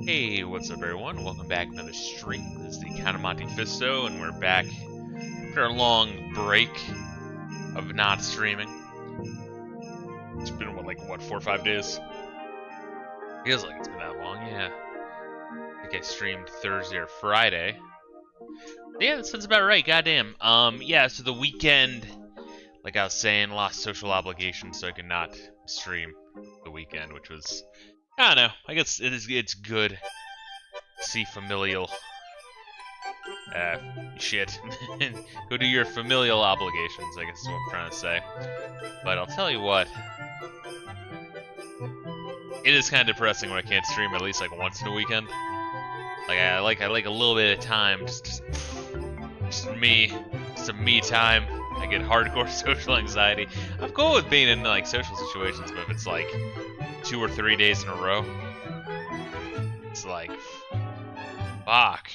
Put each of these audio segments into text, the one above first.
Hey, what's up everyone? Welcome back to another stream. This is the Count of Monte Fisto, and we're back after a long break of not streaming. It's been, what, 4 or 5 days? Feels like it's been that long, yeah. I think I streamed Thursday or Friday. Yeah, that sounds about right, goddamn. Yeah, so the weekend, like I was saying, lost social obligations, so I could not stream the weekend, which was, I don't know, I guess it's good to see familial shit. Go do your familial obligations, I guess is what I'm trying to say. But I'll tell you what, it is kind of depressing when I can't stream at least like once in a weekend. Like I like a little bit of time, just me, some me time. I get hardcore social anxiety. I'm cool with being in like social situations, but if it's like 2 or 3 days in a row, it's like, fuck.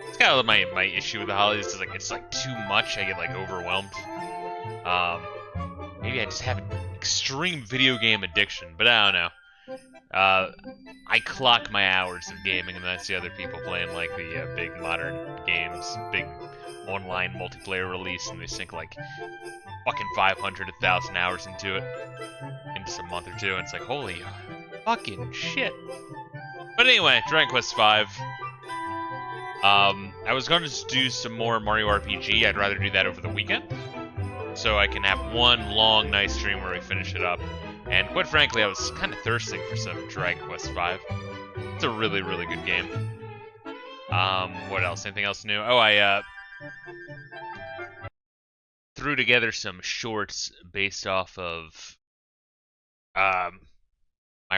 It's kind of my issue with the holidays is like it's like too much. I get like overwhelmed. Maybe I just have an extreme video game addiction, but I don't know. I clock my hours of gaming, and then I see other people playing like the big modern games, big online multiplayer release, and they sink like fucking 500, 1,000 hours into it in just a month or two, and it's like, holy fucking shit. But anyway, Dragon Quest V. I was going to do some more Mario RPG. I'd rather do that over the weekend, so I can have one long, nice stream where we finish it up. And quite frankly, I was kind of thirsting for some Dragon Quest V. It's a really, really good game. What else? Anything else new? Oh, I threw together some shorts based off of my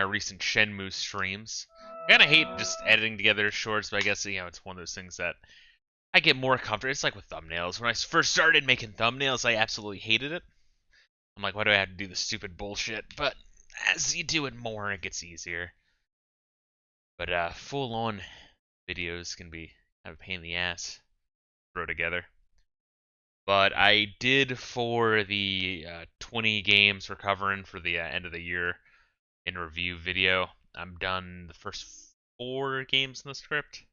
recent Shenmue streams. I kind of hate just editing together shorts, but I guess, you know, it's one of those things that I get more comfortable. It's like with thumbnails. When I first started making thumbnails, I absolutely hated it. I'm like, why do I have to do this stupid bullshit? But as you do it more, it gets easier. But full-on videos can be kind of a pain in the ass to throw together. But I did, for the 20 games we're covering for the end of the year in review video, I'm done the first 4 games in the script.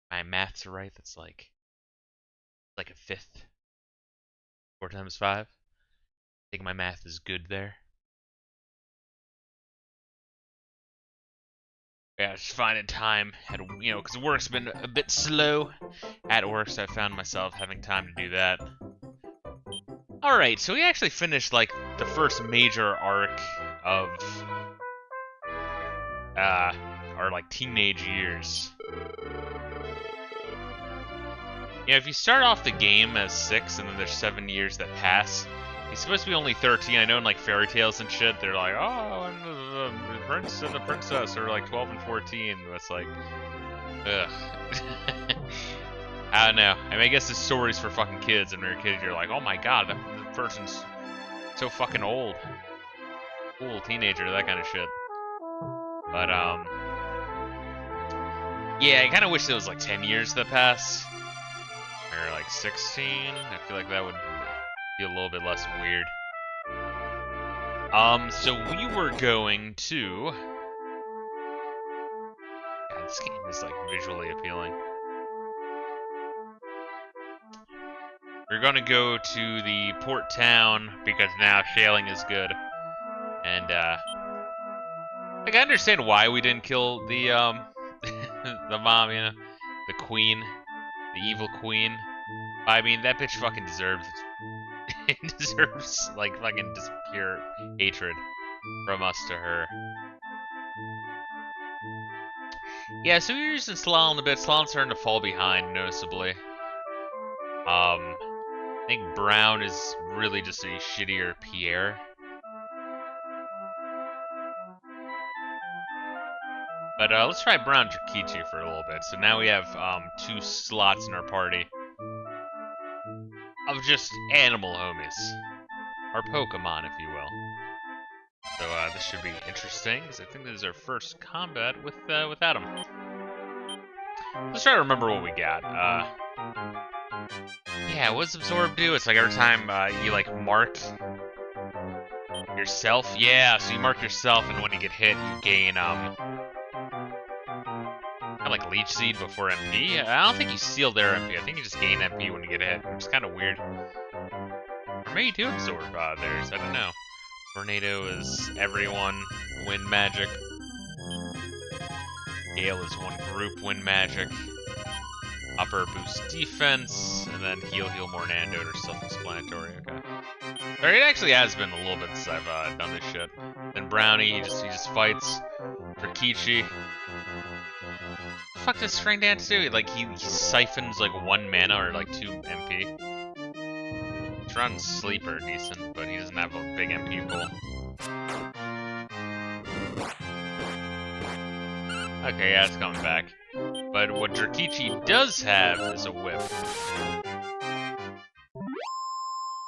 My maths are right, that's like a fifth. 4 times 5. I think my math is good there. Yeah, just finding time, because work's been a bit slow at work, so I found myself having time to do that. Alright, so we actually finished, like, the first major arc of our, like, teenage years. Yeah, if you start off the game as 6 and then there's 7 years that pass, he's supposed to be only 13. I know in, like, fairy tales and shit, they're like, oh, and the prince and the princess are, like, 12 and 14. That's like, ugh. I don't know. I mean, I guess the story's for fucking kids, and when you're a kid, you're like, oh my god, the person's so fucking old. Cool, teenager, that kind of shit. But, yeah, I kind of wish there was, like, 10 years that pass. Or, like, 16. I feel like that would be a little bit less weird. So we were going to... God, this game is, like, visually appealing. We're gonna go to the port town, because now sailing is good. And, like, I understand why we didn't kill the, the mom, you know? The queen. The evil queen. I mean, that bitch fucking deserves it. It deserves, like, fucking just pure hatred from us to her. Yeah, so we were using Slalom a bit. Slalom's starting to fall behind, noticeably. I think Brown is really just a shittier Pierre. But let's try Brown Drakichi for a little bit. So now we have 2 slots in our party of just animal homies. Our Pokemon, if you will. So this should be interesting, because I think this is our first combat with Adam. Let's try to remember what we got. Yeah, what does Absorb do? It's like every time you like mark Yourself? Yeah, so you mark yourself, and when you get hit, you gain, kind of like Leech Seed before MP. I don't think you steal their MP. I think you just gain MP when you get hit, which is kind of weird. Or maybe you do absorb theirs. I don't know. Tornado is everyone. Wind magic. Gale is one group. Wind magic. Upper boost defense, and then heal more an antidote or self-explanatory. Okay. Or it actually has been a little bit since I've done this shit. Then Brownie, he just fights. For Kichi. The fuck does String Dance do? Like he siphons like 1 mana or like 2 MP. Run Sleeper decent, but he doesn't have a big MP pool. Okay, yeah, it's coming back. But what Drakichi does have is a whip.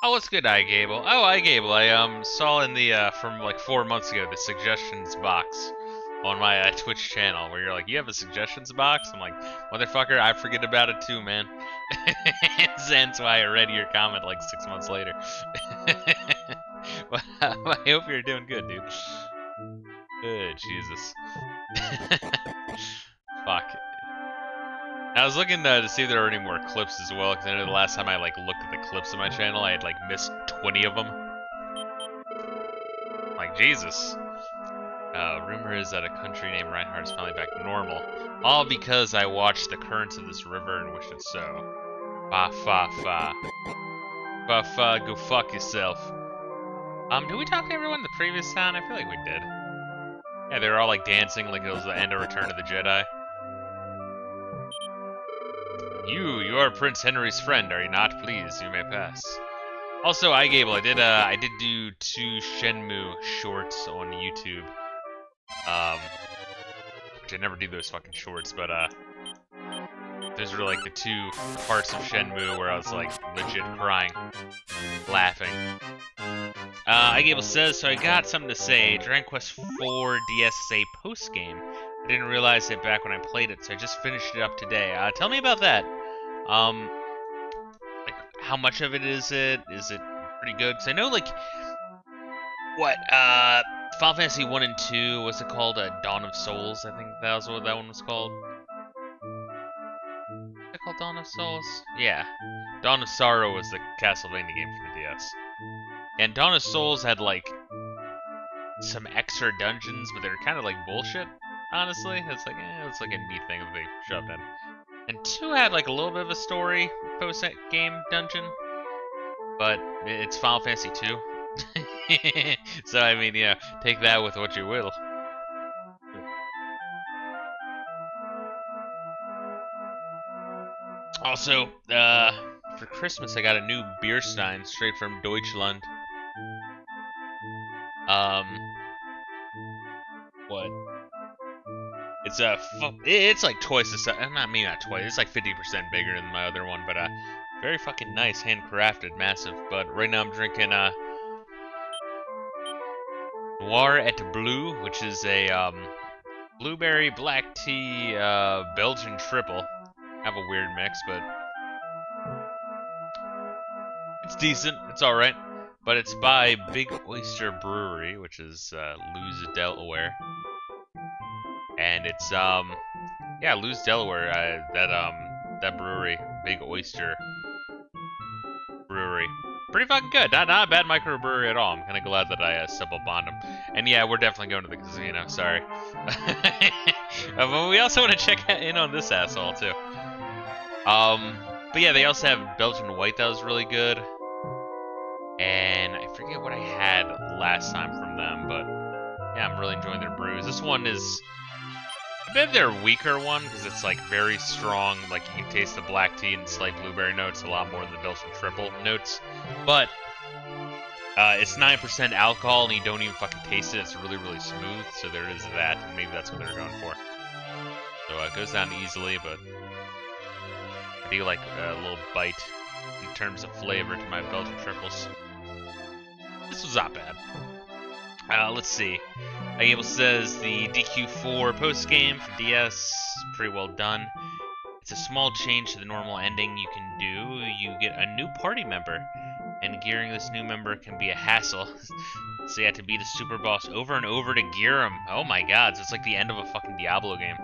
Oh, what's good, iGable? Oh, iGable, I saw in the from like 4 months ago the suggestions box on my Twitch channel where you're like, you have a suggestions box? I'm like, motherfucker, I forget about it too, man. That's why I read your comment like 6 months later. Well, I hope you're doing good, dude. Good, Jesus. Fuck. I was looking to see if there were any more clips as well, because I know the last time I like looked at the clips of my channel, I had like missed 20 of them. Like, Jesus. Rumor is that a country named Reinhardt is finally back to normal. All because I watched the currents of this river and wished it so. Fa fa fa. Fa fa, go fuck yourself. Did we talk to everyone in the previous town? I feel like we did. Yeah, they were all like dancing like it was the end of Return of the Jedi. You are Prince Henry's friend, are you not? Please, you may pass. Also, iGable, I did do 2 Shenmue shorts on YouTube. Which I never do those fucking shorts, but those were like the 2 parts of Shenmue where I was like legit crying, laughing. iGable says, so I got something to say. Dragon Quest IV DS is a post game. I didn't realize it back when I played it, so I just finished it up today. Tell me about that. Like, how much of it is it? Is it pretty good? Because I know, like, what, Final Fantasy 1 and 2, what's it called? Dawn of Souls, I think that was what that one was called. Is it called Dawn of Souls? Yeah. Dawn of Sorrow was the Castlevania game for the DS. And Dawn of Souls had, like, some extra dungeons, but they were kind of like bullshit, honestly. It's like, it's like a neat thing that they shoved in. And 2 had, like, a little bit of a story post-game dungeon, but it's Final Fantasy 2. So, I mean, yeah, take that with what you will. Also, for Christmas, I got a new beer stein straight from Deutschland. What? It's like twice the size. Not twice. It's like 50% bigger than my other one, but very fucking nice, handcrafted, massive. But right now I'm drinking Noir et Blue, which is a blueberry black tea Belgian triple. Have a weird mix, but it's decent. It's all right. But it's by Big Oyster Brewery, which is Lewes, Delaware. And it's yeah, Lewes, Delaware. That brewery, Big Oyster Brewery, pretty fucking good. Not a bad microbrewery at all. I'm kind of glad that I stumbled upon them. And yeah, we're definitely going to the casino. Sorry. But we also want to check in on this asshole too. But yeah, they also have Belgian White that was really good. And I forget what I had last time from them, but yeah, I'm really enjoying their brews. This one is a bit of their weaker one, because it's like very strong, like you can taste the black tea and slight blueberry notes a lot more than the Belgian triple notes. But it's 9% alcohol and you don't even fucking taste it. It's really, really smooth, so there is that, and maybe that's what they're going for. So it goes down easily, but I do like a little bite in terms of flavor to my Belgian triples. This was not bad. Let's see. iGable says the DQ4 post-game for DS, pretty well done. It's a small change to the normal ending you can do. You get a new party member. and gearing this new member can be a hassle. So you have to beat a super boss over and over to gear him. Oh my god, so it's like the end of a fucking Diablo game.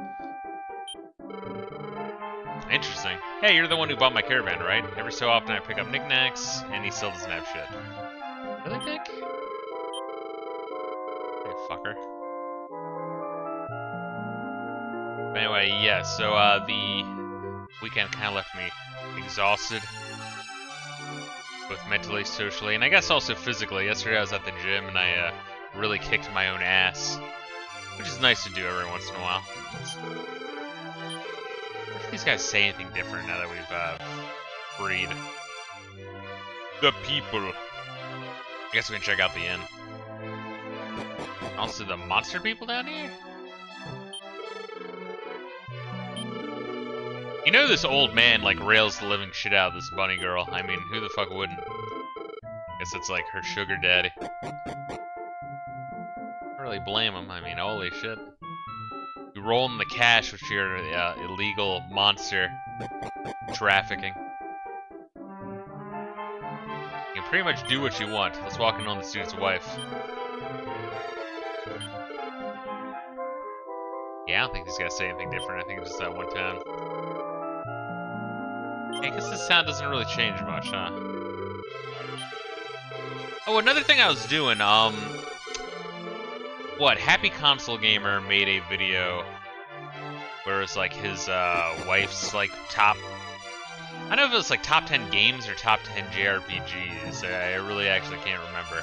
Interesting. Hey, you're the one who bought my caravan, right? Every so often I pick up knickknacks, and he still doesn't have shit. Really, Dick? Hey, fucker. But anyway, yeah, so the weekend kind of left me exhausted. Both mentally, socially, and I guess also physically. Yesterday I was at the gym and I really kicked my own ass, which is nice to do every once in a while. If these guys say anything different now that we've freed the people. I guess we can check out the inn. Also, the monster people down here? You know this old man, like, rails the living shit out of this bunny girl. I mean, who the fuck wouldn't? Guess it's like her sugar daddy. Don't really blame him. I mean, holy shit. You roll in the cash with your illegal monster trafficking. You can pretty much do what you want. Let's walk in on the student's wife. Yeah, I don't think these guys say anything different. I think it's just that one time. I guess the sound doesn't really change much, huh? Oh, another thing I was doing, Happy Console Gamer made a video where it was like his wife's like top, I don't know if it was like top 10 games or top 10 JRPGs. I really actually can't remember.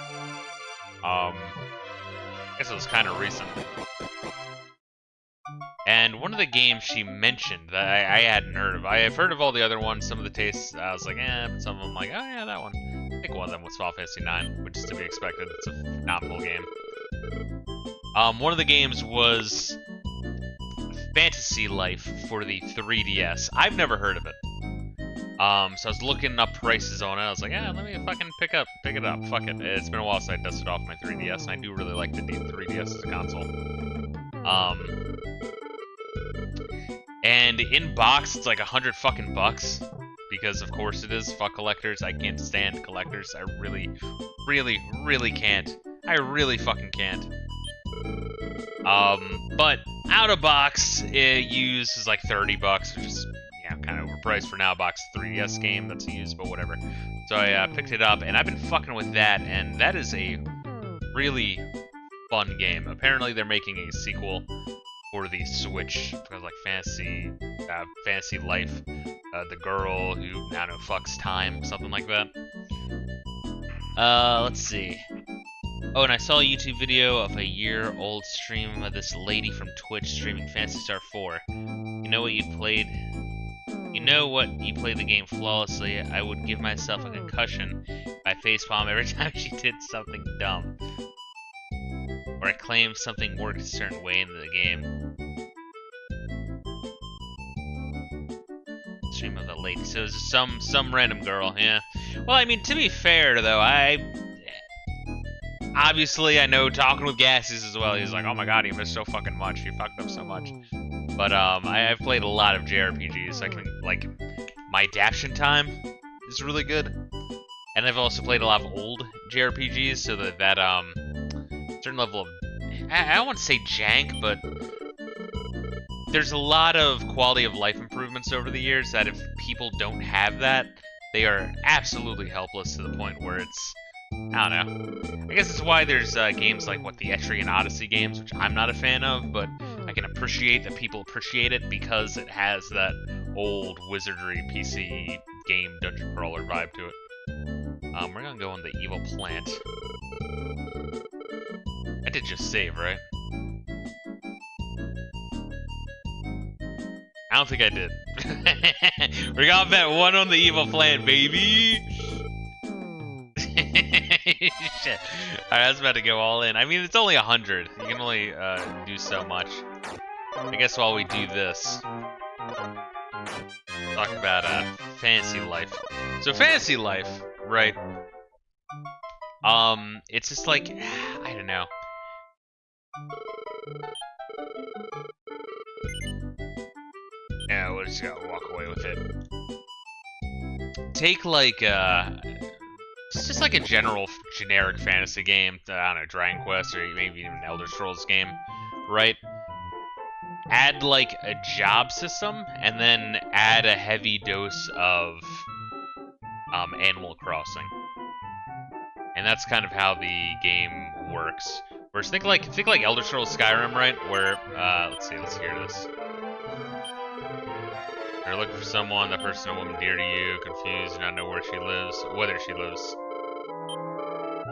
I guess it was kind of recent. And one of the games she mentioned that I hadn't heard of. I have heard of all the other ones. Some of the tastes, I was like, but some of them, like, oh yeah, that one. I think one of them was Final Fantasy IX, which is to be expected. It's a phenomenal game. One of the games was Fantasy Life for the 3DS. I've never heard of it. So I was looking up prices on it. I was like, let me fucking pick it up. Fuck it. It's been a while since I dusted off my 3DS, and I do really like the 3DS as a console. And in box, it's like $100 fucking bucks. Because of course it is. Fuck collectors. I can't stand collectors. I really, really, really can't. I really fucking can't. But out of box, it used is like $30, which is kind of overpriced for now. A box 3DS game that's used, but whatever. So I picked it up, and I've been fucking with that, and that is a really fun game. Apparently, they're making a sequel for the Switch, because like Fantasy Life, the girl who, I don't know, fucks time, something like that. Let's see. Oh, and I saw a YouTube video of a year-old stream of this lady from Twitch streaming Phantasy Star 4. You know what you played the game flawlessly. I would give myself a concussion if I facepalm every time she did something dumb. Or I claimed something worked a certain way in the game. Stream of the lady. So it's some random girl, yeah. Well, I mean, to be fair though, obviously I know talking with Gassies as well, he's like, oh my god, he missed so fucking much, he fucked up so much. But I've played a lot of JRPGs. I can, like, my adaptation time is really good. And I've also played a lot of old JRPGs, so that certain level of, I don't want to say jank, but there's a lot of quality of life improvements over the years that if people don't have that, they are absolutely helpless to the point where it's, I don't know. I guess it's why there's games like, the Etrian Odyssey games, which I'm not a fan of, but I can appreciate that people appreciate it because it has that old wizardry PC game dungeon crawler vibe to it. We're gonna go on the evil plant. I did just save, right? I don't think I did. We're gonna bet one on the evil plant, baby! Shit. Alright, I was about to go all in. I mean, it's only 100. You can only do so much. I guess while we do this, talk about Fantasy Life. So Fantasy Life, right? It's just like, I don't know. Yeah, we'll just gotta walk away with it. Take like It's just like a general generic fantasy game. I don't know, Dragon Quest or maybe even an Elder Scrolls game, right? Add like a job system and then add a heavy dose of Animal Crossing, and that's kind of how the game works. Whereas think like Elder Scrolls Skyrim, right? Where let's hear this. You're looking for someone, that person or woman dear to you, confused, do not know where she lives, whether she lives.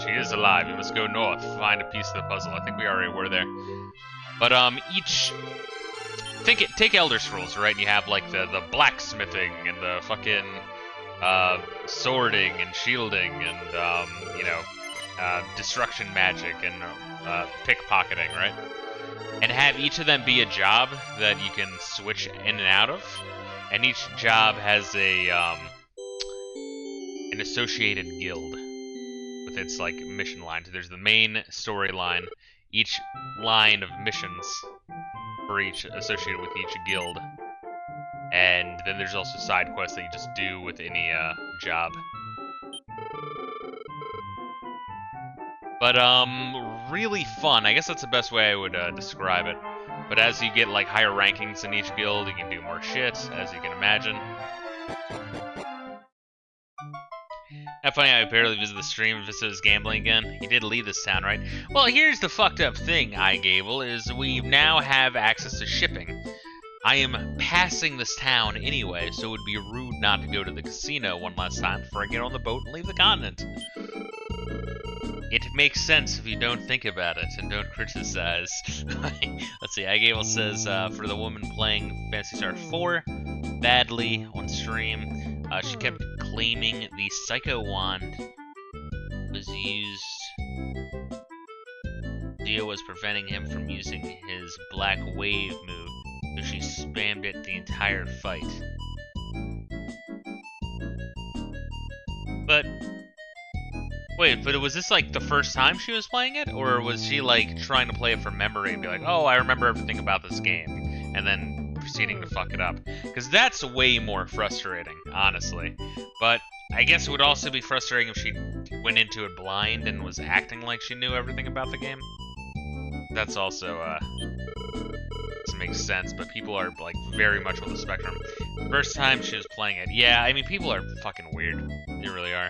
She is alive. You must go north, find a piece of the puzzle. I think we already were there. But take Elder Scrolls, right? And you have like the blacksmithing and the fucking swording and shielding and destruction magic and pickpocketing, right? And have each of them be a job that you can switch in and out of, and each job has a an associated guild with its like mission lines. There's the main storyline, each line of missions for each associated with each guild, and then there's also side quests that you just do with any job. But really fun. I guess that's the best way I would describe it. But as you get like higher rankings in each guild, you can do more shit, as you can imagine. Not funny, I barely visited the stream if it was gambling again. He did leave this town, right? Well, here's the fucked up thing, iGable, is we now have access to shipping. I am passing this town anyway, so it would be rude not to go to the casino one last time before I get on the boat and leave the continent. It makes sense if you don't think about it and don't criticize. Let's see, iGable says, for the woman playing Phantasy Star 4 badly on stream, she kept claiming the Psycho Wand was used. Dio was preventing him from using his Black Wave move, so she spammed it the entire fight. But wait, but was this like the first time she was playing it, or was she like trying to play it from memory and be like, oh, I remember everything about this game, and then proceeding to fuck it up? Because that's way more frustrating, honestly. But I guess it would also be frustrating if she went into it blind and was acting like she knew everything about the game. That's also, doesn't make sense, but people are, like, very much on the spectrum. First time she was playing it. Yeah, I mean, people are fucking weird. They really are.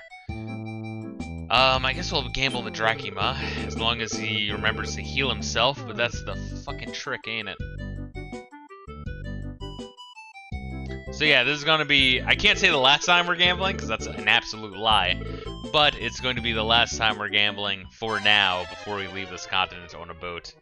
I guess we'll gamble the Drachima, as long as he remembers to heal himself, but that's the fucking trick, ain't it? So yeah, this is gonna be, I can't say the last time we're gambling, because that's an absolute lie, but it's going to be the last time we're gambling for now, before we leave this continent on a boat.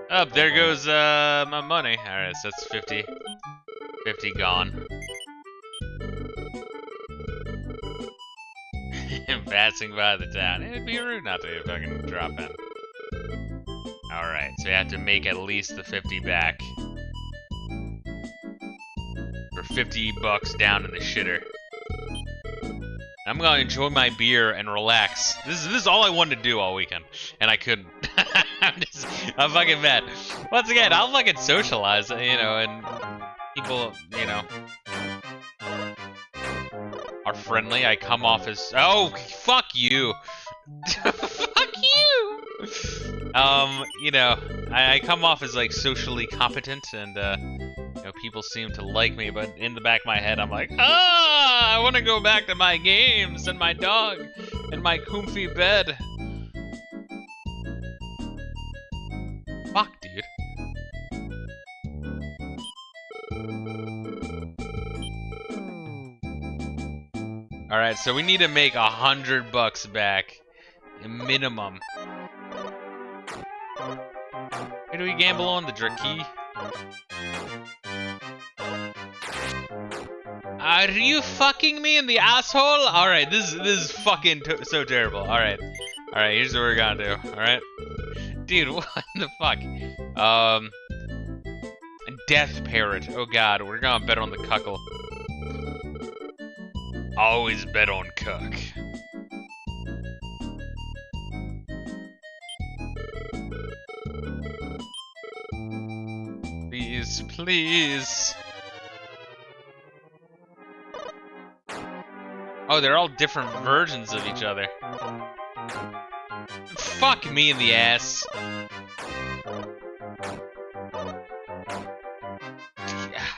Oh, there goes my money. Alright, so that's 50. 50 gone. Passing by the town. It'd be rude not to fucking drop in. Alright, so you have to make at least the 50 back. For 50 bucks down in the shitter. I'm gonna enjoy my beer and relax. This is all I wanted to do all weekend, and I couldn't. I'm fucking mad. Once again, I'll fucking socialize, and people, are friendly. I come off as, oh, fuck you. Fuck you. I come off as like socially competent, and people seem to like me, but in the back of my head, I'm like, I want to go back to my games and my dog and my comfy bed. Fuck, dude. Alright, so we need to make $100 back, minimum. Where do we gamble on? The Draki? Are you fucking me in the asshole? Alright, this is fucking so terrible. Alright, here's what we're gonna do. Alright? Dude, what the fuck? Death Parrot. Oh god, we're gonna bet on the cuckle. Always bet on cuck. please. Oh, they're all different versions of each other. Fuck me in the ass.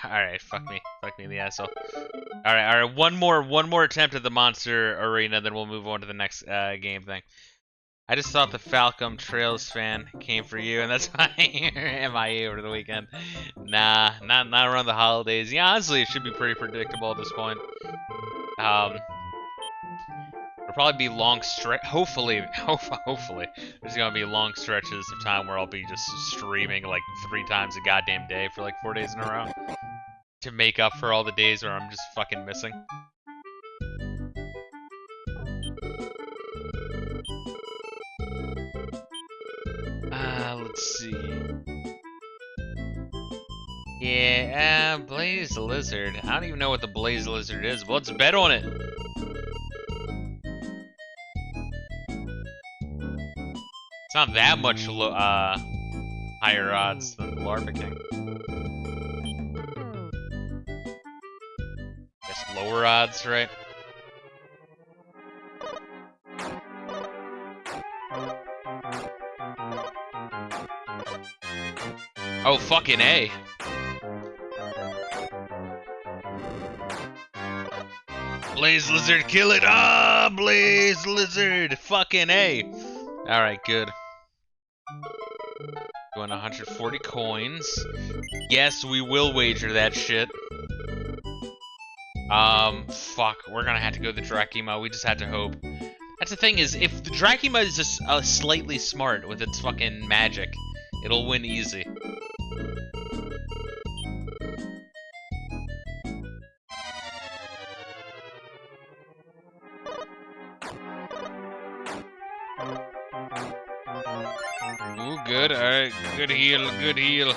Alright, fuck me in the asshole. Alright, one more attempt at the monster arena, then we'll move on to the next game thing. I just thought the Falcom Trails fan came for you, and that's why you're MIA over the weekend. Nah, not around the holidays. Yeah, honestly, it should be pretty predictable at this point. There'll probably be long stretch. Hopefully, there's gonna be long stretches of time where I'll be just streaming like 3 times a goddamn day for like 4 days in a row to make up for all the days where I'm just fucking missing. Let's see. Yeah, Blaze Lizard. I don't even know what the Blaze Lizard is. Well, let's bet on it. It's not that much higher odds than Larva King. Guess lower odds, right? Oh, fucking A. Blaze Lizard, kill it! Ah, Blaze Lizard! Fucking A. Alright, good. Going 140 coins. Yes, we will wager that shit. Fuck. We're gonna have to go the Drachima. We just had to hope. That's the thing is, if the Drachima is just slightly smart with its fucking magic, it'll win easy. Ooh, good. Alright, good heal, good heal.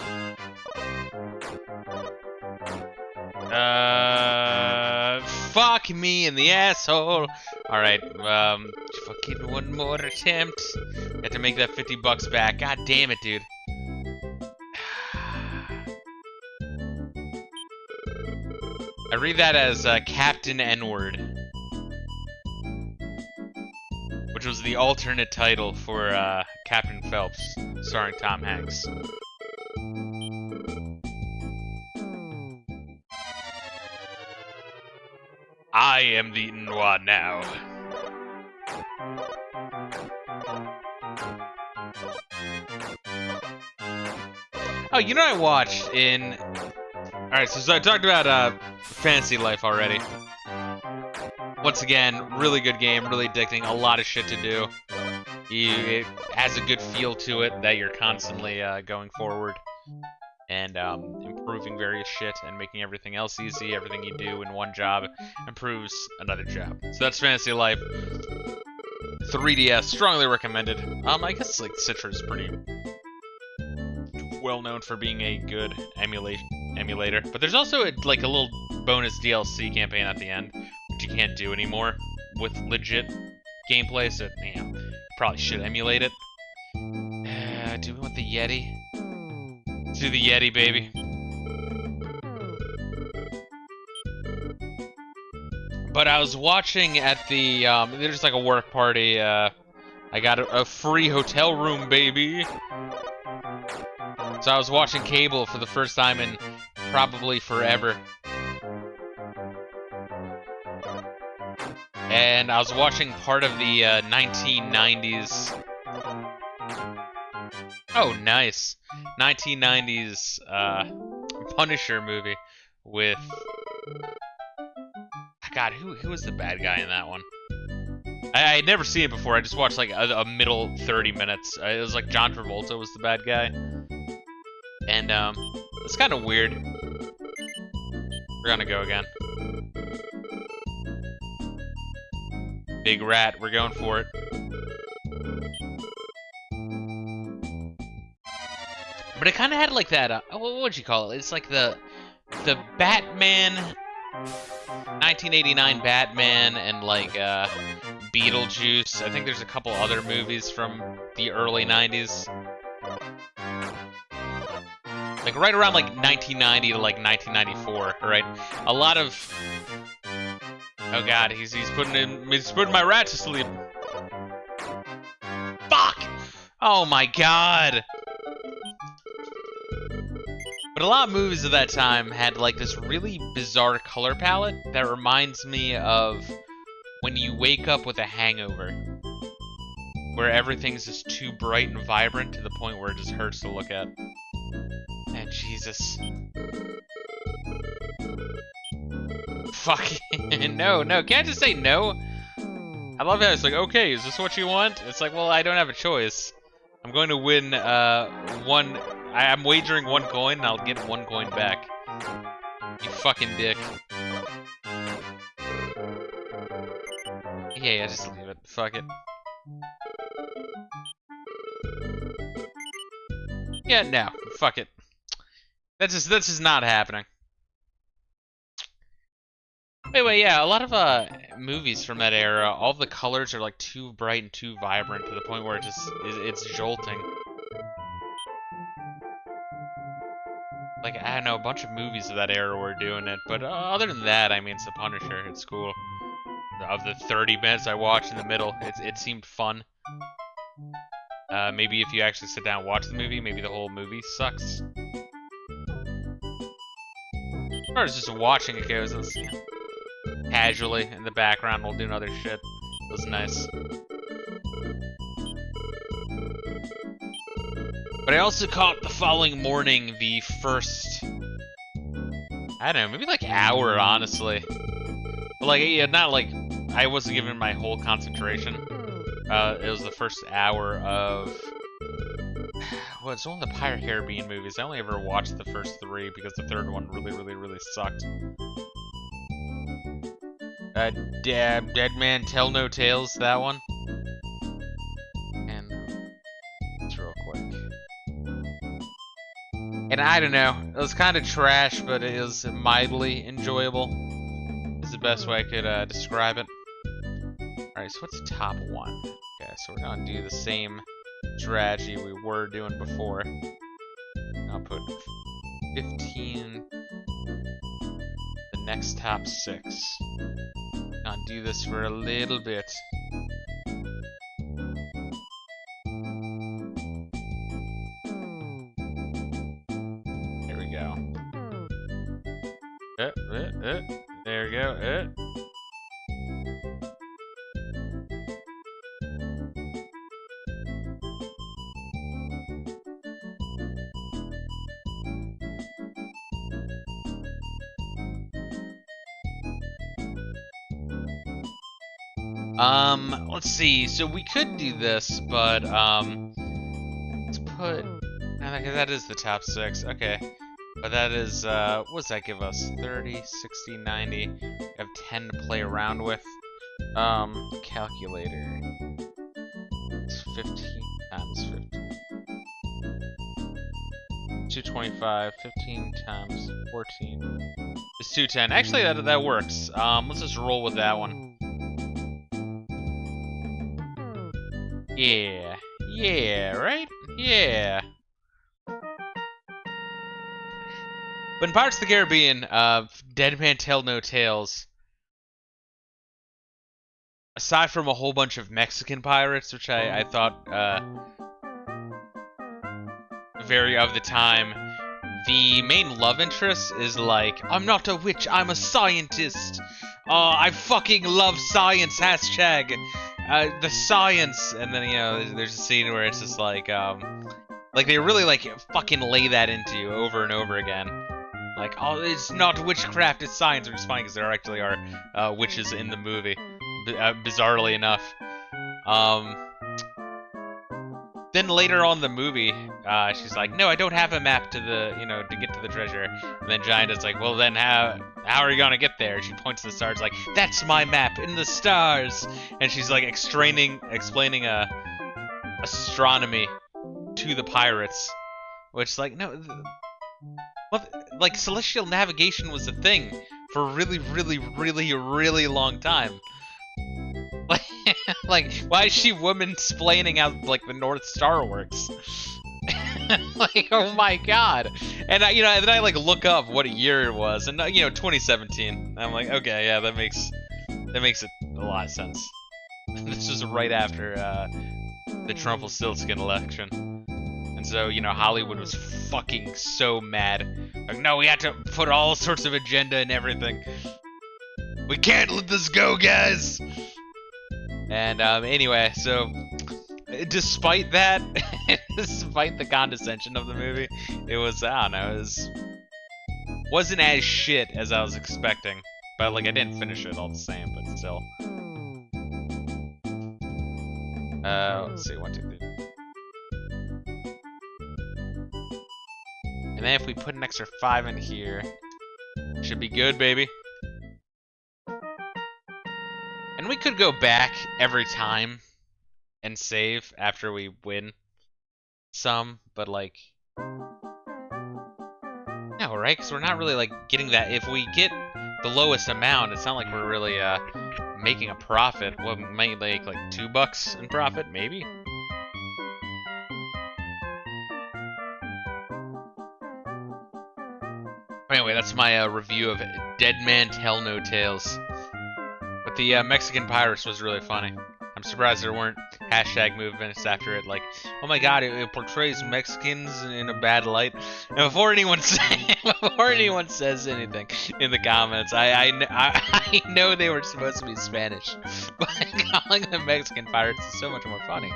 Fuck me in the asshole. Alright, fucking one more attempt. Have to make that 50 bucks back. God damn it, dude. I read that as Captain N-word, which was the alternate title for Captain Phelps, starring Tom Hanks. I am the Noir now. Oh, you know what I watched in... Alright, so I talked about Fantasy Life already. Once again, really good game, really addicting, a lot of shit to do. It has a good feel to it that you're constantly going forward and improving various shit and making everything else easy. Everything you do in one job improves another job. So that's Fantasy Life. 3DS, strongly recommended. I guess like Citra is pretty well known for being a good emulator, but there's also a little bonus DLC campaign at the end, which you can't do anymore with legit gameplay. So probably should emulate it. Do we want the Yeti? Let's do the Yeti, baby. But I was watching at the there's like a work party. I got a free hotel room, baby. So I was watching cable for the first time in probably forever. And I was watching part of the 1990s... Oh, nice. 1990s Punisher movie with... God, who was the bad guy in that one? I had never seen it before. I just watched like a middle 30 minutes. It was like John Travolta was the bad guy. And it's kind of weird. We're gonna go again. Big rat, we're going for it. But it kind of had like that, what would you call it? It's like the Batman, 1989 Batman, and like Beetlejuice. I think there's a couple other movies from the early 90s. Like right around like 1990 to like 1994, right? A lot of... Oh god, he's putting my rat to sleep. Fuck! Oh my god! But a lot of movies of that time had like this really bizarre color palette that reminds me of when you wake up with a hangover, where everything's just too bright and vibrant to the point where it just hurts to look at. And Jesus. Fuck. No, can't I just say no? I love how it's like, okay, is this what you want? It's like, well, I don't have a choice. I'm going to win one... I'm wagering 1 coin and I'll get 1 coin back. You fucking dick. Yeah, just leave it. Fuck it. Yeah, no. Fuck it. That's just not happening. Anyway, yeah, a lot of movies from that era, all the colors are like too bright and too vibrant to the point where it's jolting. Like, I don't know, a bunch of movies of that era were doing it, but other than that, I mean, it's The Punisher, it's cool. Of the 30 minutes I watched in the middle, it seemed fun. Maybe if you actually sit down and watch the movie, maybe the whole movie sucks. As far as just watching it goes, it's, you know, casually in the background while doing other shit. It was nice. But I also caught the following morning the first, I don't know, maybe like hour, honestly. But like, yeah, not like, I wasn't given my whole concentration. It was the first hour of, well, it's one of the Pirate Caribbean movies. I only ever watched the first 3 because the third one really sucked. Dead Man Tell No Tales, that one. And it's real quick. And I don't know, it was kind of trash, but it was mildly enjoyable. Is the best way I could describe it. Alright, so what's the top one? Okay, so we're gonna do the same strategy we were doing before. I'll put 15, the next top 6. I'll do this for a little bit. There we go. There we go. Let's see. So we could do this, but let's put. That is the top 6. Okay, but that is what does that give us? 30, 60, 90. We have 10 to play around with. Calculator. It's 15 times 50. 225. 15 times 14. It's 210. Actually, that works. Let's just roll with that one. Yeah, right? Yeah. But in Pirates of the Caribbean, Dead Man Tell No Tales, aside from a whole bunch of Mexican pirates, which I thought very of the time, the main love interest is like, I'm not a witch, I'm a scientist. I fucking love science, hashtag. The science, and then, you know, there's a scene where it's just like they really, like, fucking lay that into you over and over again. Like, oh, it's not witchcraft, it's science, which is funny, because there actually are witches in the movie, bizarrely enough. Then later on in the movie, she's like, no, I don't have a map to the, you know, to get to the treasure. And then Giant is like, well, then how are you gonna get there? She points to the stars like, that's my map, in the stars! And she's like explaining astronomy to the pirates. Which, like, no, like, celestial navigation was a thing for a really long time. Like, why is she woman-splaining how, like, the North Star works? Like, oh my god. And I, then I like look up what year it was, and 2017. I'm like, okay, yeah, that makes it a lot of sense. This was right after the Trumpelstiltskin election. And so, Hollywood was fucking so mad. Like, no, we had to put all sorts of agenda and everything. We can't let this go, guys! And, anyway, so, despite that, despite the condescension of the movie, it was, I don't know, wasn't as shit as I was expecting. But, like, I didn't finish it all the same, but still. Let's see, 1, 2, 3. And then if we put an extra 5 in here, should be good, baby. And we could go back every time and save after we win some, but like, no, right? Because we're not really like getting that. If we get the lowest amount, it's not like we're really making a profit. What, might make like $2 in profit, maybe? Anyway, that's my review of Dead Man Tell No Tales. But the Mexican Pirates was really funny. I'm surprised there weren't hashtag movements after it, like, oh my god, it portrays Mexicans in a bad light. And before anyone says anything in the comments, I know they were supposed to be Spanish, but calling them Mexican Pirates is so much more funny.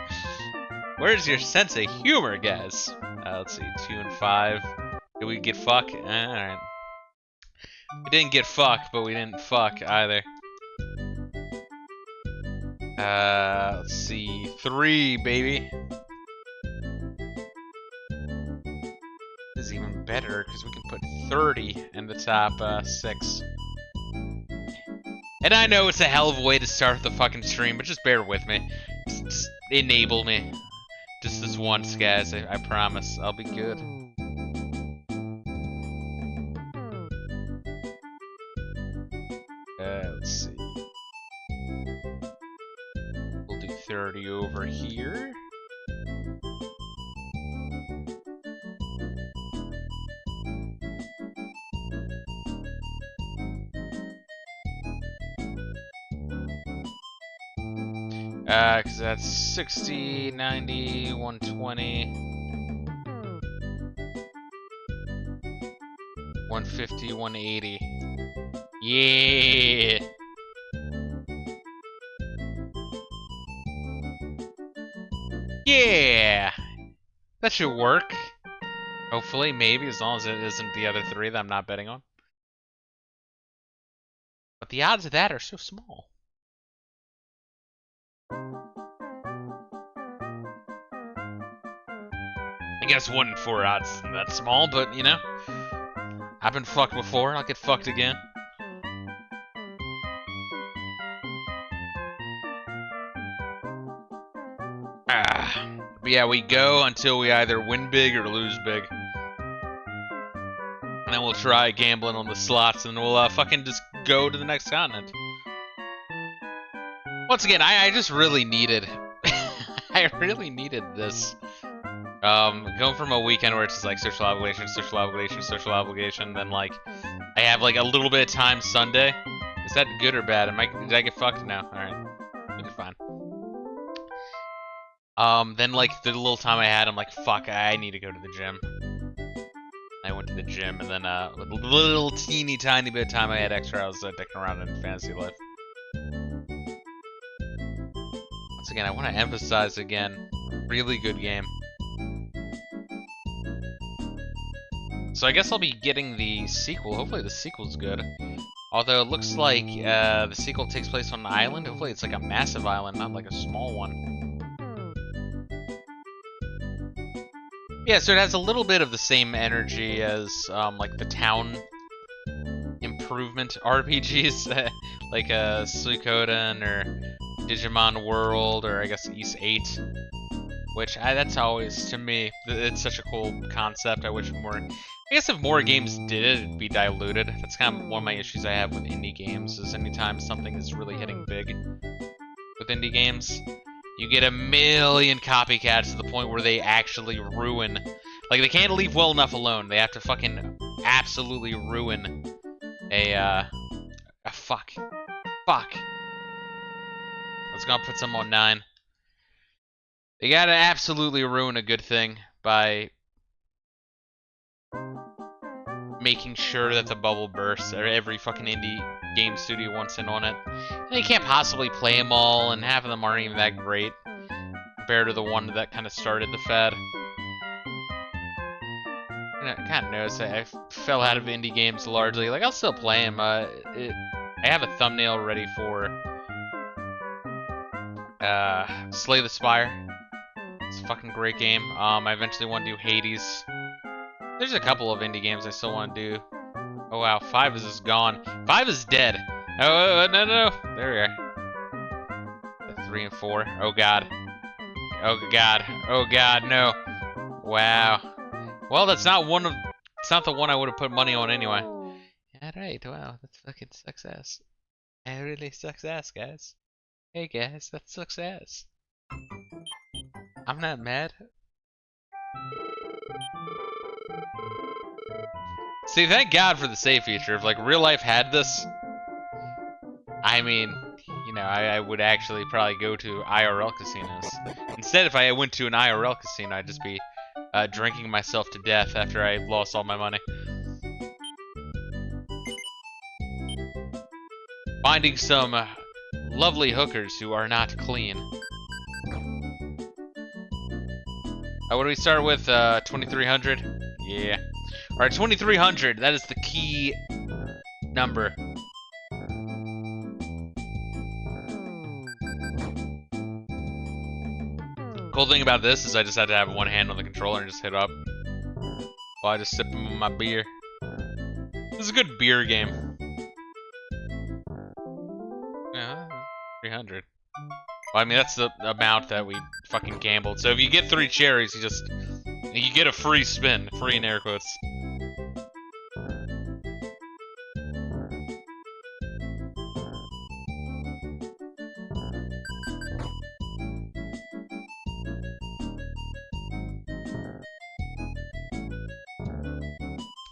Where's your sense of humor, guys? Let's see, 2 and 5. Did we get fuck? Alright. We didn't get fuck, but we didn't fuck either. Let's see, 3, baby. This is even better, because we can put 30 in the top 6. And I know it's a hell of a way to start the fucking stream, but just bear with me. Just enable me. Just this once, guys, I promise. I'll be good. Let's see. We'll do 30 over here. Cause that's 60, 90, 120, 150, 180. Yeah. Yeah. That should work. Hopefully, maybe, as long as it isn't the other 3 that I'm not betting on. But the odds of that are so small. I guess 1 in 4 odds isn't that small, but I've been fucked before, I'll get fucked again. But yeah, we go until we either win big or lose big. And then we'll try gambling on the slots, and we'll fucking just go to the next continent. Once again, I just really needed... I really needed this. Going from a weekend where it's just like social obligation, social obligation, social obligation, then like I have like a little bit of time Sunday. Is that good or bad? Did I get fucked? No. Alright. It's fine. Then like the little time I had, I'm like, fuck, I need to go to the gym. I went to the gym, and then with a little teeny tiny bit of time I had extra, I was dicking around in Fantasy Life. Once again, I want to emphasize again, really good game. So I guess I'll be getting the sequel. Hopefully the sequel's good. Although it looks like the sequel takes place on an island. Hopefully it's like a massive island, not like a small one. Yeah, so it has a little bit of the same energy as like the town improvement RPGs, like Suikoden or Digimon World, or I guess East 8. Which, that's always, to me, it's such a cool concept. I wish more... I guess if more games did it, it'd be diluted. That's kind of one of my issues I have with indie games, is anytime something is really hitting big with indie games, you get a million copycats to the point where they actually ruin. Like, they can't leave well enough alone. They have to fucking absolutely ruin a fuck. Fuck. I was gonna put some on 9. They gotta absolutely ruin a good thing by making sure that the bubble bursts, or every fucking indie game studio wants in on it. And you can't possibly play them all, and half of them aren't even that great compared to the one that kind of started the fad. I kind of noticed I fell out of indie games largely. Like, I'll still play them. I have a thumbnail ready for Slay the Spire. It's a fucking great game. I eventually want to do Hades. There's a couple of indie games I still want to do. Oh wow, 5 is just gone. 5 is dead. Oh, no. There we are. 3 and 4. Oh god. Oh god. Oh god, no. Wow. Well, that's not one of. It's not the one I would have put money on anyway. Alright, wow, that's fucking success. That really sucks ass, guys. Hey guys, that sucks ass. I'm not mad. See, thank God for the save feature. If like real life had this, I mean, you know, I would actually probably go to IRL casinos. Instead, if I went to an IRL casino, I'd just be drinking myself to death after I lost all my money. Finding some lovely hookers who are not clean. What do we start with? 2300? Yeah. Alright, 2300. That is the key number. Cool thing about this is I just had to have one hand on the controller and just hit up while I just sip my beer. This is a good beer game. Yeah, 300. Well, I mean, that's the amount that we fucking gambled. So if you get 3 cherries, you get a free spin. Free in air quotes.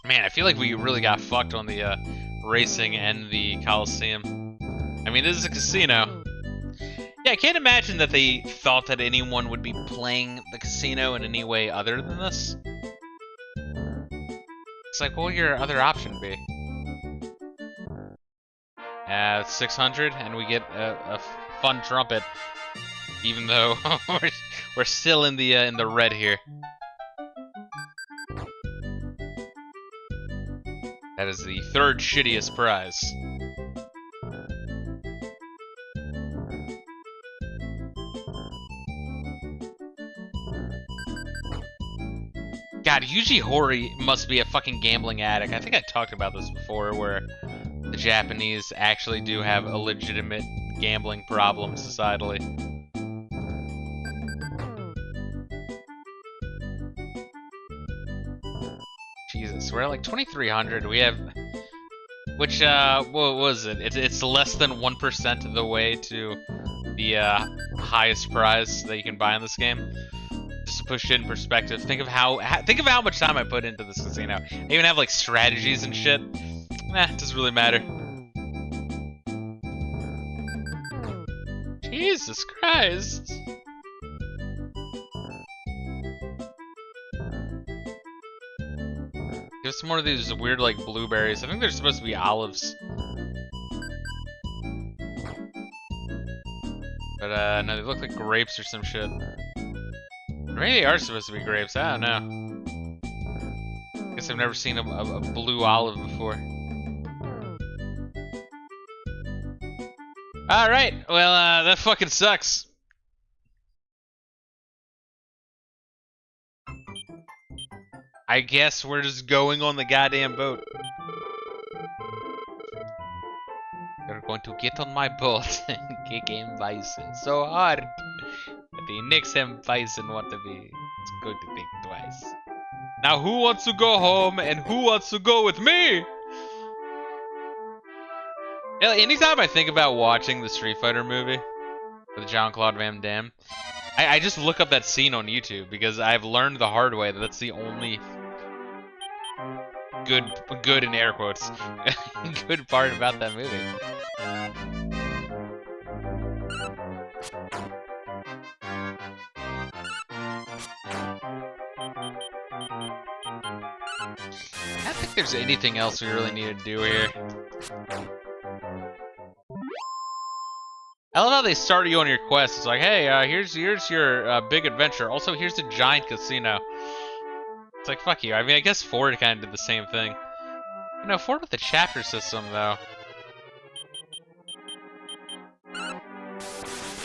Man, I feel like we really got fucked on the racing and the Coliseum. I mean, this is a casino. Yeah, I can't imagine that they thought that anyone would be playing the casino in any way other than this. It's like, what would your other option be? 600, and we get a fun trumpet, even though we're still in the red here. That is the 3rd shittiest prize. God, Yuji Horii must be a fucking gambling addict. I think I talked about this before, where the Japanese actually do have a legitimate gambling problem societally. Jesus, we're at like 2300. We have, which what was it? It's less than 1% of the way to the highest prize that you can buy in this game. Just to push it in perspective, think of how much time I put into this casino. I even have like strategies and shit. Nah, it doesn't really matter. Jesus Christ. Give some more of these weird like blueberries. I think they're supposed to be olives. But no, they look like grapes or some shit. Maybe they are supposed to be grapes, I don't know. Guess I've never seen a blue olive before. Alright, well, that fucking sucks. I guess we're just going on the goddamn boat. They're going to get on my boat and kick him bison so hard. The next time Bison want to be, it's going to think twice. Now who wants to go home and who wants to go with me? Anytime I think about watching the Street Fighter movie, with Jean-Claude Van Damme. I just look up that scene on YouTube because I've learned the hard way that that's the only good in air quotes, good part about that movie. I don't think there's anything else we really need to do here. I love how they start you on your quest. It's like, hey, here's your big adventure. Also, here's a giant casino. It's like, fuck you. I mean, I guess Ford kind of did the same thing. You know, Ford with the chapter system, though.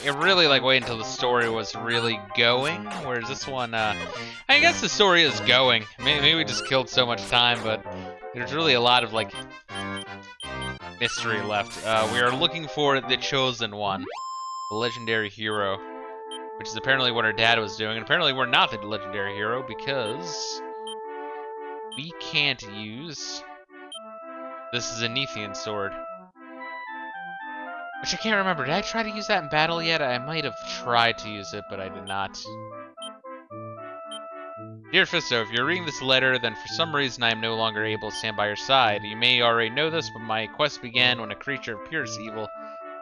It really, like, waited until the story was really going, whereas this one, I guess the story is going. Maybe we just killed so much time, but there's really a lot of, like, mystery left. We are looking for the Chosen One, the legendary hero, which is apparently what our dad was doing, and apparently we're not the legendary hero because we can't use this Zenithian sword. Which I can't remember. Did I try to use that in battle yet? I might have tried to use it, but I did not. Dear Fisto, if you're reading this letter, then for some reason I am no longer able to stand by your side. You may already know this, but my quest began when a creature of purest evil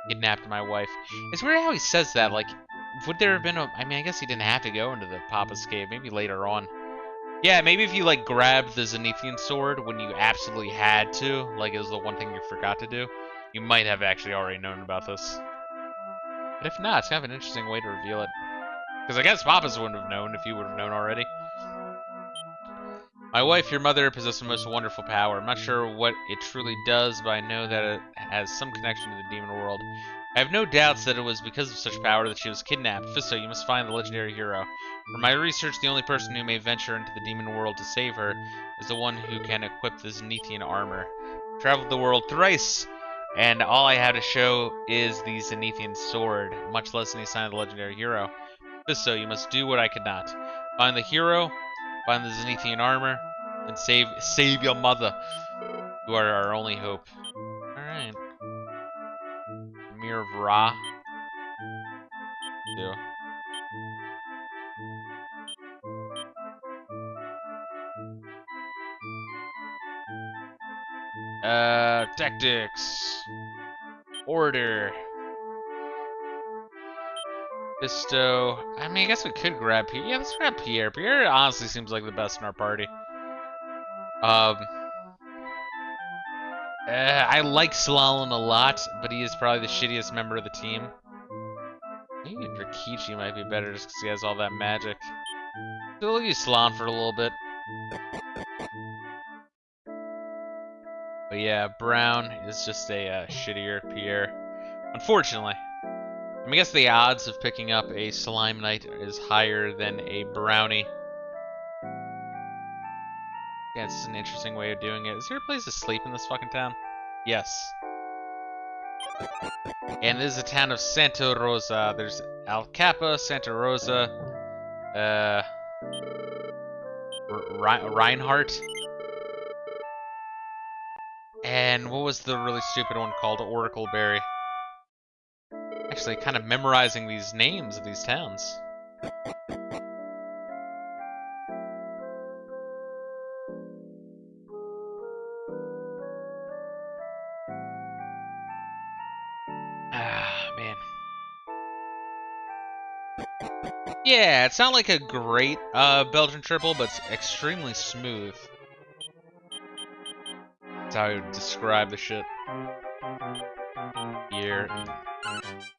kidnapped my wife. It's weird how he says that. Like, would there have been a... I mean, I guess he didn't have to go into the Papa's cave. Maybe later on. Yeah, maybe if you, like, grabbed the Zenithian sword when you absolutely had to, like it was the one thing you forgot to do, you might have actually already known about this. But if not, it's kind of an interesting way to reveal it. Because I guess Papa's wouldn't have known if you would have known already. My wife, your mother, possesses the most wonderful power. I'm not sure what it truly does, but I know that it has some connection to the demon world. I have no doubts that it was because of such power that she was kidnapped. Fisto, you must find the legendary hero. From my research, the only person who may venture into the demon world to save her is the one who can equip the Zenithian armor. I've traveled the world thrice, and all I have to show is the Zenithian sword, much less any sign of the legendary hero. Fisto, you must do what I could not. Find the hero, find the Zenithian armor, and save your mother. You are our only hope. Alright. Mirror of Ra. Do. Tactics. Order. Fisto. I mean, I guess we could grab Pierre. Yeah, let's grab Pierre. Pierre honestly seems like the best in our party. I like Slalom a lot, but he is probably the shittiest member of the team. Maybe Drakichi might be better just because he has all that magic. So we'll use Slalom for a little bit. But yeah, Brown is just a shittier Pierre. Unfortunately. I guess the odds of picking up a Slime Knight is higher than a Brownie. Yeah, it's an interesting way of doing it. Is there a place to sleep in this fucking town? Yes. And this is the town of Santa Rosa. There's Al Capa, Santa Rosa, Reinhardt. And what was the really stupid one called? Oracleberry. Actually, kind of memorizing these names of these towns. Ah, man. Yeah, it's not like a great Belgian triple, but it's extremely smooth. That's how I would describe the shit. Here.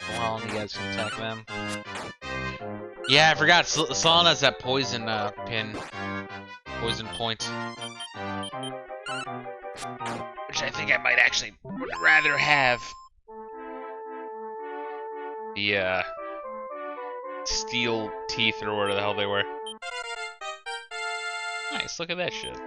Well, you guys can attack them. Yeah, I forgot. Salon has that poison pin. Poison point. Which I think I might actually would rather have. The steel teeth or whatever the hell they were. Nice, look at that shit.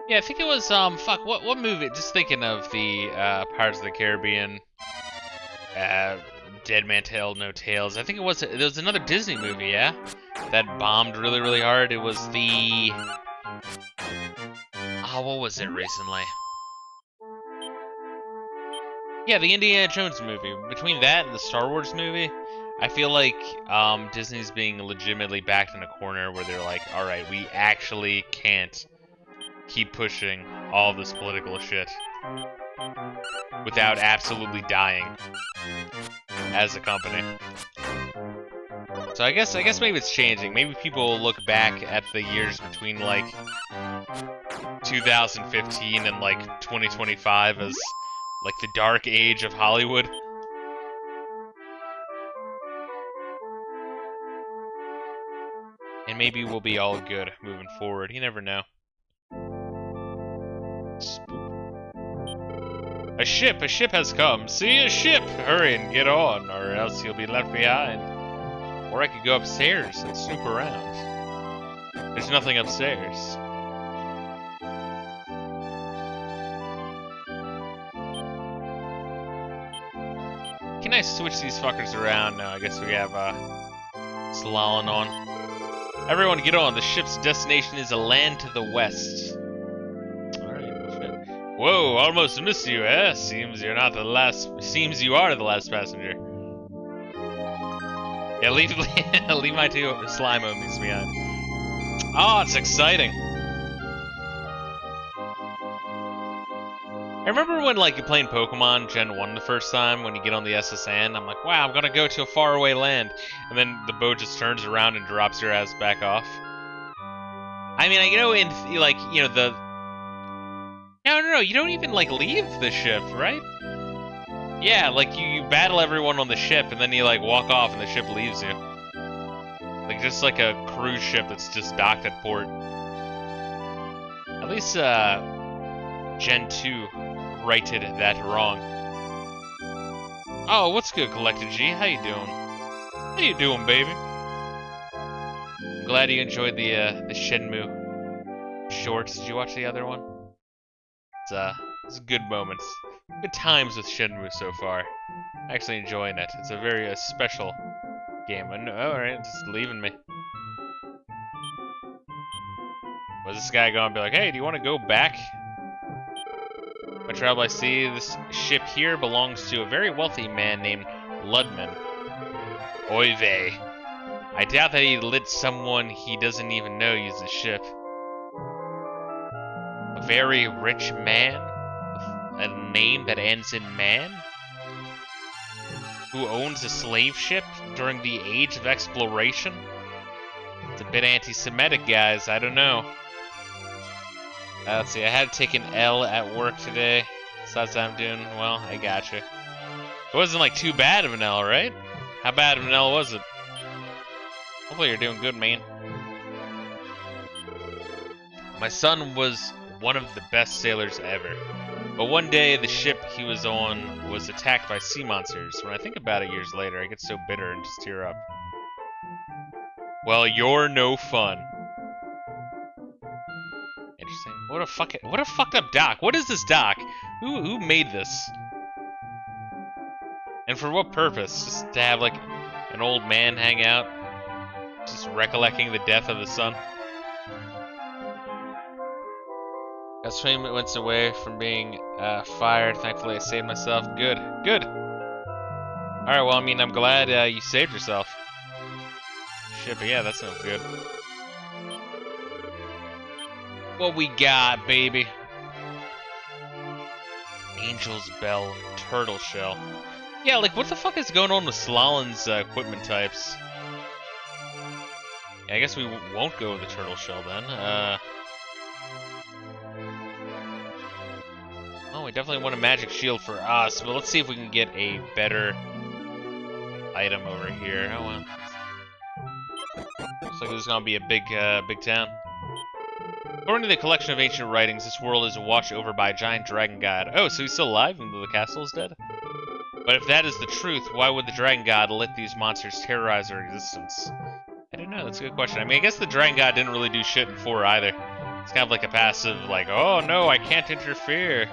Yeah, I think it was fuck, what movie? Just thinking of the Pirates of the Caribbean, uh, Dead Man Tell No Tales. I think there was another Disney movie, yeah, that bombed really really hard. It was the what was it recently? Yeah, the Indiana Jones movie. Between that and the Star Wars movie, I feel like Disney's being legitimately backed in a corner where they're like, all right, we actually can't keep pushing all this political shit without absolutely dying as a company. So I guess maybe it's changing. Maybe people will look back at the years between like 2015 and like 2025 as like the dark age of Hollywood. And maybe we'll be all good moving forward. You never know. A ship has come. See a ship! Hurry and get on, or else you'll be left behind. Or I could go upstairs and snoop around. There's nothing upstairs. Can I switch these fuckers around? No, I guess we have Slalom on. Everyone get on. The ship's destination is a land to the west. Whoa, almost missed you, eh? Seems you are the last passenger. Yeah, leave my two slime homies behind. Oh, it's exciting. I remember when, like, you're playing Pokemon Gen 1 the first time, when you get on the SSN, I'm like, wow, I'm gonna go to a faraway land. And then the boat just turns around and drops your ass back off. I mean, you know, No, you don't even, like, leave the ship, right? Yeah, like, you battle everyone on the ship, and then you, like, walk off, and the ship leaves you. Like, just like a cruise ship that's just docked at port. At least, Gen 2 righted that wrong. Oh, what's good, Collected G? How you doing? How you doing, baby? I'm glad you enjoyed the Shenmue shorts. Did you watch the other one? It's good moments. Good times with Shenmue so far. Actually enjoying it. It's a very special game. Alright, just leaving me. Was this guy going to be like, hey, do you want to go back? My travel I see, this ship here belongs to a very wealthy man named Ludman. Oy vey. I doubt that he let someone he doesn't even know use the ship. A very rich man? With a name that ends in man? Who owns a slave ship during the age of exploration? It's a bit anti-Semitic, guys. I don't know. Let's see. I had to take an L at work today. Besides that, I'm doing well. I gotcha. It wasn't like too bad of an L, right? How bad of an L was it? Hopefully you're doing good, man. My son was one of the best sailors ever. But one day, the ship he was on was attacked by sea monsters. When I think about it years later, I get so bitter and just tear up. Well, you're no fun. Interesting. What a fucked up dock. What is this dock? Who made this? And for what purpose? Just to have, like, an old man hang out? Just recollecting the death of his son? Got 20 minutes away from being fired. Thankfully, I saved myself. Good. Good. Alright, well, I mean, I'm glad you saved yourself. Shit, but yeah, that's no good. What we got, baby? Angel's Bell Turtle Shell. Yeah, like, what the fuck is going on with Slalom's equipment types? Yeah, I guess we won't go with the Turtle Shell then. Oh, we definitely want a magic shield for us, but let's see if we can get a better item over here. Oh well. Looks like this is gonna be a big town. According to the collection of ancient writings, this world is watched over by a giant dragon god. Oh, so he's still alive even though the castle is dead? But if that is the truth, why would the dragon god let these monsters terrorize our existence? I don't know, that's a good question. I mean, I guess the dragon god didn't really do shit in 4 either. It's kind of like a passive, like, oh no, I can't interfere.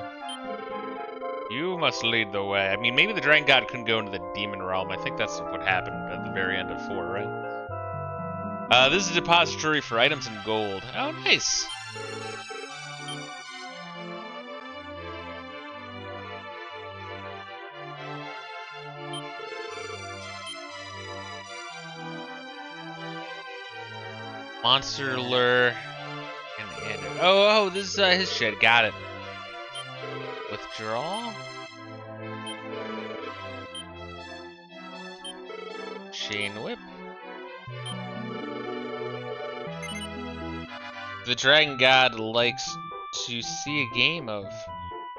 You must lead the way. I mean, maybe the Dragon God couldn't go into the demon realm. I think that's what happened at the very end of 4, right? This is a depository for items and gold. Oh, nice. Monster lure. And oh, this is his shit. Got it. Withdraw. Chain whip. The Dragon God likes to see a game of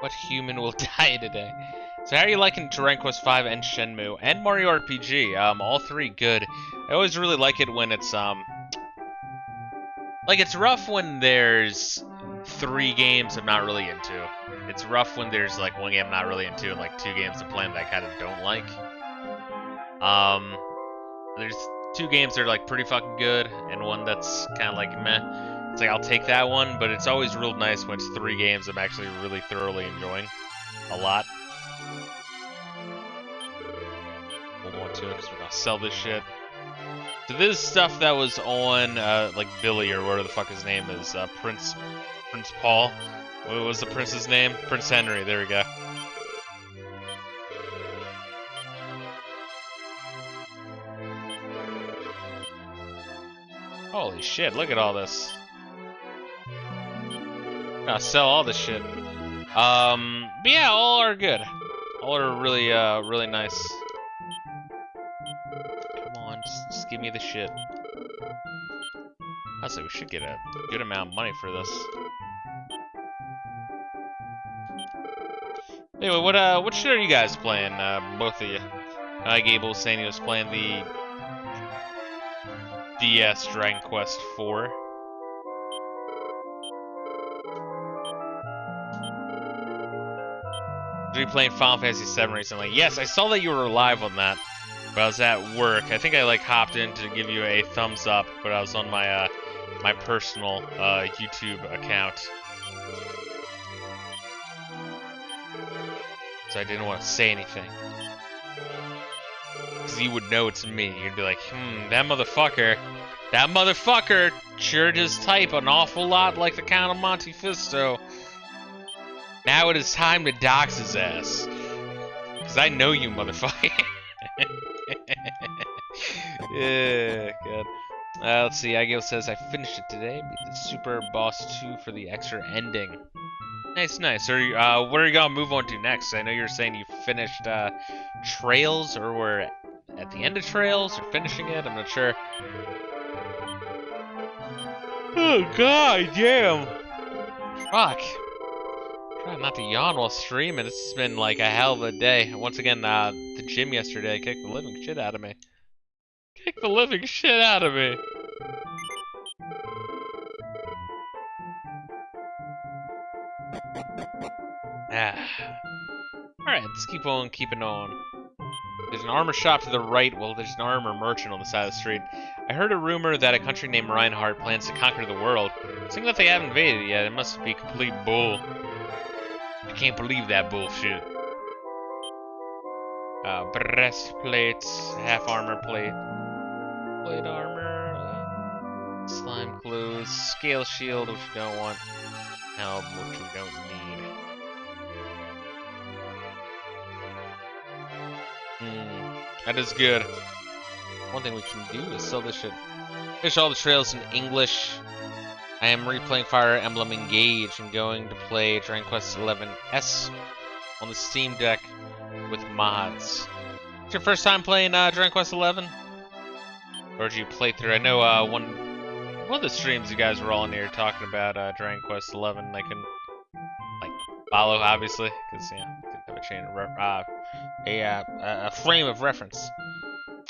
what human will die today. So how are you liking Dragon Quest V and Shenmue and Mario RPG? All three good. I always really like it when it's like it's rough when there's 3 games I'm not really into. It's rough when there's like 1 game I'm not really into and like 2 games I'm playing that I kind of don't like. There's 2 games that are like pretty fucking good and 1 that's kind of like meh. It's like I'll take that one, but it's always real nice when it's 3 games I'm actually really thoroughly enjoying a lot. Hold on to it because we're gonna sell this shit. So this is stuff that was on like Billy or whatever the fuck his name is, Prince Paul. What was the prince's name? Prince Henry. There we go. Holy shit! Look at all this. I'll sell all this shit. But yeah, all are good. All are really, really nice. Come on, just give me the shit. Honestly, we should get a good amount of money for this. Anyway, what shit are you guys playing? Both of you. Gable was saying he was playing the DS Dragon Quest 4. Were you playing Final Fantasy 7 recently? Yes, I saw that you were live on that, but I was at work. I think I like hopped in to give you a thumbs up, but I was on my my personal YouTube account, so I didn't want to say anything, because you would know it's me. You'd be like, that motherfucker sure does type an awful lot like the Count of Monte Fisto. Now it is time to dox his ass. Because I know you, motherfucker. Yeah, good. Let's see, Agil says, I finished it today. Beat the Super Boss 2 for the extra ending. Nice, nice. What are you going to move on to next? I know you were saying you finished Trails, or were at the end of Trails, or finishing it. I'm not sure. Oh, god damn. Fuck. Try not to yawn while streaming. This has been like a hell of a day. Once again, the gym yesterday kicked the living shit out of me. Kicked the living shit out of me. Alright, let's keep on keeping on. There's an armor shop to the right. Well, there's an armor merchant on the side of the street. I heard a rumor that a country named Reinhardt plans to conquer the world. Seeing that they haven't invaded yet, it must be complete bull. I can't believe that bullshit. Breastplates, half armor plate, plate armor, slime clothes, scale shield, which you don't want, helm, which we don't need. That is good. One thing we can do is sell this shit. Finish all the trails in English. I am replaying Fire Emblem Engage and going to play Dragon Quest XI S on the Steam Deck with mods. It's your first time playing Dragon Quest XI? Or did you play through? I know one of the streams you guys were all in here talking about Dragon Quest XI. I couldn't like follow, obviously, because didn't have a chain of a frame of reference.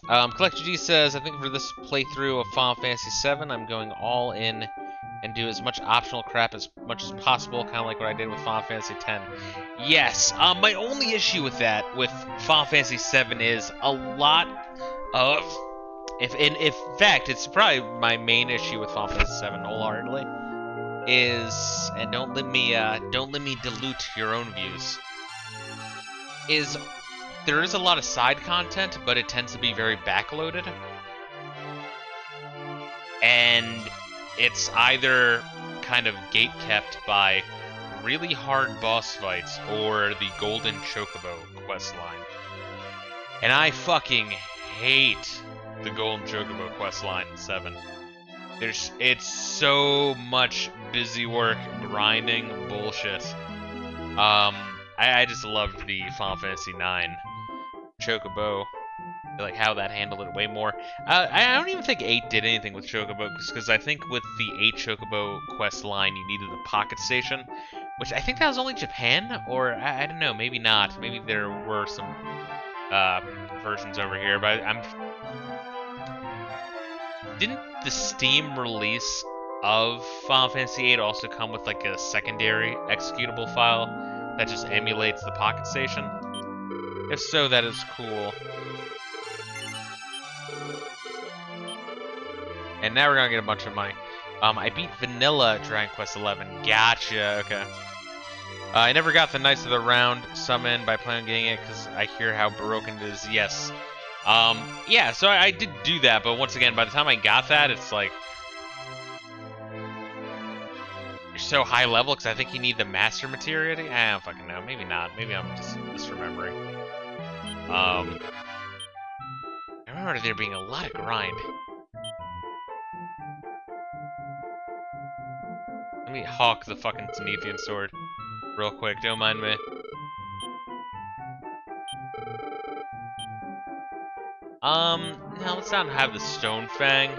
Collector G says, I think for this playthrough of Final Fantasy VII, I'm going all in and do as much optional crap as much as possible, kind of like what I did with Final Fantasy X. Yes, my only issue with that, with Final Fantasy VII, is a lot of... In fact, it's probably my main issue with Final Fantasy VII, wholeheartedly. is, and don't let me dilute your own views, is there is a lot of side content, but it tends to be very backloaded. And it's either kind of gate-kept by really hard boss fights or the Golden Chocobo questline. And I fucking hate the Golden Chocobo questline in 7. It's so much busy work, grinding bullshit. I just loved the Final Fantasy IX Chocobo, like how that handled it way more. I don't even think 8 did anything with Chocobo, because I think with the 8 Chocobo quest line, you needed the Pocket Station, which I think that was only Japan, or I don't know, maybe not. Maybe there were some versions over here, but didn't the Steam release of Final Fantasy VIII also come with like a secondary executable file that just emulates the Pocket Station? If so, that is cool. And now we're gonna get a bunch of money. I beat Vanilla Dragon Quest XI. Gotcha. Okay. I never got the Knights of the Round summon, but I plan on getting it because I hear how broken it is. Yes. Yeah, so I did do that, but once again, by the time I got that, it's like you're so high level because I think you need the master materia. I don't fucking know. Maybe not. Maybe I'm just misremembering. I remember there being a lot of grind. Let me hawk the fucking Zenithian sword real quick. Don't mind me. Now let's not have the Stone Fang.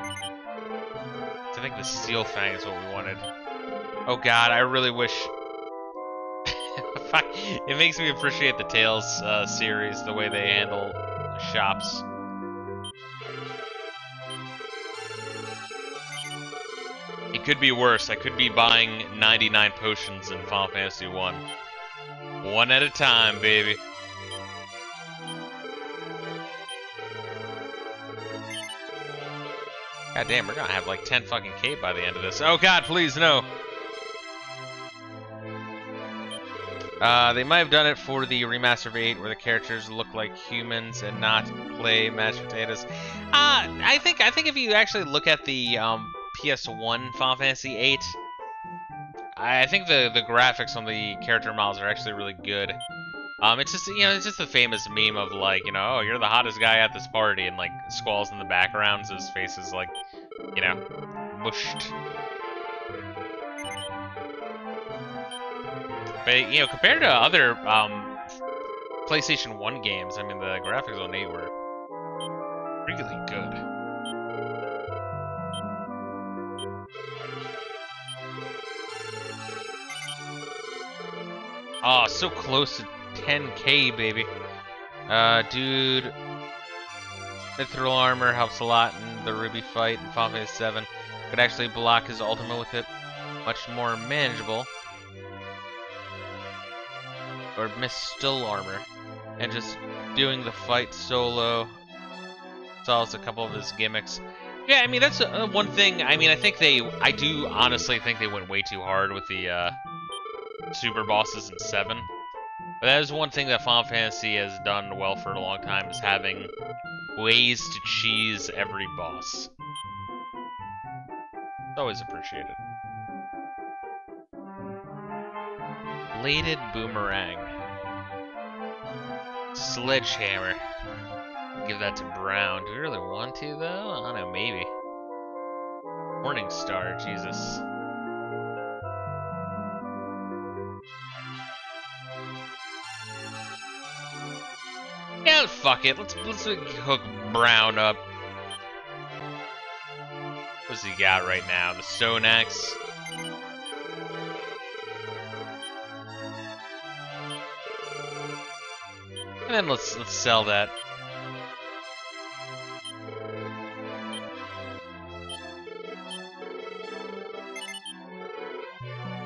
I think the Steel Fang is what we wanted. Oh god, I really wish... It makes me appreciate the Tales series, the way they handle shops. It could be worse. I could be buying 99 potions in Final Fantasy 1. One at a time, baby. God damn, we're gonna have like 10 fucking K by the end of this. Oh god, please, no! They might have done it for the remaster of 8, where the characters look like humans and not play mashed potatoes. I think if you actually look at the PS1 Final Fantasy 8, I think the graphics on the character models are actually really good. It's just, it's just the famous meme of like, oh, you're the hottest guy at this party, and like Squall's in the background, so his face is like, mushed. But compared to other PlayStation 1 games, I mean, the graphics on 8 were really good. Oh, so close to 10K, baby. Dude, Mithril Armor helps a lot in the Ruby fight in Final Fantasy 7. Could actually block his ultimate with it. Much more manageable. Or Still Armor. And just doing the fight solo solves a couple of his gimmicks. Yeah, I mean, that's one thing. I mean, I do honestly think they went way too hard with the super bosses in 7. But that is one thing that Final Fantasy has done well for a long time, is having ways to cheese every boss. It's always appreciated. Bladed Boomerang. Sledgehammer. Give that to Brown. Do we really want to, though? I don't know, maybe. Morning Star, Jesus. Yeah, fuck it. Let's hook Brown up. What's he got right now? The Stone Axe. And then let's sell that.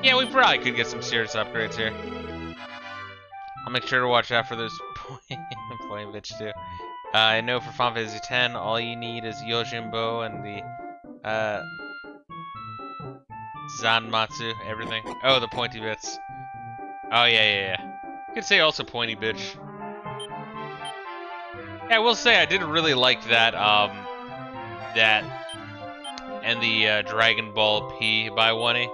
Yeah, we probably could get some serious upgrades here. I'll make sure to watch out for those point bitch too. I know for Final Fantasy X, all you need is Yojimbo and the Zanmatsu, everything. Oh, the pointy bits. Oh, yeah. You could say also pointy bitch. Yeah, I will say I did really like that, that and the Dragon Ball P by Wonny.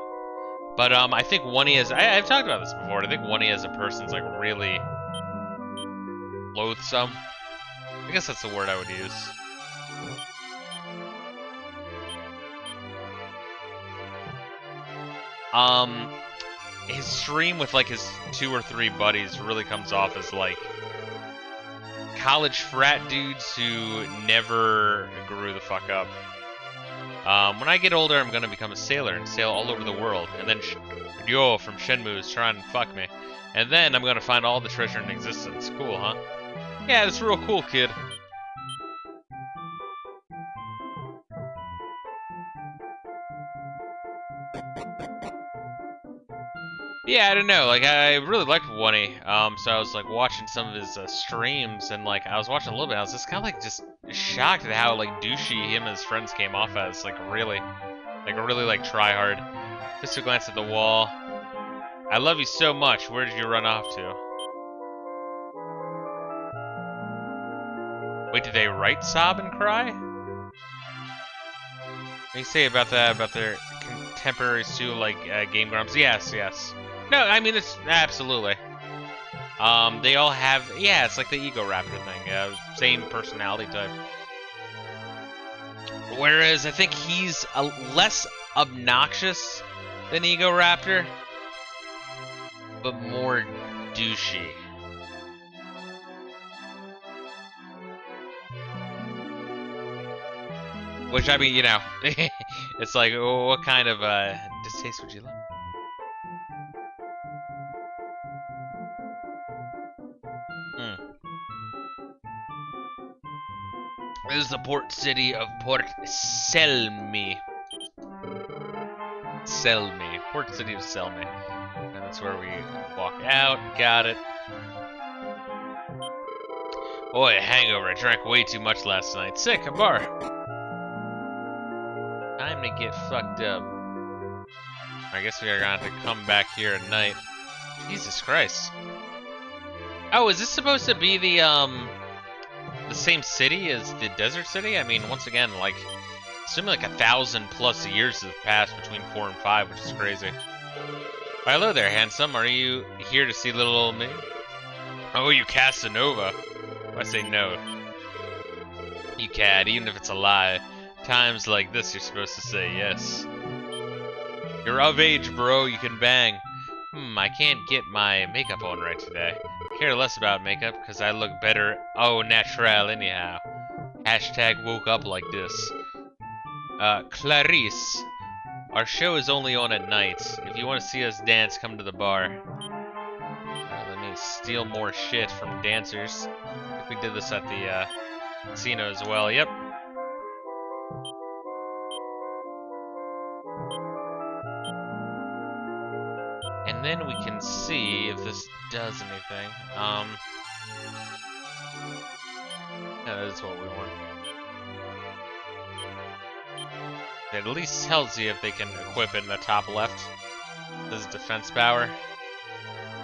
But I think Wonny as I've talked about this before. I think Wonny as a person's like really loathsome. I guess that's the word I would use. His stream with like his 2 or 3 buddies really comes off as like college frat dudes who never grew the fuck up. When I get older, I'm gonna become a sailor and sail all over the world, and then Ryo from Shenmue is trying to fuck me, and then I'm gonna find all the treasure in existence. Cool, huh? Yeah, that's real cool, kid. Yeah, I don't know. Like, I really liked Wonny. So I was like watching some of his streams, and like I was watching a little bit. I was just kind of like just shocked at how like douchey him and his friends came off as. Like really like try hard. Fisto glanced at the wall. I love you so much. Where did you run off to? Wait, did they write sob and cry? What do you say about that? About their contemporaries too, like Game Grumps? Yes. No, I mean it's absolutely. They all have, yeah, it's like the Ego Raptor thing, same personality type. Whereas I think he's less obnoxious than Ego Raptor, but more douchey. Which, I mean, you know, it's like, what kind of distaste would you like? This is the port city of Port Selmi. Port city of Selmi. And that's where we walk out. Got it. Boy, a hangover. I drank way too much last night. Sick, a bar. Time to get fucked up. I guess we are going to have to come back here at night. Jesus Christ. Oh, is this supposed to be the same city as the desert city? I mean, once again, like, assuming like 1,000+ years have passed between 4 and 5, which is crazy. Why, hello there, handsome. Are you here to see little old me? Oh, you Casanova. I say no. You cad, even if it's a lie. Times like this, you're supposed to say yes. You're of age, bro. You can bang. I can't get my makeup on right today. Care less about makeup, because I look better au natural anyhow. Hashtag woke up like this. Clarice. Our show is only on at night. If you want to see us dance, come to the bar. Let me steal more shit from dancers. I think we did this at the casino as well. Yep. And then we can see if this does anything. Yeah, that is what we want. It at least tells you if they can equip it in the top left. This is defense power.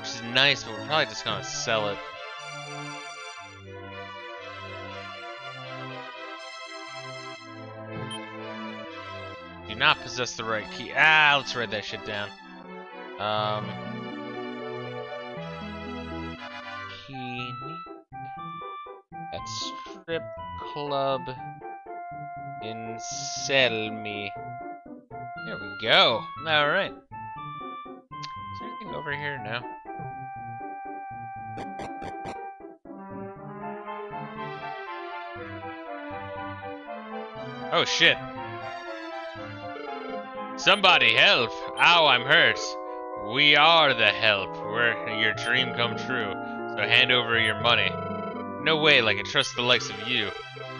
Which is nice, but we're probably just gonna sell it. Do not possess the right key. Let's write that shit down. Key at strip club in Selmi. There we go. Alright. Is there anything over here? No. Oh shit. Somebody help! Ow, I'm hurt. We are the help. We're your dream come true. So hand over your money. No way, like I trust the likes of you.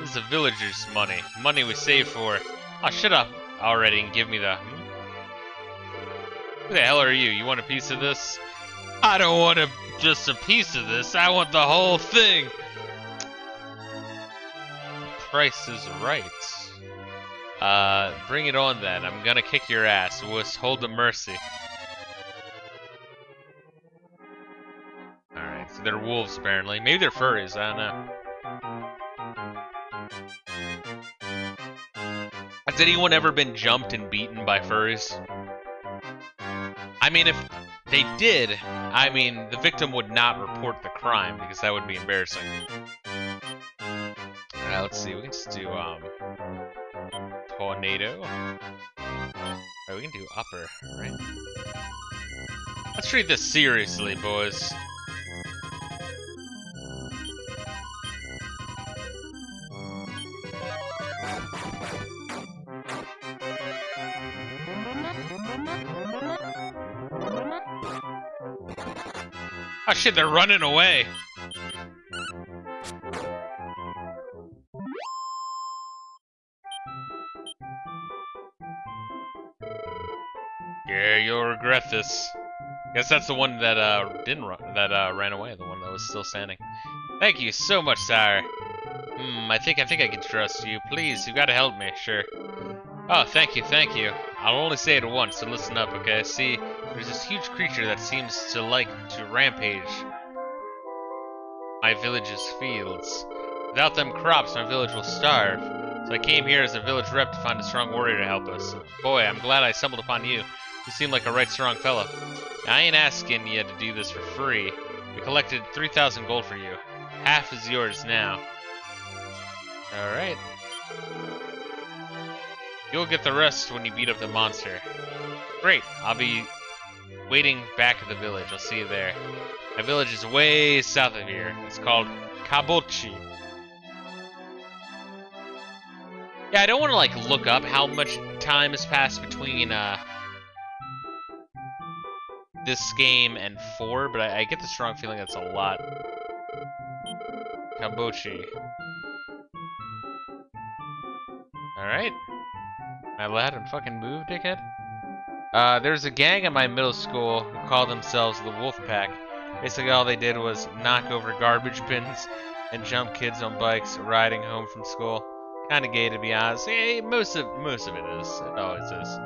This is a villager's money. Money we save for. Oh, shut up already and give me the... Who the hell are you? You want a piece of this? I don't want just a piece of this. I want the whole thing. The price is right. Bring it on then. I'm gonna kick your ass. Wuss, hold the mercy. Alright, so they're wolves apparently. Maybe they're furries, I don't know. Has anyone ever been jumped and beaten by furries? I mean, if they did, I mean, the victim would not report the crime because that would be embarrassing. Alright, let's see. We can just do, tornado. Alright, we can do upper, right? Let's treat this seriously, boys. Oh shit, they're running away. Yeah, you'll regret this. Guess that's the one that didn't run, that ran away, the one that was still standing. Thank you so much, sire. I think I can trust you. Please, you gotta help me, sure. Oh, thank you, thank you. I'll only say it once, so listen up, okay? See, there's this huge creature that seems to like to rampage my village's fields. Without them crops, my village will starve. So I came here as a village rep to find a strong warrior to help us. Boy, I'm glad I stumbled upon you. You seem like a right strong fellow. Now, I ain't asking you to do this for free. We collected 3,000 gold for you. Half is yours now. Alright. You'll get the rest when you beat up the monster. Great, I'll be waiting back at the village. I'll see you there. My village is way south of here. It's called Kabochi. Yeah, I don't want to like look up how much time has passed between this game and 4, but I get the strong feeling that's a lot. Kabochi. Alright. My lad, and fucking move, dickhead. There's a gang at my middle school who call themselves the Wolf Pack. Basically, all they did was knock over garbage bins and jump kids on bikes riding home from school. Kind of gay, to be honest. Hey, most of it is. It always is.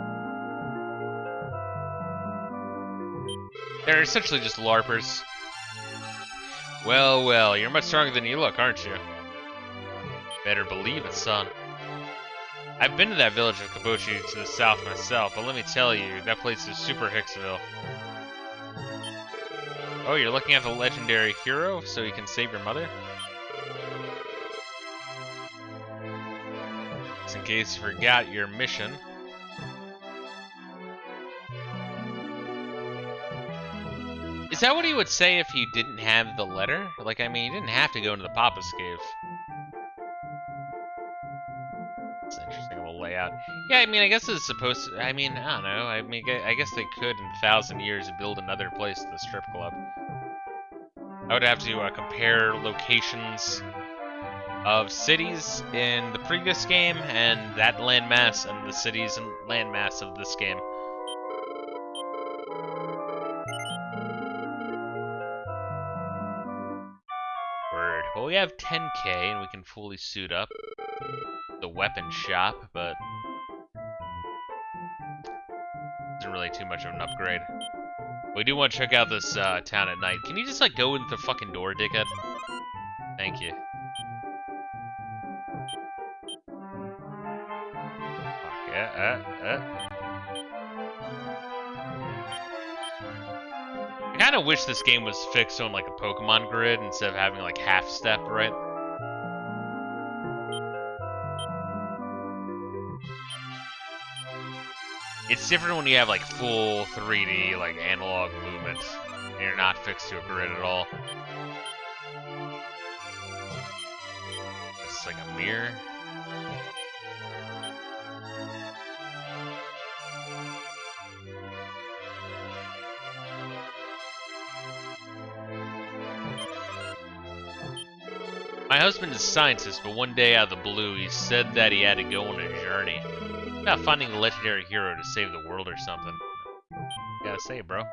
They're essentially just LARPers. Well, well, you're much stronger than you look, aren't you? Better believe it, son. I've been to that village of Kabochi to the south myself, but let me tell you, that place is super Hicksville. Oh, you're looking at the legendary hero so you can save your mother? Just in case you forgot your mission. Is that what he would say if he didn't have the letter? Like, I mean, he didn't have to go into the Papa's cave. It's an interesting little layout. Yeah, I mean, I guess it's supposed to... I mean, I don't know. I mean, I guess they could, in 1,000 years, build another place to the strip club. I would have to compare locations of cities in the previous game and that landmass and the cities and landmass of this game. Word. Well, we have 10k and we can fully suit up. The weapon shop, but isn't really too much of an upgrade. We do want to check out this town at night. Can you just like go in the fucking door, dickhead? Thank you. I kind of wish this game was fixed on like a Pokemon grid instead of having like half step, right? It's different when you have like full 3D, like analog movement, and you're not fixed to a grid at all. It's like a mirror. My husband is a scientist, but one day out of the blue, he said that he had to go on a journey. About finding a legendary hero to save the world or something. Gotta say, bro.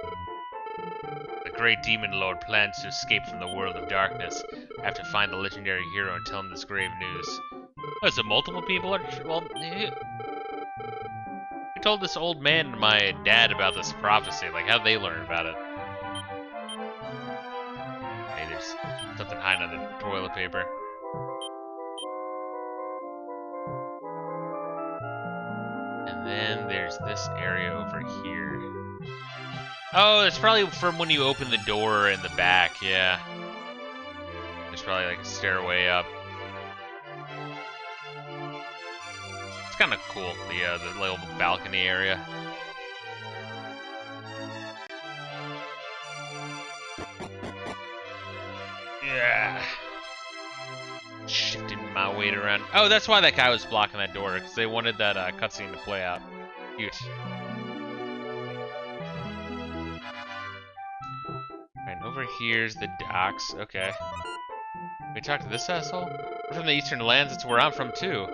The great demon lord plans to escape from the world of darkness. I have to find the legendary hero and tell him this grave news. Oh, is it multiple people? Well, I told this old man and my dad about this prophecy. Like, how'd they learn about it? Hey, there's something hiding under the toilet paper. And then there's this area over here. Oh, it's probably from when you open the door in the back, yeah. There's probably like a stairway up. It's kind of cool, the little balcony area. Yeah. Shifting my weight around. Oh, that's why that guy was blocking that door, because they wanted that cutscene to play out. Cute. Alright, over here's the docks. Okay. We talked to this asshole? We're from the eastern lands, it's where I'm from too.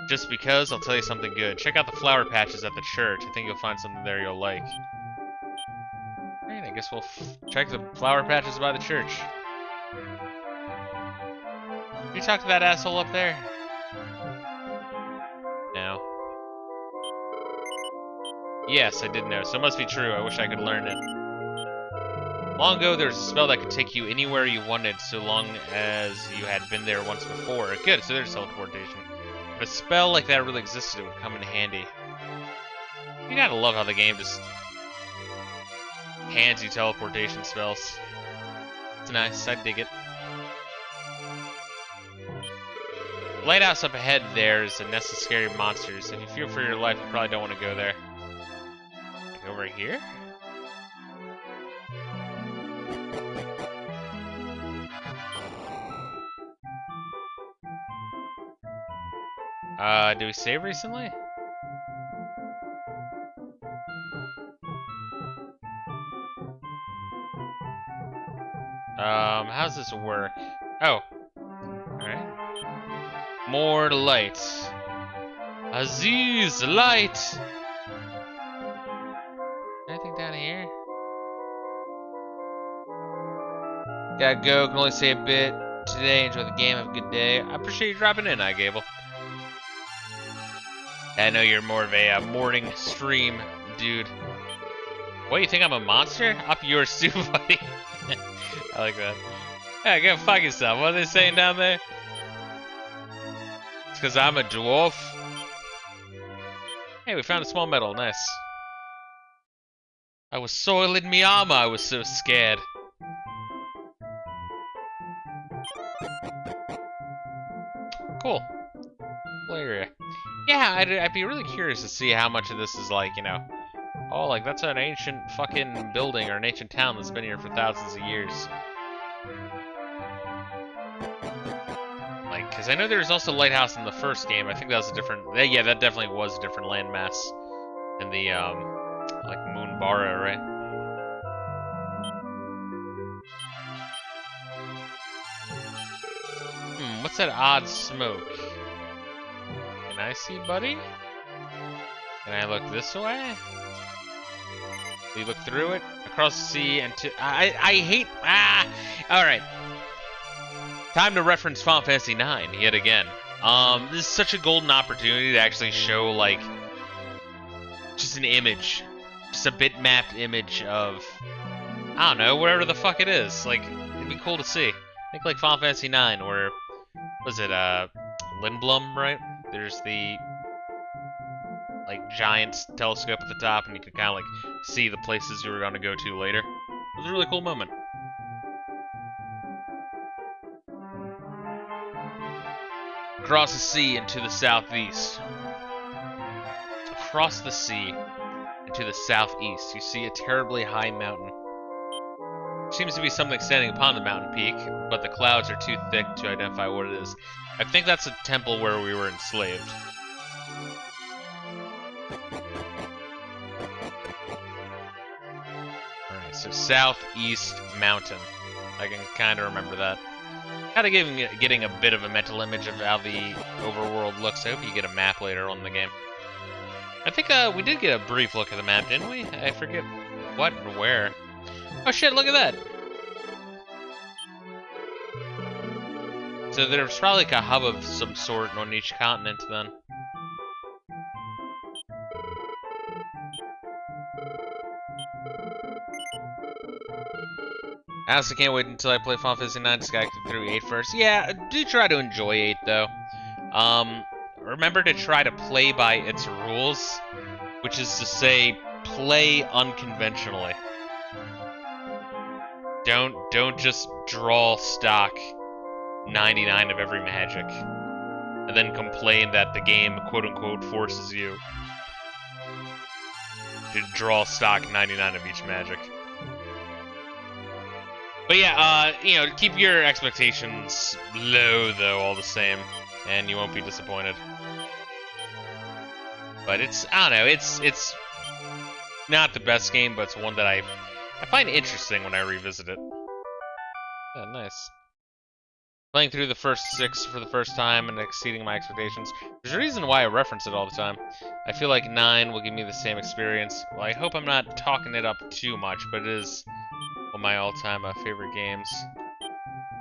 Just because, I'll tell you something good. Check out the flower patches at the church. I think you'll find something there you'll like. Alright, I guess we'll check the flower patches by the church. Did you talk to that asshole up there? No. Yes, I did know, so it must be true. I wish I could learn it. Long ago, there was a spell that could take you anywhere you wanted, so long as you had been there once before. Good, so there's teleportation. If a spell like that really existed, it would come in handy. You gotta love how the game just hands you teleportation spells. It's nice, I dig it. Lighthouse up ahead there is a nest of scary monsters. If you fear for your life, you probably don't want to go there. Like over here? Did we save recently? How's this work? Oh. Alright. More light. Aziz, light! Anything down here? Gotta go, can only say a bit today. Enjoy the game, have a good day. I appreciate you dropping in, Gable. I know you're more of a morning stream dude. What, you think I'm a monster? Up yours too, buddy. I like that. Yeah, go fuck yourself. What are they saying down there? It's because I'm a dwarf. Hey, we found a small medal. Nice. I was soiling me armor. I was so scared. Cool. Cool area. Yeah, I'd be really curious to see how much of this is like, you know, oh, like that's an ancient fucking building or an ancient town that's been here for thousands of years. Like, because I know there's also Lighthouse in the first game. I think that was a different, yeah, that definitely was a different landmass than the, like Moonbara, right? What's that odd smoke? Can I see, buddy? Can I look this way? We look through it, across the sea, and to... I hate... Alright. Time to reference Final Fantasy IX, yet again. This is such a golden opportunity to actually show, like... just an image. Just a bitmapped image of... I don't know, whatever the fuck it is. Like, it'd be cool to see. I think like Final Fantasy IX, where... was it, Lindblum, right? There's the... like giant telescope at the top, and you can kind of like see the places you were going to go to later. It was a really cool moment. Across the sea into the southeast. Across the sea into the southeast, you see a terribly high mountain. Seems to be something standing upon the mountain peak, but the clouds are too thick to identify what it is. I think that's a temple where we were enslaved. Alright, so southeast mountain. I can kind of remember that. Kind of getting a bit of a mental image of how the overworld looks. I hope you get a map later on in the game. I think we did get a brief look at the map, didn't we? I forget what and where. Oh shit, look at that! So there's probably like a hub of some sort on each continent then. I honestly can't wait until I play Final Fantasy 9 to get through 8 first. Yeah, do try to enjoy 8 though. Remember to try to play by its rules, which is to say, play unconventionally. Don't just draw stock 99 of every magic, and then complain that the game quote unquote forces you to draw stock 99 of each magic. But yeah, keep your expectations low though, all the same, and you won't be disappointed. But I don't know, it's not the best game, but it's one that I find interesting when I revisit it. Yeah, nice. Playing through the first 6 for the first time and exceeding my expectations. There's a reason why I reference it all the time. I feel like 9 will give me the same experience. Well, I hope I'm not talking it up too much, but it is one of my all-time favorite games.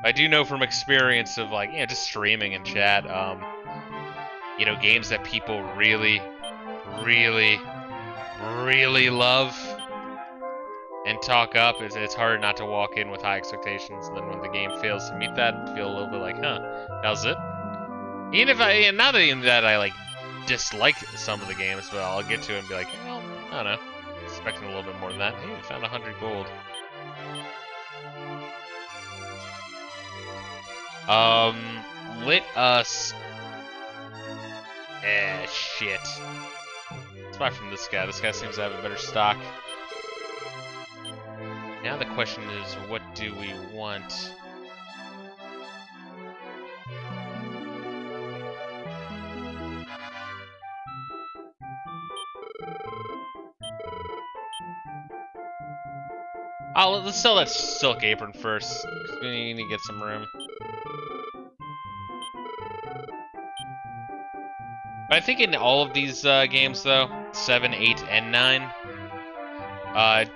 I do know from experience of just streaming and chat, games that people really, really, really love and talk up, it's hard not to walk in with high expectations, and then when the game fails to meet that, feel a little bit like, huh, how's it? Even if not even that I dislike some of the games, but I'll get to it and be like, well, I don't know, expecting a little bit more than that. Hey, we found 100 gold. Let us. Shit. Let's buy from this guy. This guy seems to have a better stock. Now the question is, what do we want? Let's sell that silk apron first, because we need to get some room. But I think in all of these games, though, 7, 8, and 9,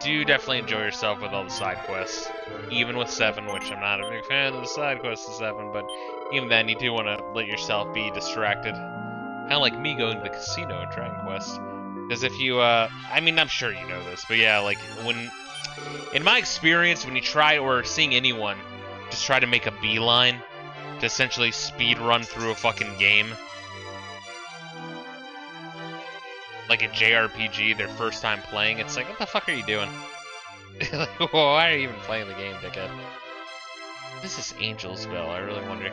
do definitely enjoy yourself with all the side quests. Even with 7, which I'm not a big fan of the side quests of 7, but even then, you do want to let yourself be distracted. Kind of like me going to the casino in Dragon Quest. Because if you, I'm sure you know this, but yeah, in my experience, when you try, or seeing anyone just try to make a beeline to essentially speed run through a fucking game, like a JRPG, their first time playing, it's like, what the fuck are you doing? Like, why are you even playing the game, dickhead? What is this Angel's Bell? I really wonder.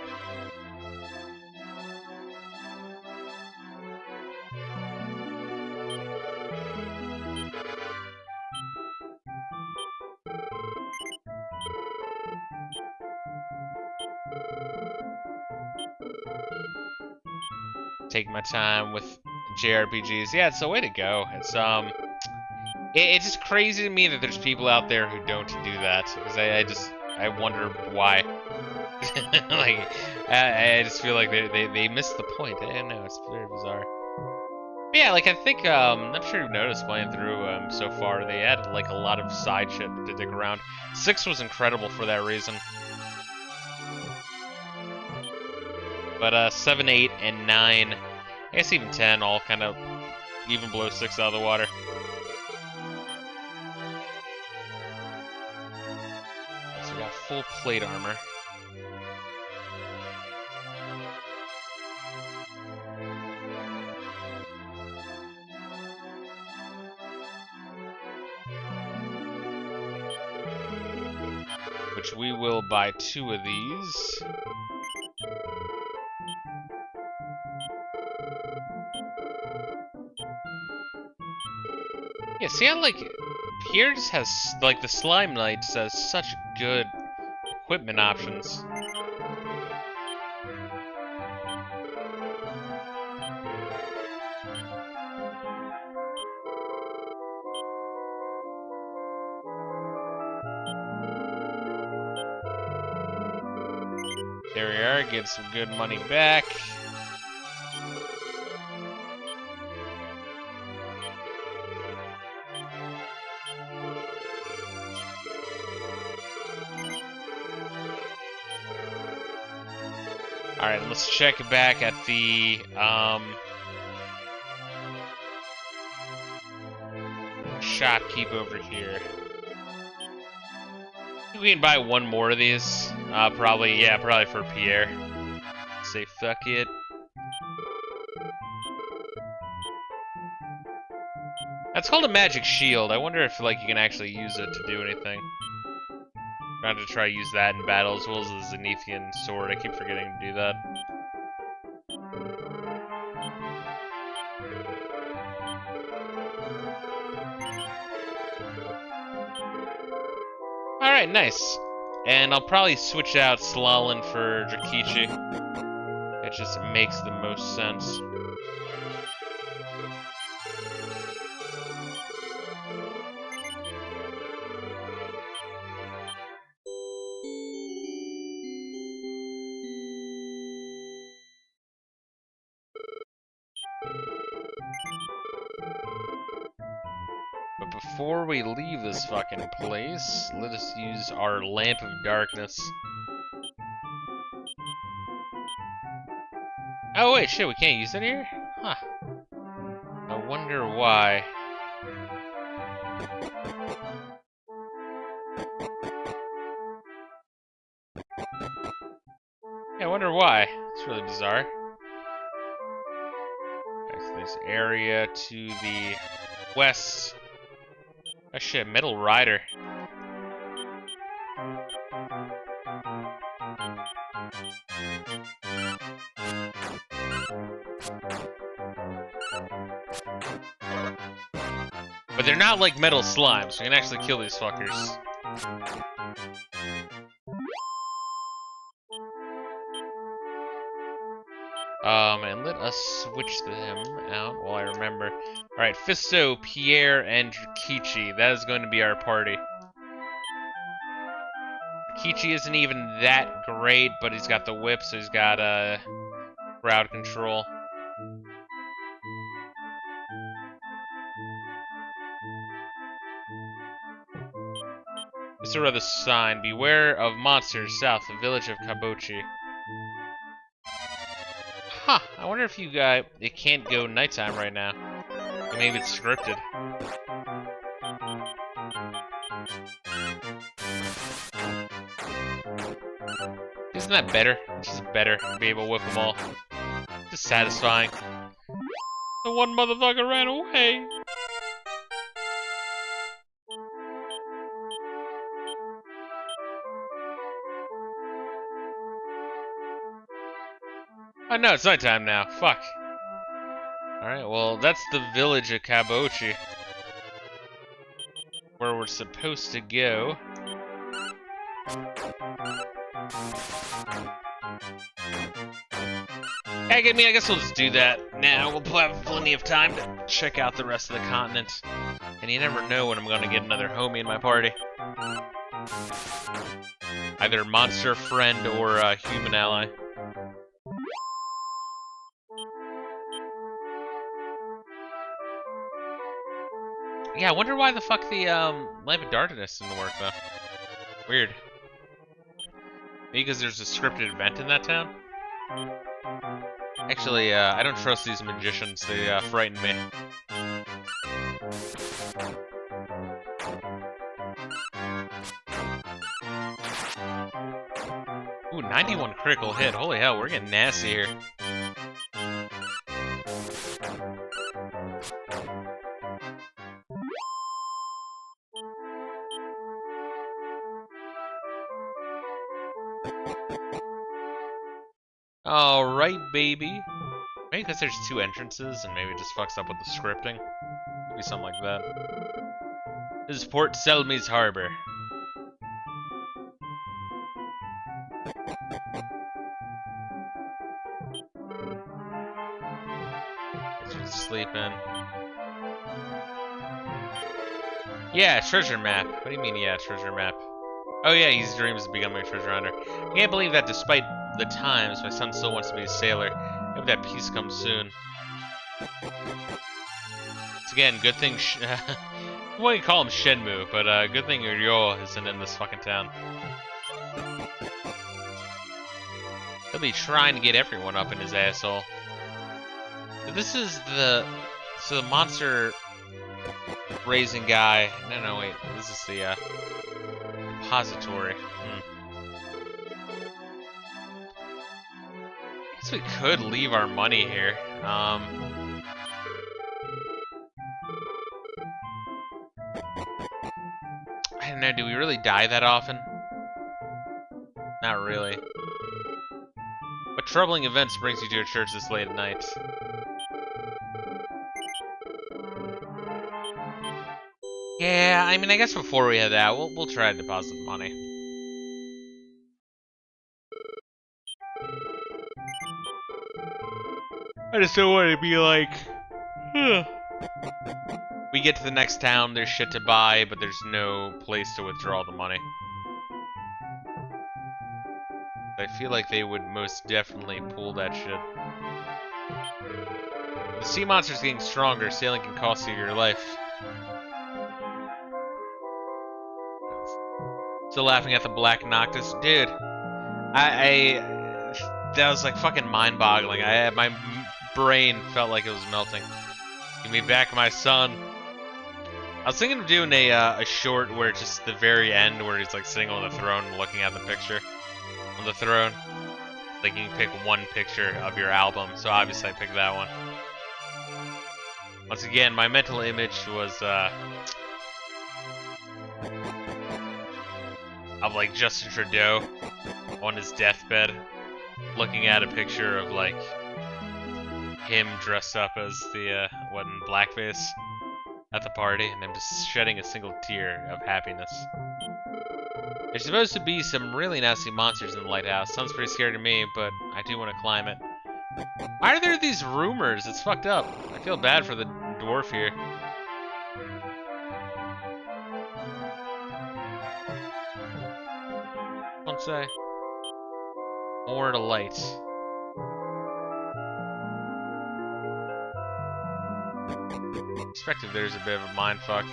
Take my time with JRPGs. Yeah, it's the way to go. It's just crazy to me that there's people out there who don't do that, because I wonder why. I just feel like they missed the point. I don't know, it's very bizarre. But yeah, I think I'm sure you've noticed playing through so far, they added a lot of side shit to dig around. 6 was incredible for that reason. But 7, 8, and 9, I guess even 10, all kind of even blow 6 out of the water. So we got full plate armor. Which we will buy 2 of these. Yeah, see how Pierre just has the Slime Knights has such good equipment options. There we are, get some good money back. Alright, let's check back at the, shopkeep over here. we can buy one more of these. Probably for Pierre. Say fuck it. That's called a magic shield. I wonder if like you can actually use it to do anything. I'm going to try to use that in battle as well as the Zenithian sword. I keep forgetting to do that. Alright, nice. And I'll probably switch out Slalin for Drakichi. It just makes the most sense. But before we leave this fucking place, let us use our Lamp of Darkness. Oh wait, shit, we can't use it here? Huh. I wonder why. Yeah, I wonder why. It's really bizarre. There's this area to the west. Oh shit, Metal Rider. But they're not like metal slimes. We can actually kill these fuckers. And let us switch them out while I remember. Alright, Fisto, Pierre, and Drakichi. That is going to be our party. Drakichi isn't even that great, but he's got the whip, so he's got crowd control. This is rather sign. Beware of monsters south of the village of Kabochi. Huh, I wonder if it can't go nighttime right now. Maybe it's scripted. Isn't that better? It's just better to be able to whip them all. Just satisfying. The one motherfucker ran away. Oh no, it's nighttime now. Fuck. Alright, well, that's the village of Kabochi. Where we're supposed to go. Heck, I mean, I guess we'll just do that now. We'll have plenty of time to check out the rest of the continent. And you never know when I'm gonna get another homie in my party. Either monster friend or a human ally. Yeah, I wonder why the fuck the Lamp of Darkness didn't work though. Weird. Maybe because there's a scripted event in that town? Actually, I don't trust these magicians. They frighten me. Ooh, 91 critical hit. Holy hell, we're getting nasty here. Alright, baby. Maybe because there's two entrances and maybe it just fucks up with the scripting. Maybe something like that. This is Port Selmy's Harbor. Guess we'll sleep in. Yeah, treasure map. What do you mean, yeah, treasure map? Oh yeah, he dreams of becoming a treasure hunter. I can't believe that despite the times, my son still wants to be a sailor. Hope that peace comes soon. It's again, good thing I wouldn't call him Shenmue, but good thing Ryo isn't in this fucking town. He'll be trying to get everyone up in his asshole. But this is the monster raising guy. No, wait, this is the repository. I guess we could leave our money here. I don't know, do we really die that often? Not really. What troubling events brings you to a church this late at night? Yeah, I mean, I guess before we head out, we'll try to deposit the money. I just don't want to be like, we get to the next town, there's shit to buy, but there's no place to withdraw the money. I feel like they would most definitely pull that shit. The sea monster's getting stronger, sailing can cost you your life. Still laughing at the Black Noctis? Dude, that was like fucking mind-boggling. My brain felt like it was melting. Give me back my son. I was thinking of doing a short where it's just the very end where he's like sitting on the throne and looking at the picture on the throne. Like you can pick one picture of your album, so obviously I picked that one. Once again, my mental image was of like Justin Trudeau on his deathbed, looking at a picture of like him dressed up as the in blackface at the party, and I'm just shedding a single tear of happiness. There's supposed to be some really nasty monsters in the lighthouse. Sounds pretty scary to me, but I do want to climb it. Why are there these rumors? It's fucked up. I feel bad for the dwarf here. What's say? More to light. Perspective there's a bit of a mindfuck.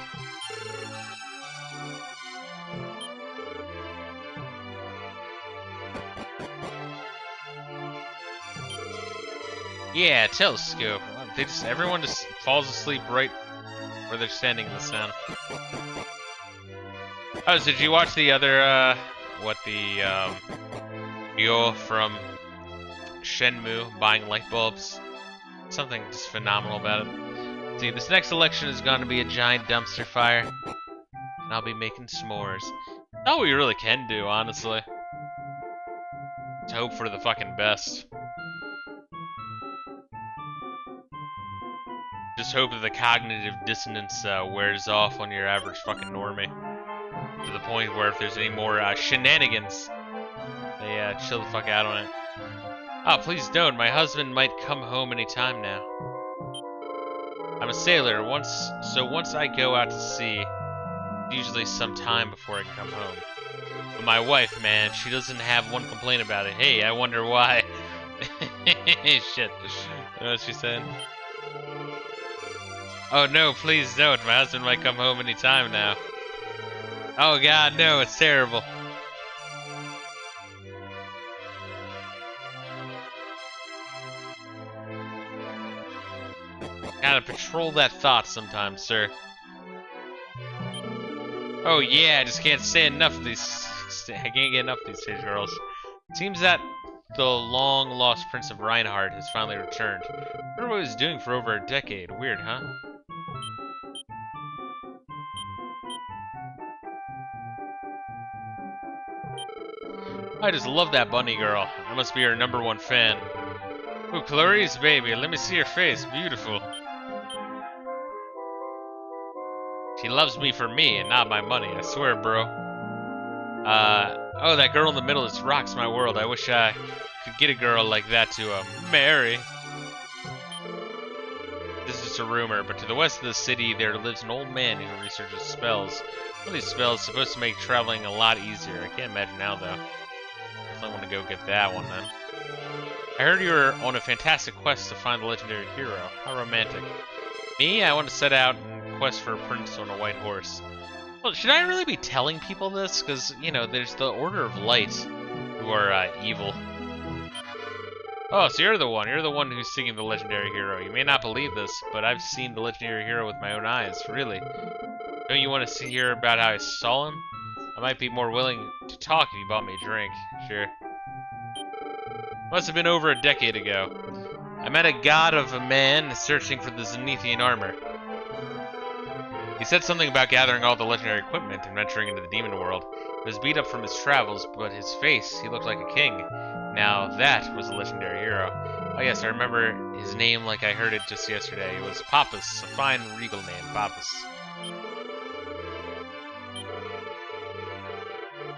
Yeah, telescope. Everyone just falls asleep right where they're standing in the sun. Oh, so did you watch the other, video from Shenmue buying light bulbs? Something just phenomenal about it. See, this next election is going to be a giant dumpster fire, and I'll be making s'mores. That's all we really can do, honestly. Let's hope for the fucking best. Just hope that the cognitive dissonance wears off on your average fucking normie. To the point where if there's any more shenanigans, they chill the fuck out on it. Ah, oh, please don't. My husband might come home any time now. I'm a sailor. So once I go out to sea, usually some time before I can come home. But my wife, man, she doesn't have one complaint about it. Hey, I wonder why. Shit. You know what she said? Oh no, please don't. My husband might come home any time now. Oh god, no, it's terrible. Gotta patrol that thought sometimes, sir. Oh yeah, I just can't say enough of these. I can't get enough of these stage girls. Seems that the long-lost Prince of Reinhardt has finally returned. I wonder what he was doing for over a decade. Weird, huh? I just love that bunny girl. I must be her #1 fan. Ooh, Clarice, baby, let me see your face. Beautiful. She loves me for me and not my money, I swear, bro. Oh, that girl in the middle just rocks my world. I wish I could get a girl like that to, marry. This is just a rumor, but to the west of the city, there lives an old man who researches spells. One of these spells is supposed to make traveling a lot easier. I can't imagine how, though. Definitely want to go get that one, then. I heard you were on a fantastic quest to find the legendary hero. How romantic. Me? I want to set out and quest for a prince on a white horse. Well, should I really be telling people this? Because, you know, there's the Order of Light, who are, evil. Oh, so you're the one. You're the one who's seeking the legendary hero. You may not believe this, but I've seen the legendary hero with my own eyes. Really. Don't you want to hear about how I saw him? I might be more willing to talk if you bought me a drink. Sure. Must have been over a decade ago. I met a god of a man searching for the Zenithian armor. He said something about gathering all the legendary equipment and venturing into the demon world. He was beat up from his travels, but his face, he looked like a king. Now that was a legendary hero. Oh yes, I remember his name like I heard it just yesterday. It was Pappas, a fine regal name, Pappas.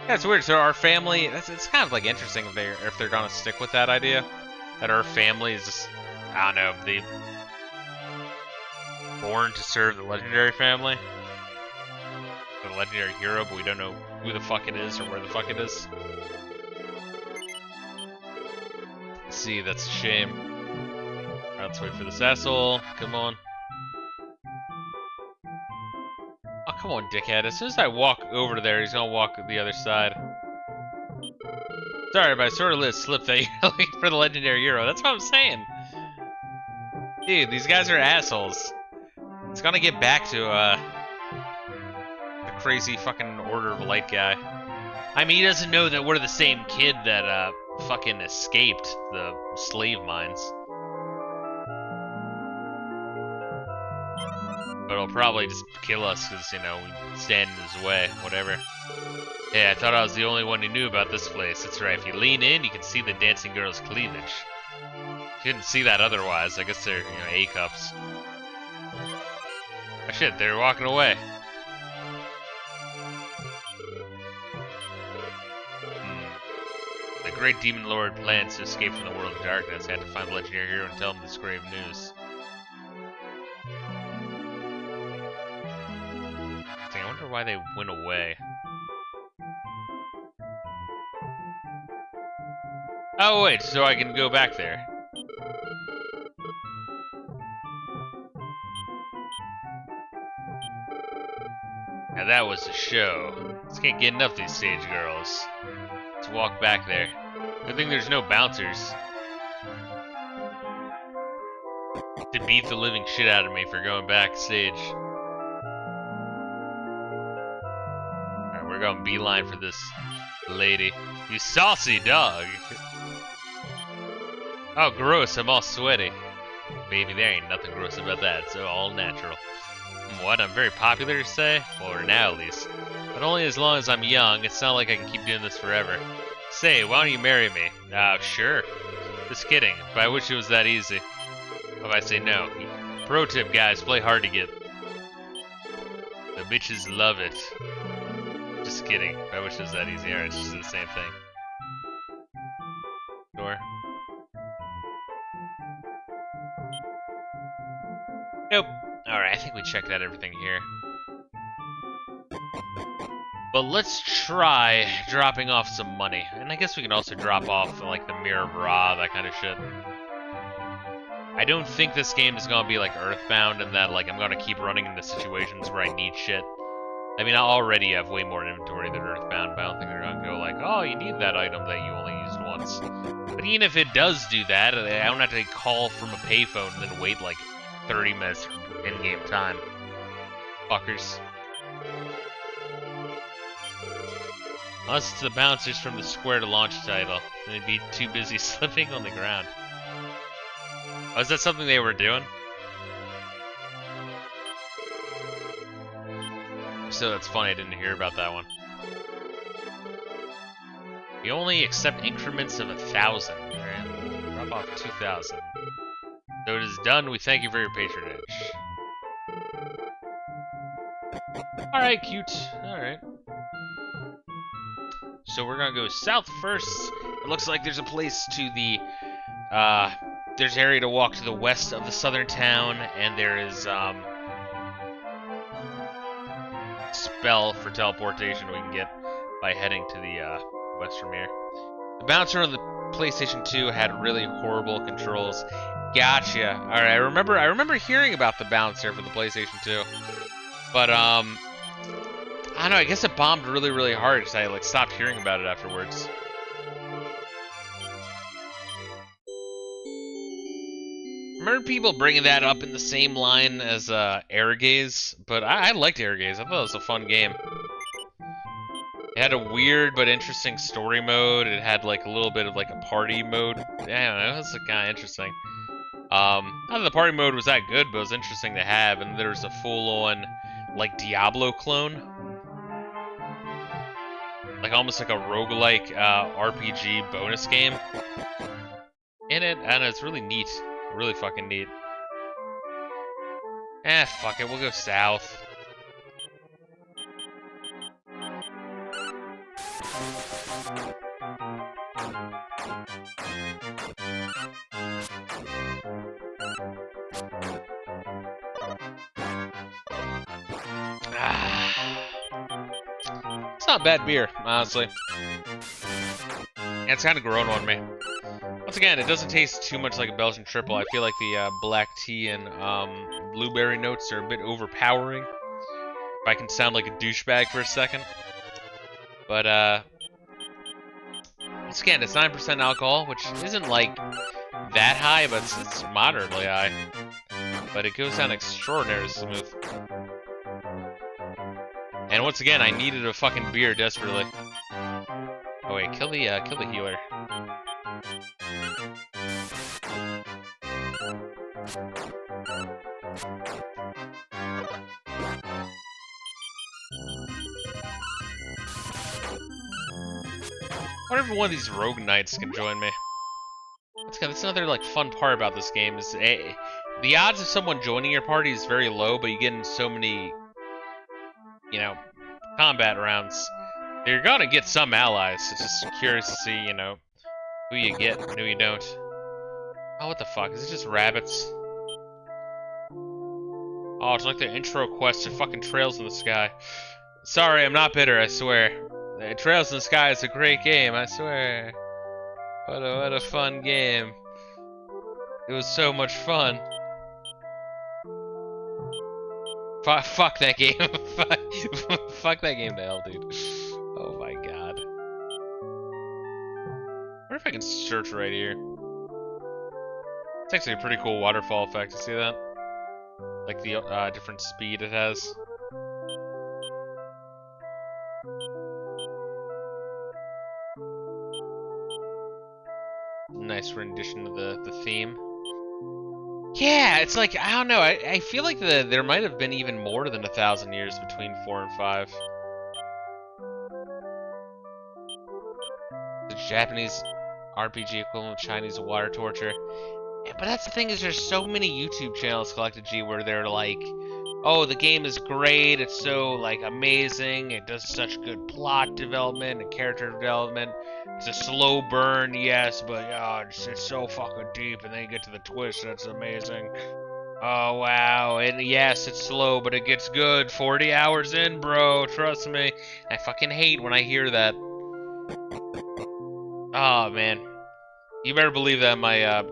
Yeah, it's weird. So our family, it's kind of like interesting if they're gonna stick with that idea, that our family is just, I don't know, they born to serve the legendary family, the legendary hero, but we don't know who the fuck it is or where the fuck it is. See, that's a shame. Alright, let's wait for this asshole. Come on. Oh, come on, dickhead. As soon as I walk over to there, he's gonna walk the other side. Sorry, but I sort of let it slip that you're looking for the legendary hero. That's what I'm saying. Dude, these guys are assholes. It's gonna get back to, the crazy fucking Order of Light guy. I mean, he doesn't know that we're the same kid that, fucking escaped the slave mines. But he'll probably just kill us because, you know, we stand in his way, whatever. Yeah, I thought I was the only one who knew about this place. That's right, if you lean in, you can see the dancing girl's cleavage. Couldn't see that otherwise. I guess they're, you know, A-cups. Oh shit, they're walking away. The great demon lord plans to escape from the world of darkness. I had to find the legendary hero and tell him this grave news. I wonder why they went away. Oh wait, so I can go back there. Now that was a show. Just can't get enough of these stage girls. Let's walk back there. Good thing there's no bouncers to beat the living shit out of me for going backstage. Alright, we're going beeline for this lady. You saucy dog! Oh, gross, I'm all sweaty. Baby, there ain't nothing gross about that, it's all natural. What, I'm very popular, you say? Well, for now, at least. But only as long as I'm young. It's not like I can keep doing this forever. Say, why don't you marry me? Sure. Just kidding. But I wish it was that easy. What if I say no? Pro tip, guys, play hard to get. The bitches love it. Just kidding. I wish it was that easy. Alright, it's just the same thing. Sure. Nope. Alright, I think we checked out everything here. But let's try dropping off some money. And I guess we can also drop off, like, the Mirror of Ra, that kind of shit. I don't think this game is gonna be like Earthbound and that, like, I'm gonna keep running into situations where I need shit. I mean, I already have way more inventory than Earthbound, but I don't think they're gonna go like, oh, you need that item that you only used once. But even if it does do that, I don't have to call from a payphone and then wait, like, 30 minutes in-game time. Fuckers. Unless it's the bouncers from the Square to Launch title. They'd be too busy slipping on the ground. Oh, is that something they were doing? So that's funny, I didn't hear about that one. We only accept increments of 1,000. Alright, drop off 2,000. So it is done, we thank you for your patronage. Alright, cute. Alright. So we're gonna go south first. It looks like there's a place to the, there's an area to walk to the west of the southern town, and there is, spell for teleportation we can get by heading to the, west from here. The bouncer on the PlayStation 2 had really horrible controls. Gotcha. Alright, I remember hearing about the bouncer for the PlayStation 2. But, I don't know, I guess it bombed really, really hard, because I, like, stopped hearing about it afterwards. Remember people bringing that up in the same line as, Air Gaze? But I liked Air Gaze. I thought it was a fun game. It had a weird but interesting story mode. It had like a little bit of like a party mode. I don't know, it was kind of interesting. Not that the party mode was that good, but it was interesting to have. And there's a full-on like Diablo clone, like almost like a roguelike RPG bonus game in it. And it's really neat, really fucking neat. Fuck it, we'll go south. It's not bad beer, honestly. And it's kind of grown on me. Once again, it doesn't taste too much like a Belgian triple. I feel like the black tea and blueberry notes are a bit overpowering. If I can sound like a douchebag for a second. But, once again, it's 9% alcohol, which isn't like that high, but it's moderately high. But it goes down extraordinarily smooth. And once again, I needed a fucking beer desperately. Oh wait, kill the healer. I wonder if one of these rogue knights can join me. That's another like fun part about this game is the odds of someone joining your party is very low, but you get in so many, you know, combat rounds. You're gonna get some allies. It's just curious to see, you know, who you get and who you don't. Oh, what the fuck? Is it just rabbits? Oh, it's like the intro quest to fucking Trails in the Sky. Sorry, I'm not bitter, I swear. Trails in the Sky is a great game, I swear. What a fun game. It was so much fun. Fuck that game. Fuck that game to hell, dude. Oh my god. I wonder if I can search right here. It's actually a pretty cool waterfall effect. You see that? Like the different speed it has. Nice rendition of the theme. Yeah, it's like, I don't know, I feel like there might have been even more than 1,000 years between 4 and 5. The Japanese RPG equivalent of Chinese water torture. Yeah, but that's the thing, is there's so many YouTube channels collected, G, where they're like, oh, the game is great, it's so, like, amazing, it does such good plot development and character development. It's a slow burn, yes, but yeah, it's so fucking deep, and then you get to the twist, and it's amazing. Oh, wow, and yes, it's slow, but it gets good 40 hours in, bro, trust me. I fucking hate when I hear that. Oh, man. You better believe that my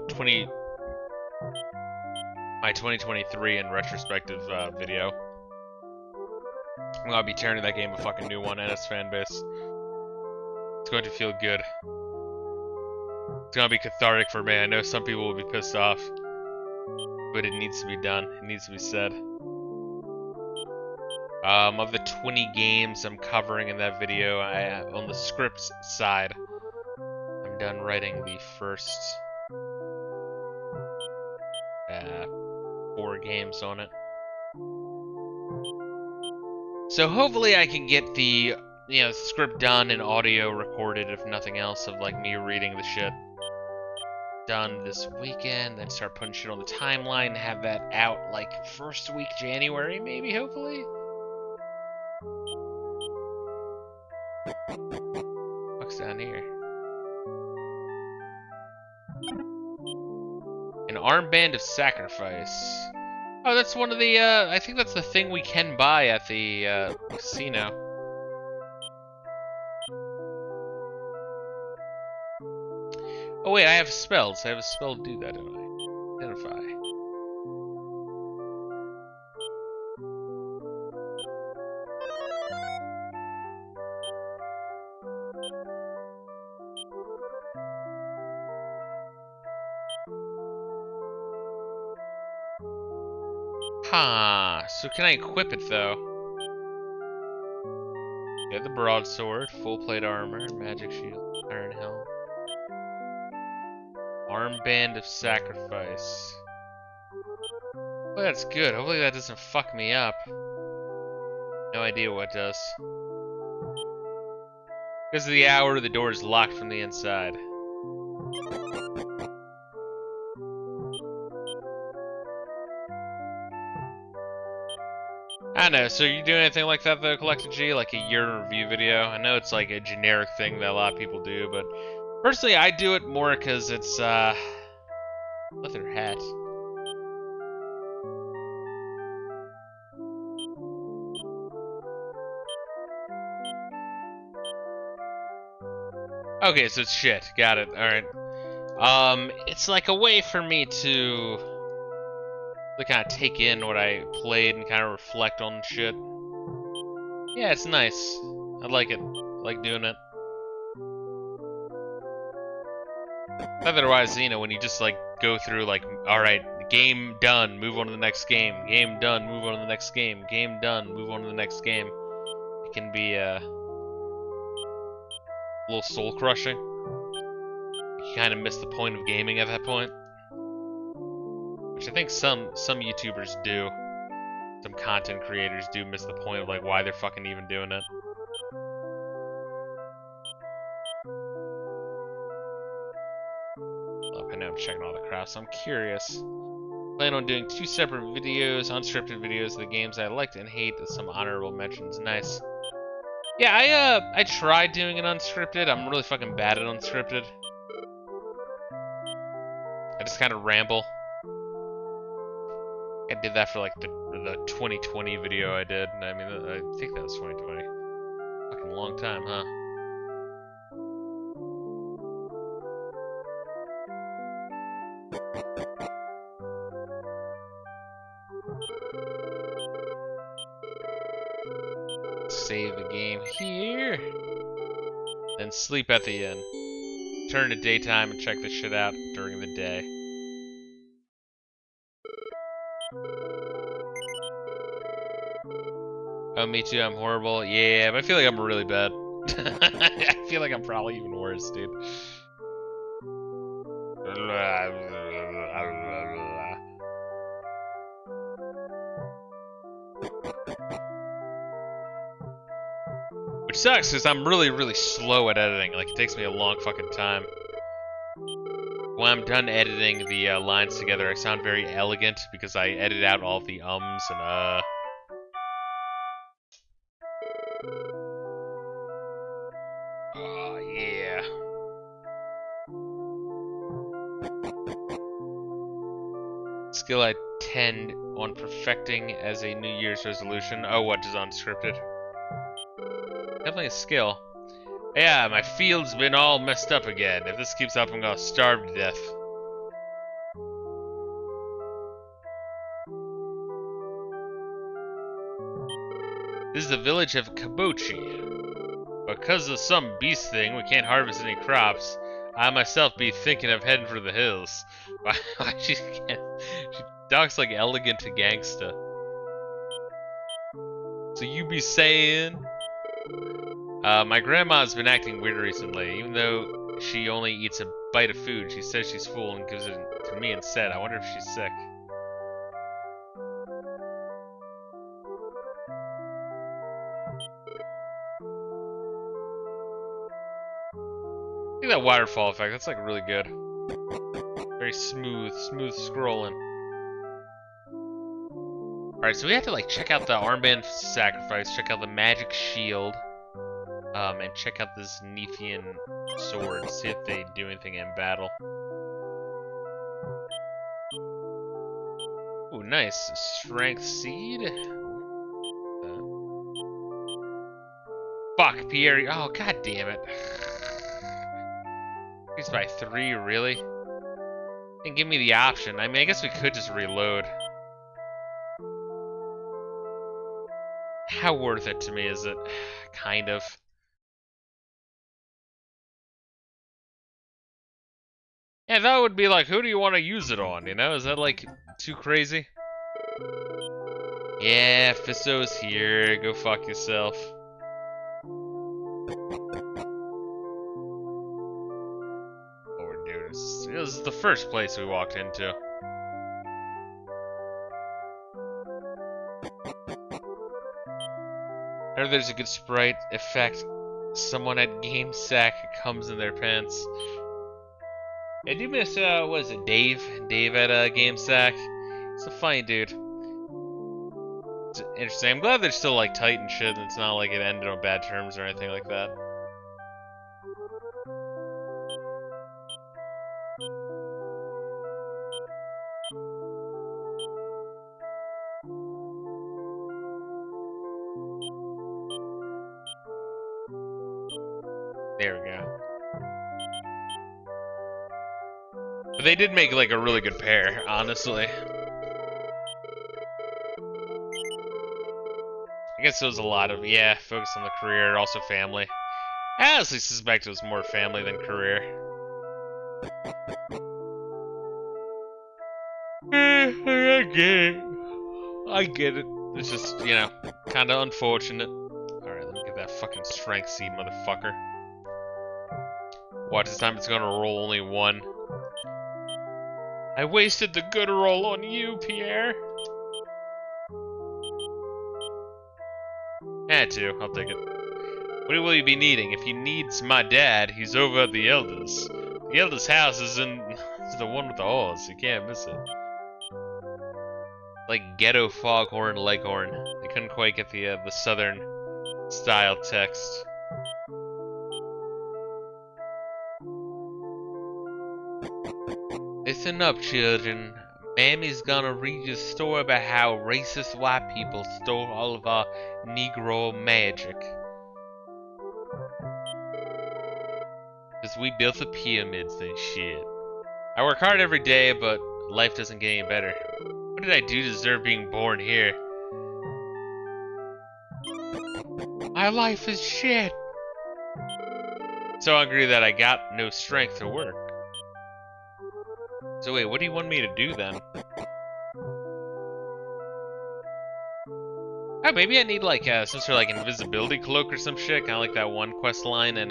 2023 in retrospective video, I'm gonna be tearing that game a fucking new one and its fan base. It's going to feel good. It's gonna be cathartic for me. I know some people will be pissed off, but it needs to be done. It needs to be said. Of the 20 games I'm covering in that video, on the scripts side, I'm done writing the first 4 games on it. So hopefully I can get the, you know, script done and audio recorded, if nothing else, of like me reading the shit done this weekend, then start putting shit on the timeline, have that out like first week January, maybe, hopefully. What's down here? An armband of sacrifice. Oh, that's one of the, I think that's the thing we can buy at the, casino. Oh wait, I have spells. I have a spell to do that, don't I? Identify. Huh. So can I equip it, though? Yeah, the broadsword, full plate armor, magic shield, iron helm. Armband of sacrifice. Well, that's good. Hopefully that doesn't fuck me up. No idea what does. Because of the hour, the door is locked from the inside. I don't know, so you doing anything like that though, Collected G? Like a year in review video? I know it's like a generic thing that a lot of people do, but personally I do it more because it's, leather hat. Okay, so it's shit. Got it. Alright. It's like a way for me to kind of take in what I played and kind of reflect on shit. Yeah, it's nice. I like it. I like doing it. Otherwise, you know, when you just like go through like, alright, game done, move on to the next game. Game done, move on to the next game. Game done, move on to the next game. It can be a little soul crushing. You kind of miss the point of gaming at that point. Which I think some YouTubers do. Some content creators do miss the point of like why they're fucking even doing it. Oh, I know I'm checking all the crafts. I'm curious. Plan on doing 2 separate videos, unscripted videos of the games I liked and hate, with some honorable mentions. Nice. Yeah, I tried doing an unscripted. I'm really fucking bad at unscripted. I just kind of ramble. I did that for like the 2020 video I did. I mean, I think that was 2020. Fucking long time, huh? Save the game here. Then sleep at the inn. Turn to daytime and check this shit out during the day. Oh, me too, I'm horrible. Yeah, but I feel like I'm really bad. I feel like I'm probably even worse, dude. Which sucks, because I'm really, really slow at editing. Like, it takes me a long fucking time. When I'm done editing the lines together, I sound very elegant, because I edit out all the ums and Oh, yeah. Skill I tend on perfecting as a New Year's resolution. Oh, what is unscripted? Definitely a skill. Yeah, my field's been all messed up again. If this keeps up, I'm gonna starve to death. This is the village of Kabochi. Because of some beast thing, we can't harvest any crops. I myself be thinking of heading for the hills. Why she can't? She talks like elegant to gangsta. So you be saying? My grandma's been acting weird recently. Even though she only eats a bite of food, she says she's full and gives it to me instead. I wonder if she's sick. Look at that waterfall effect. That's like really good. Very smooth scrolling. Alright, so we have to like check out the armband sacrifice, check out the magic shield, and check out this Nephian sword, see if they do anything in battle. Ooh, nice. Strength seed. Fuck, Pierre. Oh, god damn it. Increased by 3, really? Didn't give me the option. I mean, I guess we could just reload. How worth it to me is it? Kind of. Yeah, that would be like, who do you want to use it on, you know? Is that like too crazy? Yeah, Fisto's here. Go fuck yourself. the first place we walked into. I heard there's a good sprite effect. Someone at GameSack comes in their pants. I do miss, what is it, Dave? Dave at GameSack. He's a funny dude. It's interesting. I'm glad they're still, like, tight and shit, and it's not like it ended on bad terms or anything like that. There we go. But they did make, like, a really good pair, honestly. I guess it was a lot of, yeah, focus on the career, also family. I honestly suspect it was more family than career. I get it. I get it. It's just, you know, kind of unfortunate. Alright, let me get that fucking strength seed, motherfucker. Watch, this time it's gonna roll only one. I wasted the good roll on you, Pierre. Had to. I'll take it. What will you be needing? If he needs my dad, he's over at the Elders. The Elders' house is the one with the horse. You can't miss it. Like ghetto foghorn leghorn. They couldn't quite get the southern style text. Listen up, children. Mammy's gonna read you a story about how racist white people stole all of our Negro magic. Because we built the pyramids and shit. I work hard every day, but life doesn't get any better. What did I do to deserve being born here? My life is shit. So hungry that I got no strength to work. So wait, what do you want me to do then? Oh, maybe I need like some sort of like invisibility cloak or some shit, kind of like that one quest line in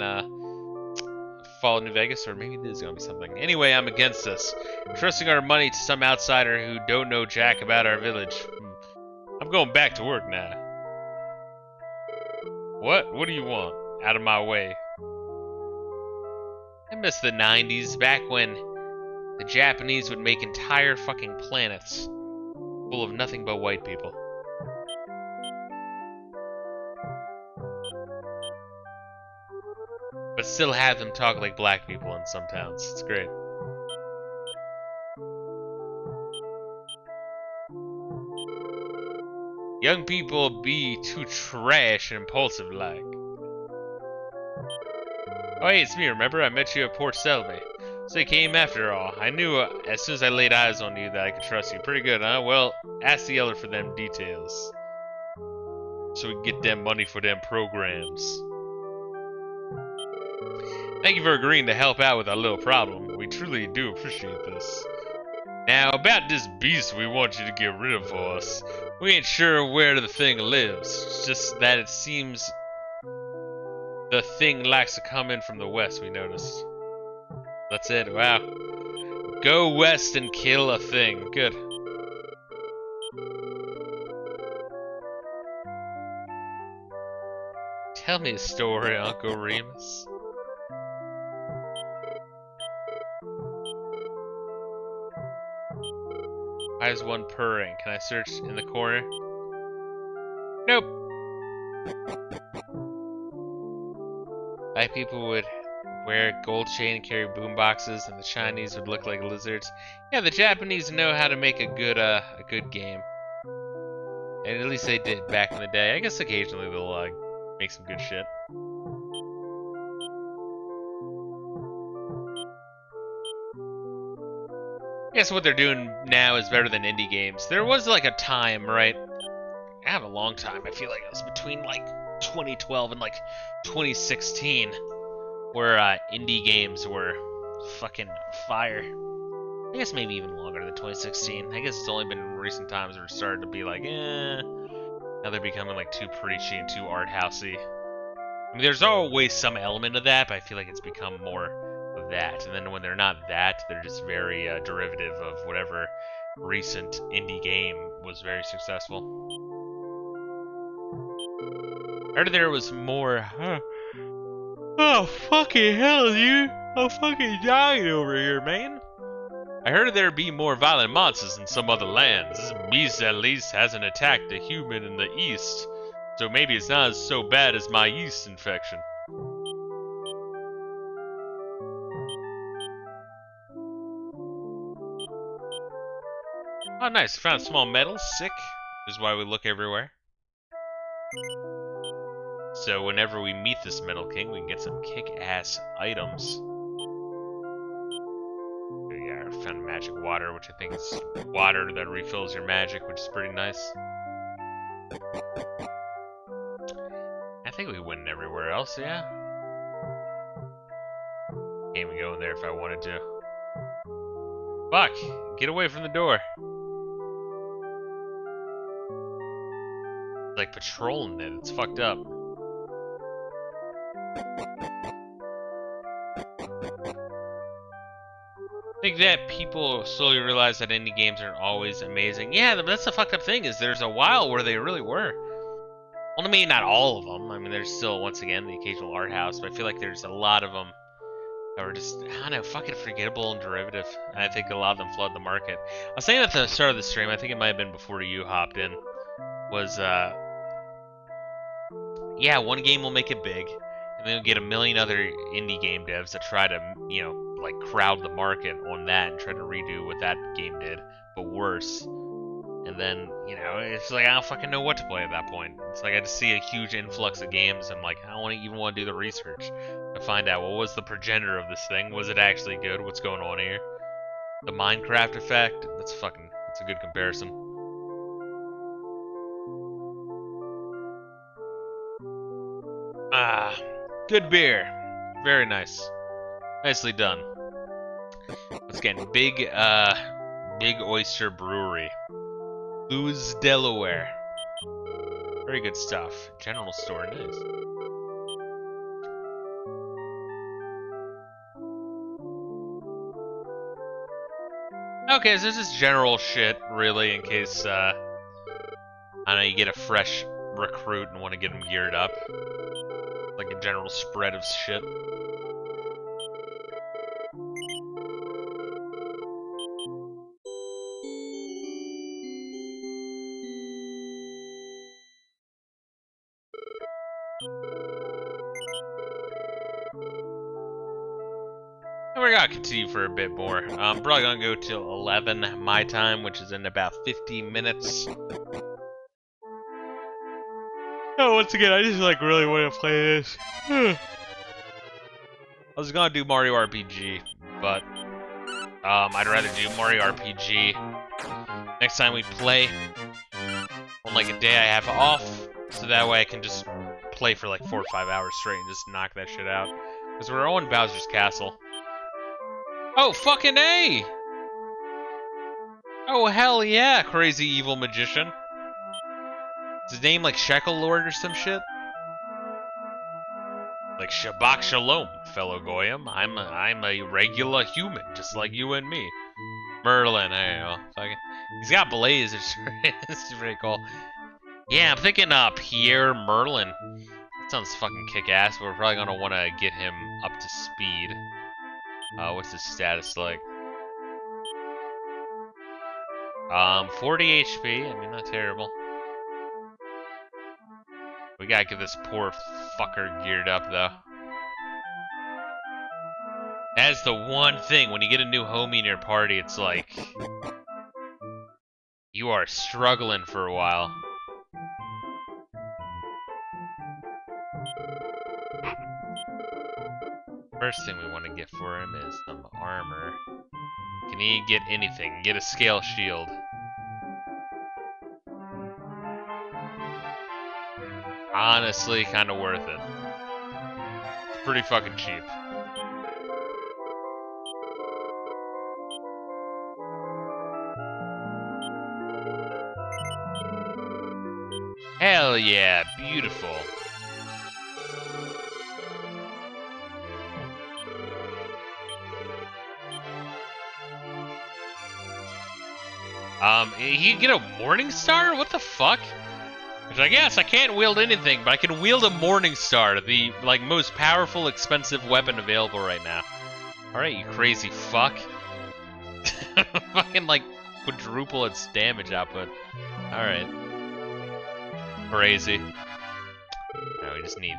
Fallout New Vegas, or maybe this is gonna be something. Anyway, I'm against this. Trusting our money to some outsider who don't know jack about our village. I'm going back to work now. What? What do you want? Out of my way. I miss the 90s, back when the Japanese would make entire fucking planets full of nothing but white people. But still have them talk like black people in some towns. It's great. Young people be too trash and impulsive like. Oh hey, it's me, remember? I met you at Port Selby. So you came after all. I knew as soon as I laid eyes on you that I could trust you. Pretty good, huh? Well, ask the elder for them details. So we can get them money for them programs. Thank you for agreeing to help out with our little problem. We truly do appreciate this. Now, about this beast we want you to get rid of for us. We ain't sure where the thing lives. It's just that it seems the thing likes to come in from the west, we noticed. That's it, wow. Go west and kill a thing. Good. Tell me a story, Uncle Remus. Why is one purring? Can I search in the corner? Nope. Black people would wear a gold chain and carry boom boxes, and the Chinese would look like lizards. Yeah, the Japanese know how to make a good game. And at least they did back in the day. I guess occasionally they'll make some good shit. I guess what they're doing now is better than indie games. There was like a time, right? I have a long time. I feel like it was between like 2012 and like 2016 where indie games were fucking fire. I guess maybe even longer than 2016. I guess it's only been in recent times where it started to be like, now they're becoming like too preachy and too art housey. I mean, there's always some element of that, but I feel like it's become more of that. And then when they're not that, they're just very derivative of whatever recent indie game was very successful. I heard there was more. Oh, fucking hell, dude. I'm fucking dying over here, man. I heard there'd be more violent monsters in some other lands. This beast at least hasn't attacked a human in the east. So maybe it's not so bad as my yeast infection. Oh, nice. Found small metals. Sick. Which is why we look everywhere. So whenever we meet this Metal King, we can get some kick-ass items. Yeah, I found magic water, which I think is water that refills your magic, which is pretty nice. I think we went everywhere else, yeah? Can't even go in there if I wanted to. Fuck! Get away from the door! It's like patrolling it, it's fucked up. I think that people slowly realize that indie games aren't always amazing. Yeah, but that's the fucked up thing, is there's a while where they really were. Well, I mean, not all of them. I mean, there's still, once again, the occasional art house, but I feel like there's a lot of them that were just, I don't know, fucking forgettable and derivative. And I think a lot of them flood the market. I was saying at the start of the stream, I think it might have been before you hopped in, was, yeah, one game will make it big, and then you'll get a million other indie game devs that try to, you know, like crowd the market on that and try to redo what that game did, but worse. And then, you know, it's like I don't fucking know what to play at that point. It's like I just see a huge influx of games. I'm like, I don't even want to do the research to find out what was the progenitor of this thing. Was it actually good? What's going on here? The Minecraft effect? That's a good comparison. Ah, good beer. Very nice. Nicely done. Once again, Big Oyster Brewery. Lewes, Delaware. Very good stuff. General store, nice. Okay, so this is general shit, really, in case, I don't know, you get a fresh recruit and want to get them geared up. Like a general spread of shit. We're gonna continue for a bit more. I'm probably gonna go till 11 my time, which is in about 50 minutes. Oh, once again, I just like really want to play this. I was gonna do Mario RPG, but I'd rather do Mario RPG next time we play on like a day I have off, so that way I can just play for like 4 or 5 hours straight and just knock that shit out. Because we're on Bowser's Castle. Oh, fucking A! Oh, hell yeah, crazy evil magician. Is his name like Shekel Lord or some shit? Like Shabbat Shalom, fellow Goyim. I'm a regular human, just like you and me. Merlin, I don't know. Fucking, he's got blaze. It's pretty cool. Yeah, I'm thinking Pierre Merlin. That sounds fucking kick-ass, but we're probably gonna want to get him up to speed. What's his status like? 40 HP. I mean, not terrible. We gotta get this poor fucker geared up, though. That's the one thing. When you get a new homie in your party, it's like you are struggling for a while. First thing we want to get for him is some armor. Can he get anything? Get a scale shield. Honestly, kind of worth it. It's pretty fucking cheap. Hell yeah, beautiful. He can get a Morning Star? What the fuck? Which I guess I can't wield anything, but I can wield a Morning Star, the like most powerful, expensive weapon available right now. All right, you crazy fuck. Fucking like quadruple its damage output. All right, crazy. No, we just need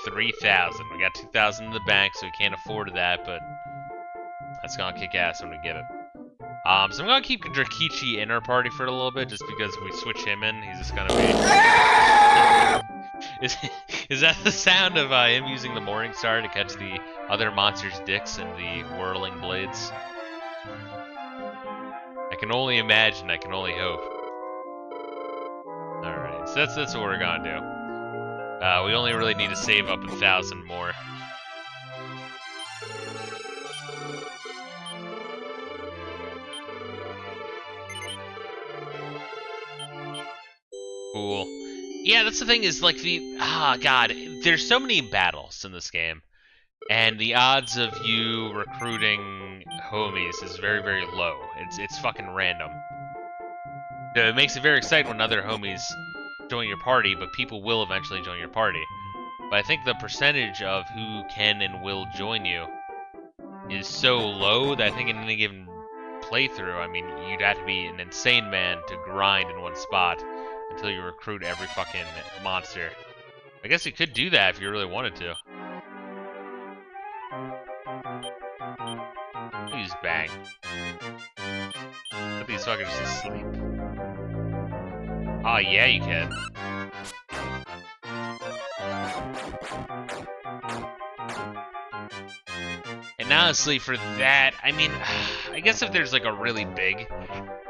3,000. We got 2,000 in the bank, so we can't afford that, but that's gonna kick ass when we get it. So I'm gonna keep Drakichi in our party for a little bit, just because if we switch him in, he's just gonna be. Is that the sound of him using the Morning Star to catch the other monsters' dicks and the whirling blades? I can only imagine. I can only hope. All right, so that's what we're gonna do. We only really need to save up 1,000 more. Cool. Yeah, that's the thing is like god, there's so many battles in this game, and the odds of you recruiting homies is very, very low. It's fucking random. So it makes it very exciting when other homies join your party, but people will eventually join your party. But I think the percentage of who can and will join you is so low that I think in any given playthrough, I mean, you'd have to be an insane man to grind in one spot until you recruit every fucking monster. I guess you could do that if you really wanted to. Use bang. Put these fuckers to sleep. Oh yeah, you can. And honestly, for that, I mean, I guess if there's like a really big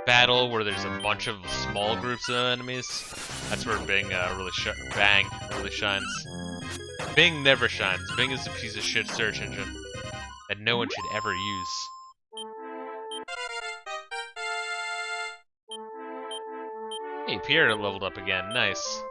battle where there's a bunch of small groups of enemies, that's where Bing Bang really shines. Bing never shines. Bing is a piece of shit search engine that no one should ever use. Hey, Pierre leveled up again. Nice.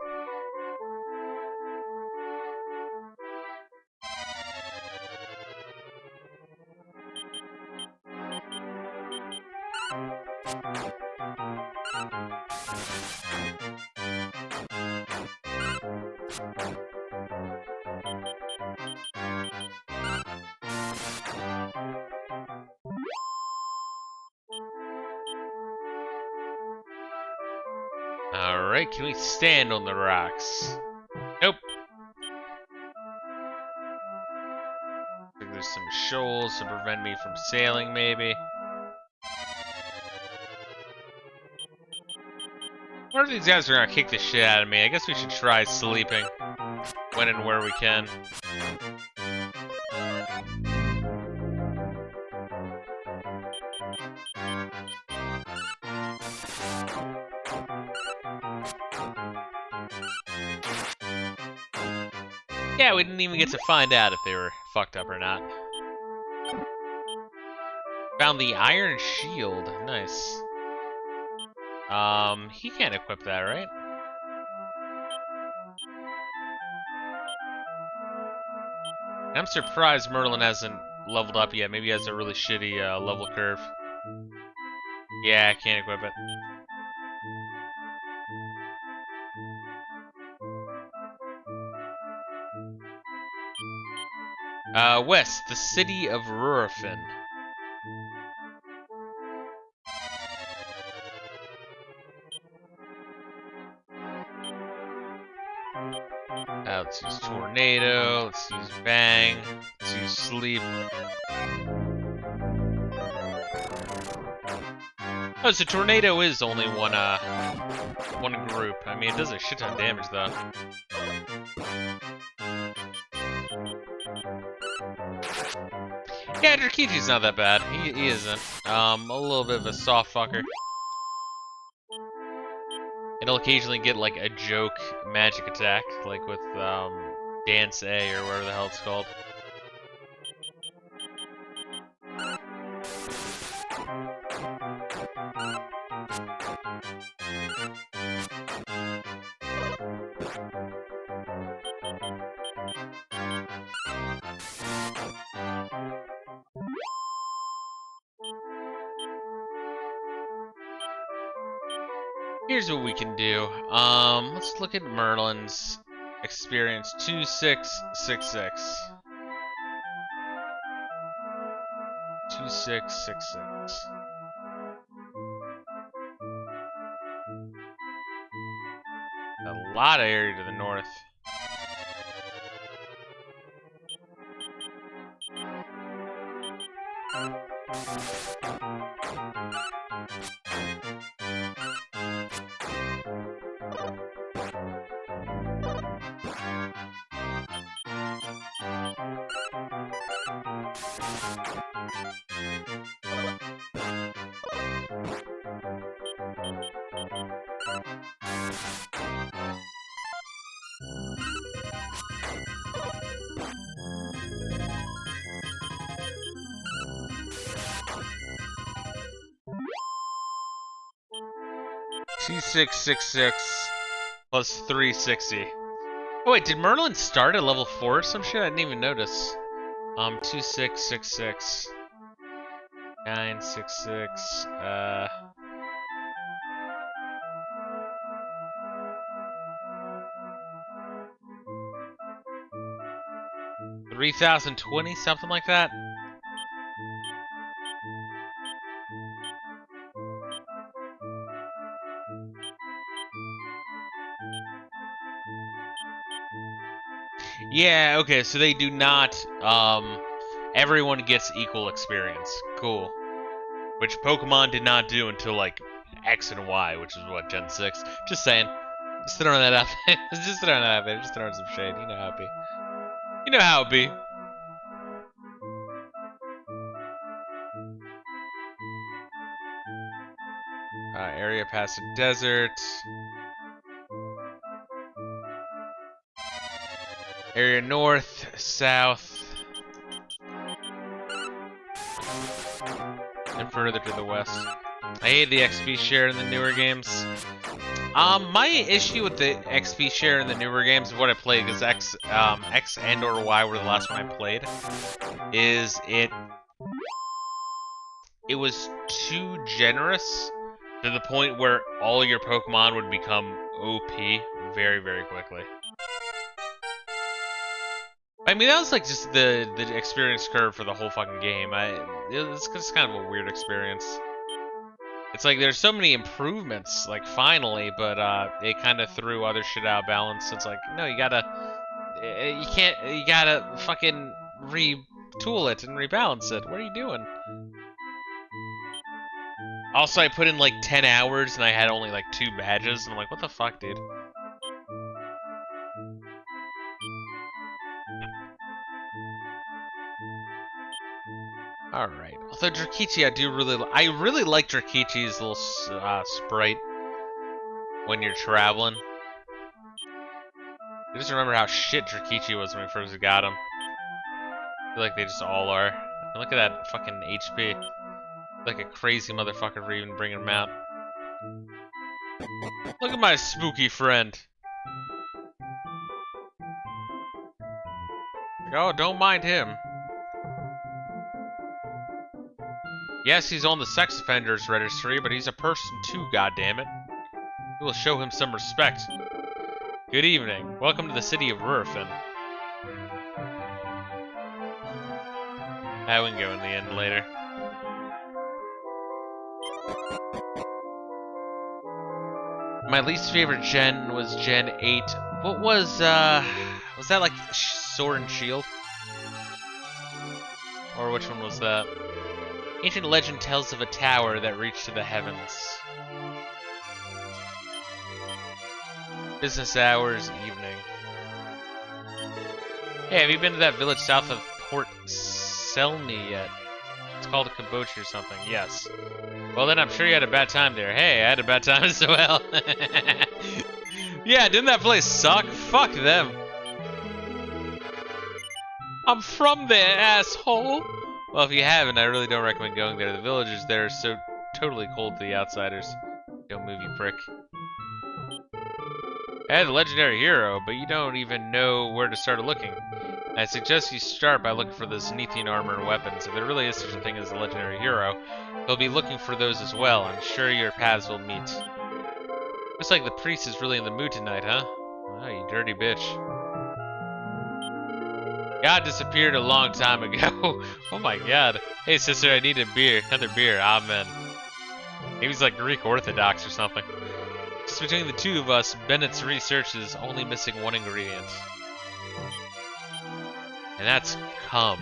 Alright, can we stand on the rocks? Nope. There's some shoals to prevent me from sailing, maybe. What if these guys are gonna kick the shit out of me? I guess we should try sleeping when and where we can. Yeah, we didn't even get to find out if they were fucked up or not. Found the iron shield. Nice. He can't equip that, right? I'm surprised Merlin hasn't leveled up yet. Maybe he has a really shitty level curve. Yeah, I can't equip it. West, the city of Rurafin. Let's use Tornado, let's use Bang, let's use Sleep. Oh, so Tornado is only one group. I mean, it does a shit ton of damage, though. Yeah, Drakichi's not that bad. He isn't. A little bit of a soft fucker. It'll occasionally get like a joke magic attack, like with Dance A or whatever the hell it's called. Here's what we can do. Let's look at Merlin's experience. 2666. 2666. A lot of area to the north. T666 plus 360. Oh wait, did Merlin start at level 4 or some shit? I didn't even notice. 2666. 966. 3020, something like that. Yeah, okay, so they do not, everyone gets equal experience. Cool. Which Pokemon did not do until, like, X and Y, which is what, Gen 6? Just saying. Just throwing that out there. Just throwing that out there. Just throwing some shade. You know how it be. You know how it be. Area past the desert. Area north, south, and further to the west. I hate the XP share in the newer games. My issue with the XP share in the newer games, what I played, because X and or Y were the last one I played, is it was too generous to the point where all your Pokemon would become OP very, very quickly. I mean, that was like just the experience curve for the whole fucking game. It's just kind of a weird experience. It's like there's so many improvements, like finally, but it kind of threw other shit out of balance. It's like, no, you gotta fucking retool it and rebalance it. What are you doing? Also, I put in like 10 hours and I had only like 2 badges, and I'm like, what the fuck, dude? Alright. Although Drakichi, I really like Drakichi's little sprite when you're traveling. I just remember how shit Drakichi was when we first got him. I feel like they just all are. And look at that fucking HP. Like a crazy motherfucker for even bringing him out. Look at my spooky friend. Oh, don't mind him. Yes, he's on the sex offenders registry, but he's a person too, goddammit. We will show him some respect. Good evening. Welcome to the city of Rurfin. We can go in the end later. My least favorite gen was Gen 8. What was that like Sword and Shield? Or which one was that? Ancient legend tells of a tower that reached to the heavens. Business hours, evening. Hey, have you been to that village south of Port Selmy yet? It's called a Kabochi or something. Yes. Well, then I'm sure you had a bad time there. Hey, I had a bad time as well. Yeah, didn't that place suck? Fuck them. I'm from there, asshole. Well, if you haven't, I really don't recommend going there. The villagers there are so totally cold to the outsiders. Don't move, you prick. I had a legendary hero, but you don't even know where to start looking. I suggest you start by looking for the Zenithian armor and weapons. If there really is such a thing as a legendary hero, they'll be looking for those as well. I'm sure your paths will meet. Looks like the priest is really in the mood tonight, huh? Oh, you dirty bitch. God disappeared a long time ago. Oh my god. Hey sister, I need a beer. Another beer. Amen. Maybe he's like Greek Orthodox or something. Just between the two of us, Bennett's research is only missing one ingredient. And that's cum.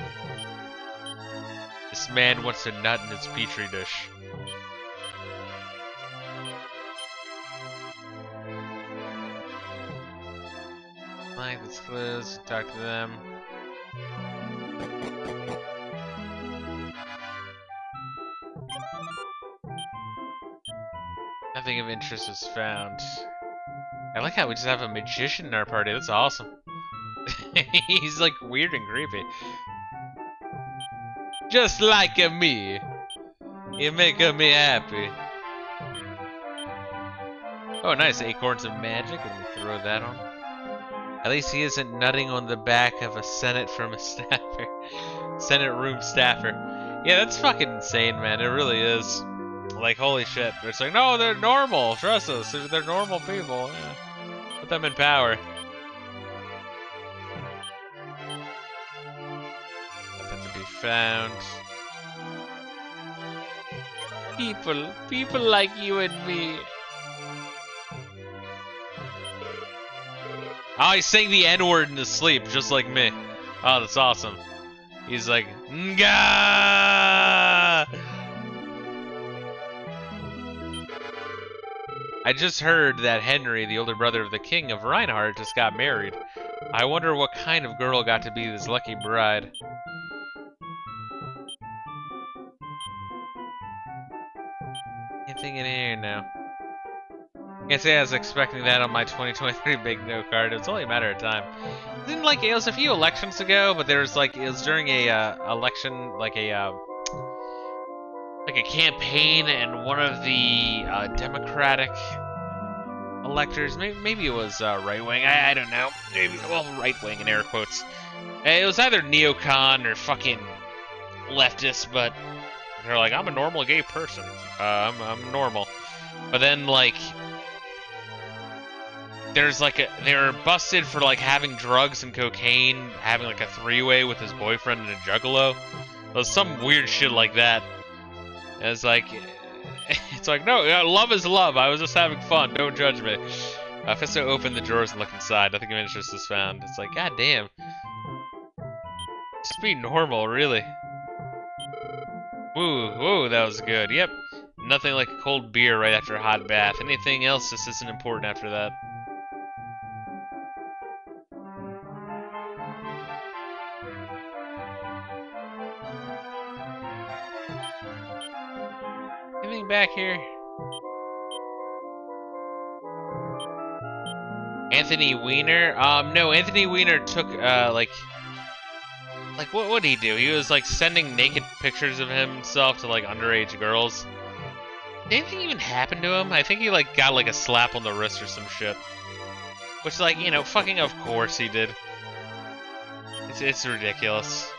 This man wants to nut in his petri dish. Like this close, talk to them. Nothing of interest was found. I like how we just have a magician in our party. That's awesome. He's like weird and creepy. Just like me. You make me happy. Oh, nice. Acorns of magic. Let me throw that on. At least he isn't nutting on the back of a Senate from a staffer. Senate room staffer. Yeah, that's fucking insane, man. It really is. Like, holy shit. It's like, no, they're normal. Trust us. They're normal people. Yeah. Put them in power. Nothing to be found. People like you and me. Oh, he's saying the N-word in his sleep, just like me. Oh, that's awesome. He's like, Nga! I just heard that Henry, the older brother of the king of Reinhardt, just got married. I wonder what kind of girl got to be this lucky bride. Anything in here now? Can't say I was expecting that on my 2023 big no card. It was only a matter of time. It was a few elections ago, but there was like, it was during a election, like a campaign, and one of the Democratic electors, maybe it was right wing, I don't know, maybe, well, right wing in air quotes. It was either neocon or fucking leftist, but they're like, I'm a normal gay person. I'm normal. But then like, there's like they were busted for like having drugs and cocaine, having like a three-way with his boyfriend and a juggalo. It was some weird shit like that. And it's like, no, love is love. I was just having fun. Don't judge me. Fisto opened the drawers and looked inside. Nothing of interest was found. It's like, god damn. Just be normal, really. Whoa, that was good. Yep. Nothing like a cold beer right after a hot bath. Anything else just isn't important after that. Anything back here? Anthony Weiner? No, Anthony Weiner took, like, what did he do? He was, like, sending naked pictures of himself to, like, underage girls. Did anything even happen to him? I think he, like, got, like, a slap on the wrist or some shit. Which, like, you know, fucking of course he did. It's ridiculous.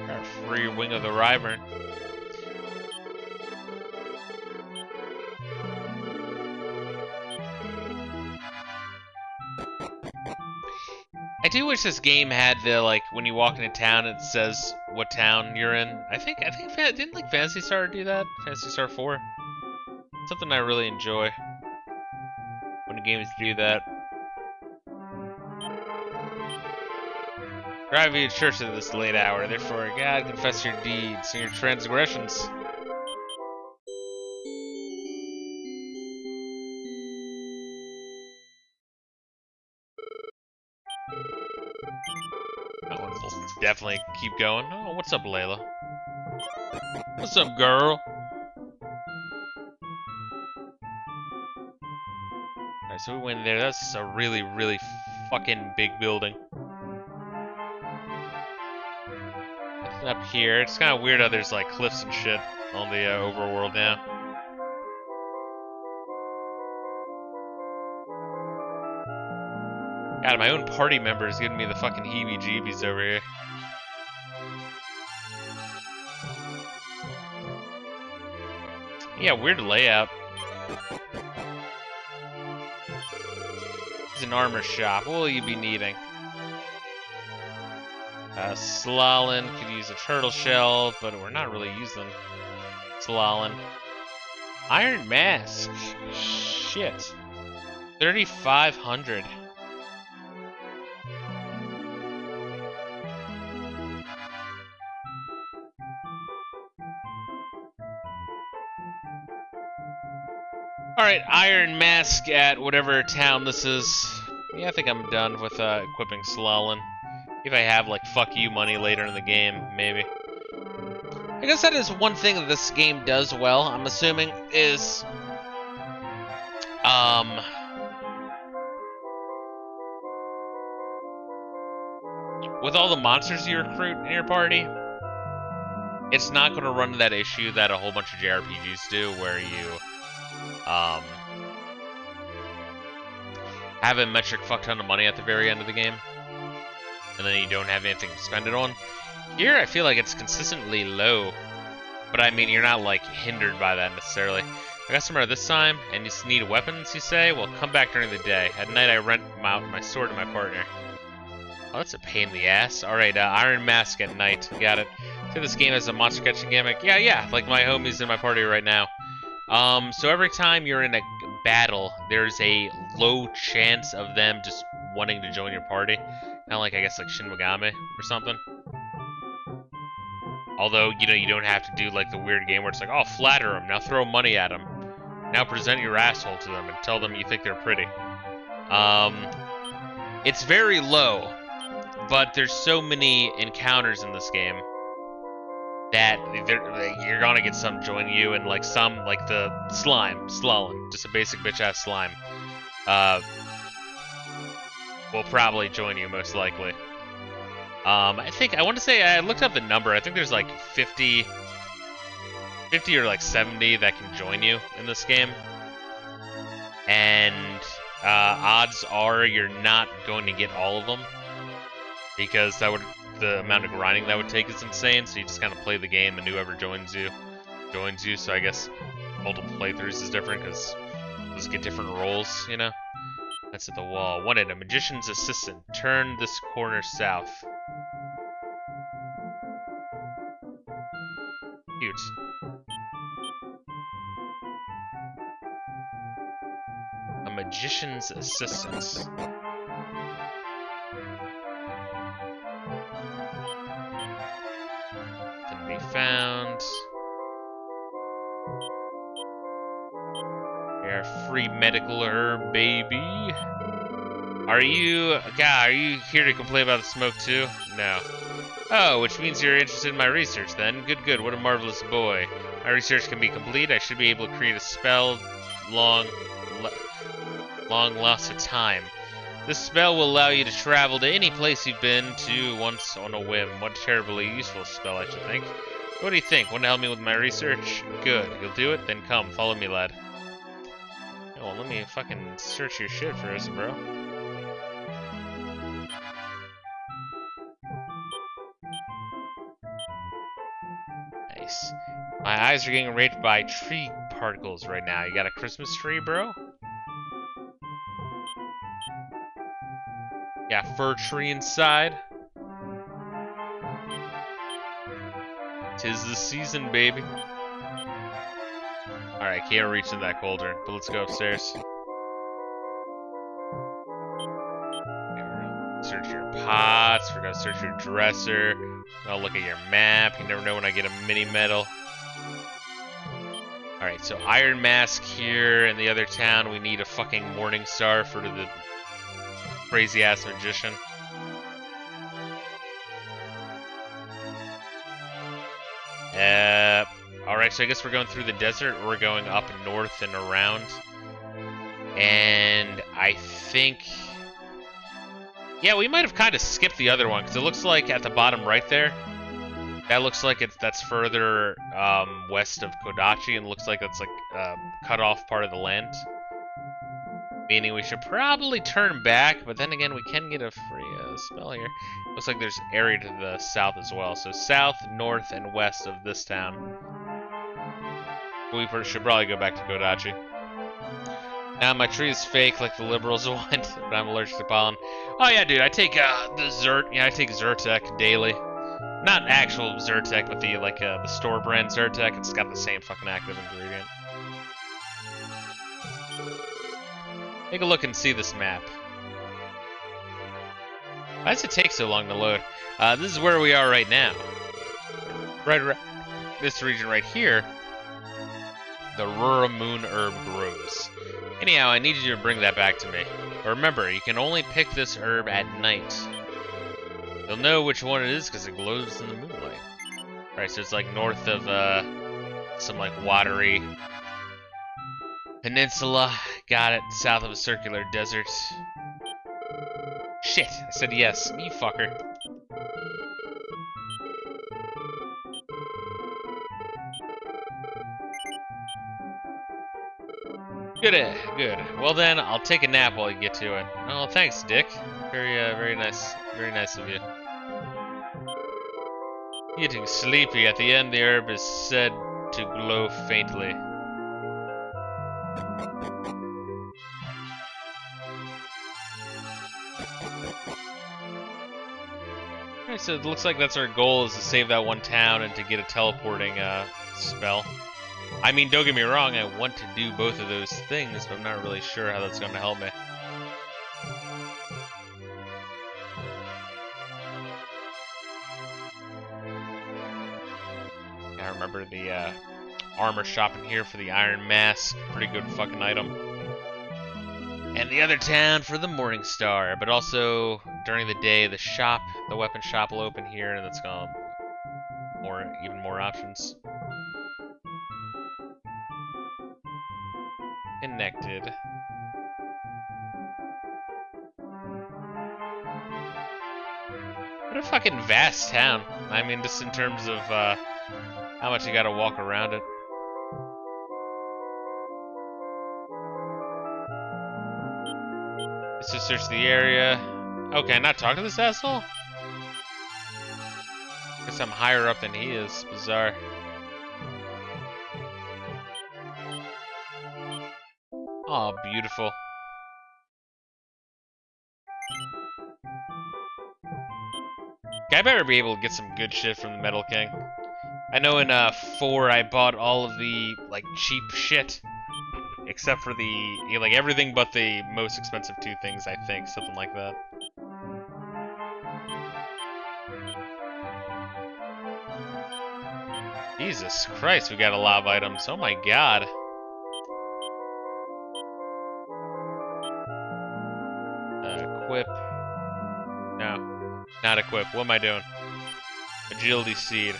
Our free wing of the Wyvern. I do wish this game had the, like, when you walk into town, it says what town you're in. I think didn't, like, Phantasy Star do that? Phantasy Star 4? Something I really enjoy when the games do that. Drive you to church at this late hour, therefore, God, confess your deeds and your transgressions. That one will definitely keep going. Oh, what's up, Layla? What's up, girl? Alright, so we went there. That's a really, really fucking big building. It's up here. It's kind of weird how there's like cliffs and shit on the overworld now. God, my own party member is giving me the fucking heebie-jeebies over here. Yeah, weird layout. It's an armor shop. What will you be needing? Slalin could use a turtle shell, but we're not really using Slalin. Iron Mask. Shit. 3,500. Alright, Iron Mask at whatever town this is. Yeah, I think I'm done with equipping Slalin. If I have, like, fuck you money later in the game, maybe. I guess that is one thing that this game does well, I'm assuming, is... with all the monsters you recruit in your party, it's not going to run into that issue that a whole bunch of JRPGs do, where you, have a metric fuck ton of money at the very end of the game, and then you don't have anything to spend it on. Here, I feel like it's consistently low, but I mean, you're not, like, hindered by that necessarily. I got somewhere this time, and you need weapons, you say? Well, come back during the day. At night, I rent my sword to my partner. Oh, that's a pain in the ass. Alright, Iron Mask at night. Got it. So this game has a monster catching gimmick. Yeah, like my homies in my party right now. So every time you're in a battle, there's a low chance of them just wanting to join your party. Kind of like, I guess, like Shin Megami or something. Although, you know, you don't have to do like the weird game where it's like, oh, flatter them, now throw money at them. Now present your asshole to them and tell them you think they're pretty. It's very low, but there's so many encounters in this game that you're gonna get some join you, and like some, like the Slalin, just a basic bitch-ass slime, will probably join you most likely. I want to say, I looked up the number, I think there's like 50 or like 70 that can join you in this game. And odds are you're not going to get all of them, because that would, the amount of grinding that would take is insane, so you just kind of play the game and whoever joins you. So I guess multiple playthroughs is different, because those get different roles, you know? That's at the wall. Wanted, a magician's assistant. Turn this corner south. Cute. A magician's assistant. Can be found. Your free medical herb, baby. Are you here to complain about the smoke too? No. Oh, which means you're interested in my research then. Good, what a marvelous boy. My research can be complete. I should be able to create a spell long loss of time. This spell will allow you to travel to any place you've been to once on a whim. What a terribly useful spell, I should think. What do you think? Want to help me with my research? Good. You'll do it? Then come, follow me, lad. Oh, well, let me fucking search your shit first, bro. Nice. My eyes are getting raped by tree particles right now. You got a Christmas tree, bro? Got fir tree inside. Tis the season, baby. Alright, can't reach in that cauldron, but let's go upstairs. Search your pots, we're gonna search your dresser. I'll look at your map. You never know when I get a mini medal. Alright, so Iron Mask here. In the other town, we need a fucking Morning Star for the crazy ass magician. Alright, so I guess we're going through the desert. We're going up north and around. And I think... yeah, we might have kind of skipped the other one, because it looks like at the bottom right there, that looks like that's further west of Kodachi, and looks like it's like cut off part of the land. Meaning we should probably turn back, but then again, we can get a free spell here. Looks like there's area to the south as well. So south, north, and west of this town we should probably go back to Kodachi. Now my tree is fake, like the liberals want, but I'm allergic to pollen. Oh yeah, dude, I take I take Zyrtec daily. Not actual Zyrtec, but the store brand Zyrtec. It's got the same fucking active ingredient. Take a look and see this map. Why does it take so long to load? This is where we are right now. Right, this region right here, the Rura Moon herb grows. Anyhow, I need you to bring that back to me. But remember, you can only pick this herb at night. You'll know which one it is because it glows in the moonlight. Alright, so it's like north of some like watery peninsula. Got it. South of a circular desert. Shit, I said yes. You fucker. Good. Well then, I'll take a nap while you get to it. Oh, thanks, Dick. Very nice of you. Getting sleepy. At the end, the herb is said to glow faintly. Alright, so it looks like that's our goal, is to save that one town and to get a teleporting spell. I mean, don't get me wrong, I want to do both of those things, but I'm not really sure how that's going to help me. I remember the armor shop in here for the iron mask. Pretty good fucking item. And the other town for the Morning Star. But also, during the day, the weapon shop will open here, and it's got even more options. Connected. What a fucking vast town. I mean, just in terms of how much you gotta walk around it. Let's just search the area. Okay, not talk to this asshole? Guess I'm higher up than he is. Bizarre. Oh, beautiful. I better be able to get some good shit from the Metal King. I know in 4 I bought all of the like cheap shit, except for the everything but the most expensive 2 things, I think, something like that. Jesus Christ, we got a lot of items. Oh my god. Equip. No, not equip. What am I doing? Agility seed.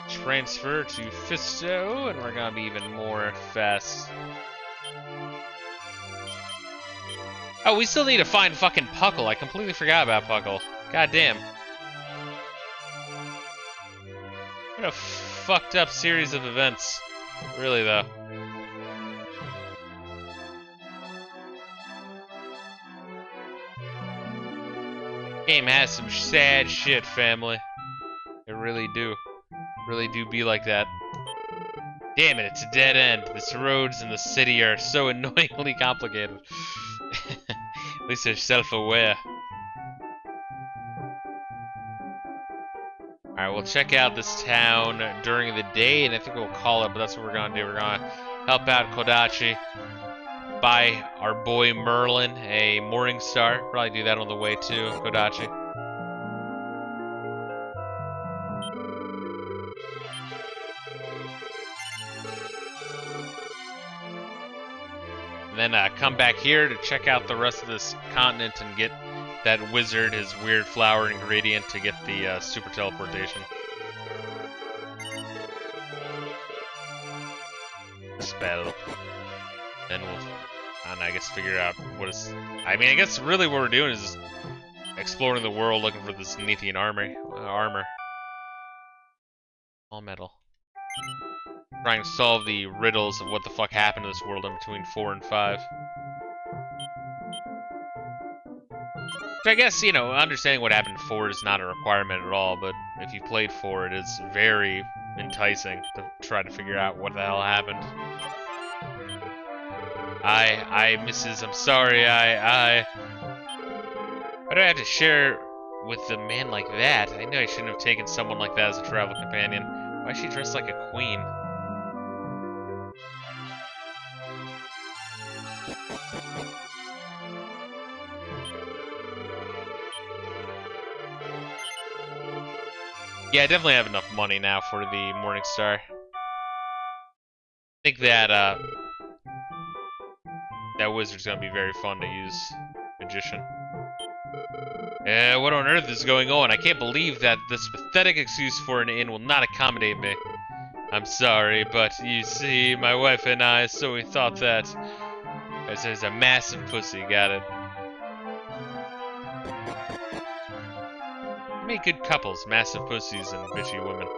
Transfer to Fisto, and we're gonna be even more fast. Oh, we still need to find fucking Puckle. I completely forgot about Puckle. God damn. What a fucked up series of events. Really, though. Game has some sad shit, family. It really do. Really do be like that. Damn it, it's a dead end. The roads in the city are so annoyingly complicated. At least they're self-aware. Alright, we'll check out this town during the day, and I think we'll call it, but that's what we're gonna do. We're gonna help out Kodachi, buy our boy Merlin a Morning Star. Probably do that on the way to Kodachi. And then come back here to check out the rest of this continent and get that wizard his weird flower ingredient to get the super teleportation. Spell. Then we'll, I guess, figure out what is... I mean, I guess really what we're doing is just exploring the world looking for this Nethian armor. All metal. Trying to solve the riddles of what the fuck happened to this world in between 4 and 5. So I guess, you know, understanding what happened before is not a requirement at all, but if you played 4, it is very enticing to try to figure out what the hell happened. Mrs. I'm sorry, why do I have to share with a man like that? I know I shouldn't have taken someone like that as a travel companion. Why is she dressed like a queen? Yeah, I definitely have enough money now for the Morning Star. I think that, that wizard's gonna be very fun to use. Magician. What on earth is going on? I can't believe that this pathetic excuse for an inn will not accommodate me. I'm sorry, but you see, my wife and I, so we thought that... There's a massive pussy, got it. You make good couples, massive pussies and bitchy women.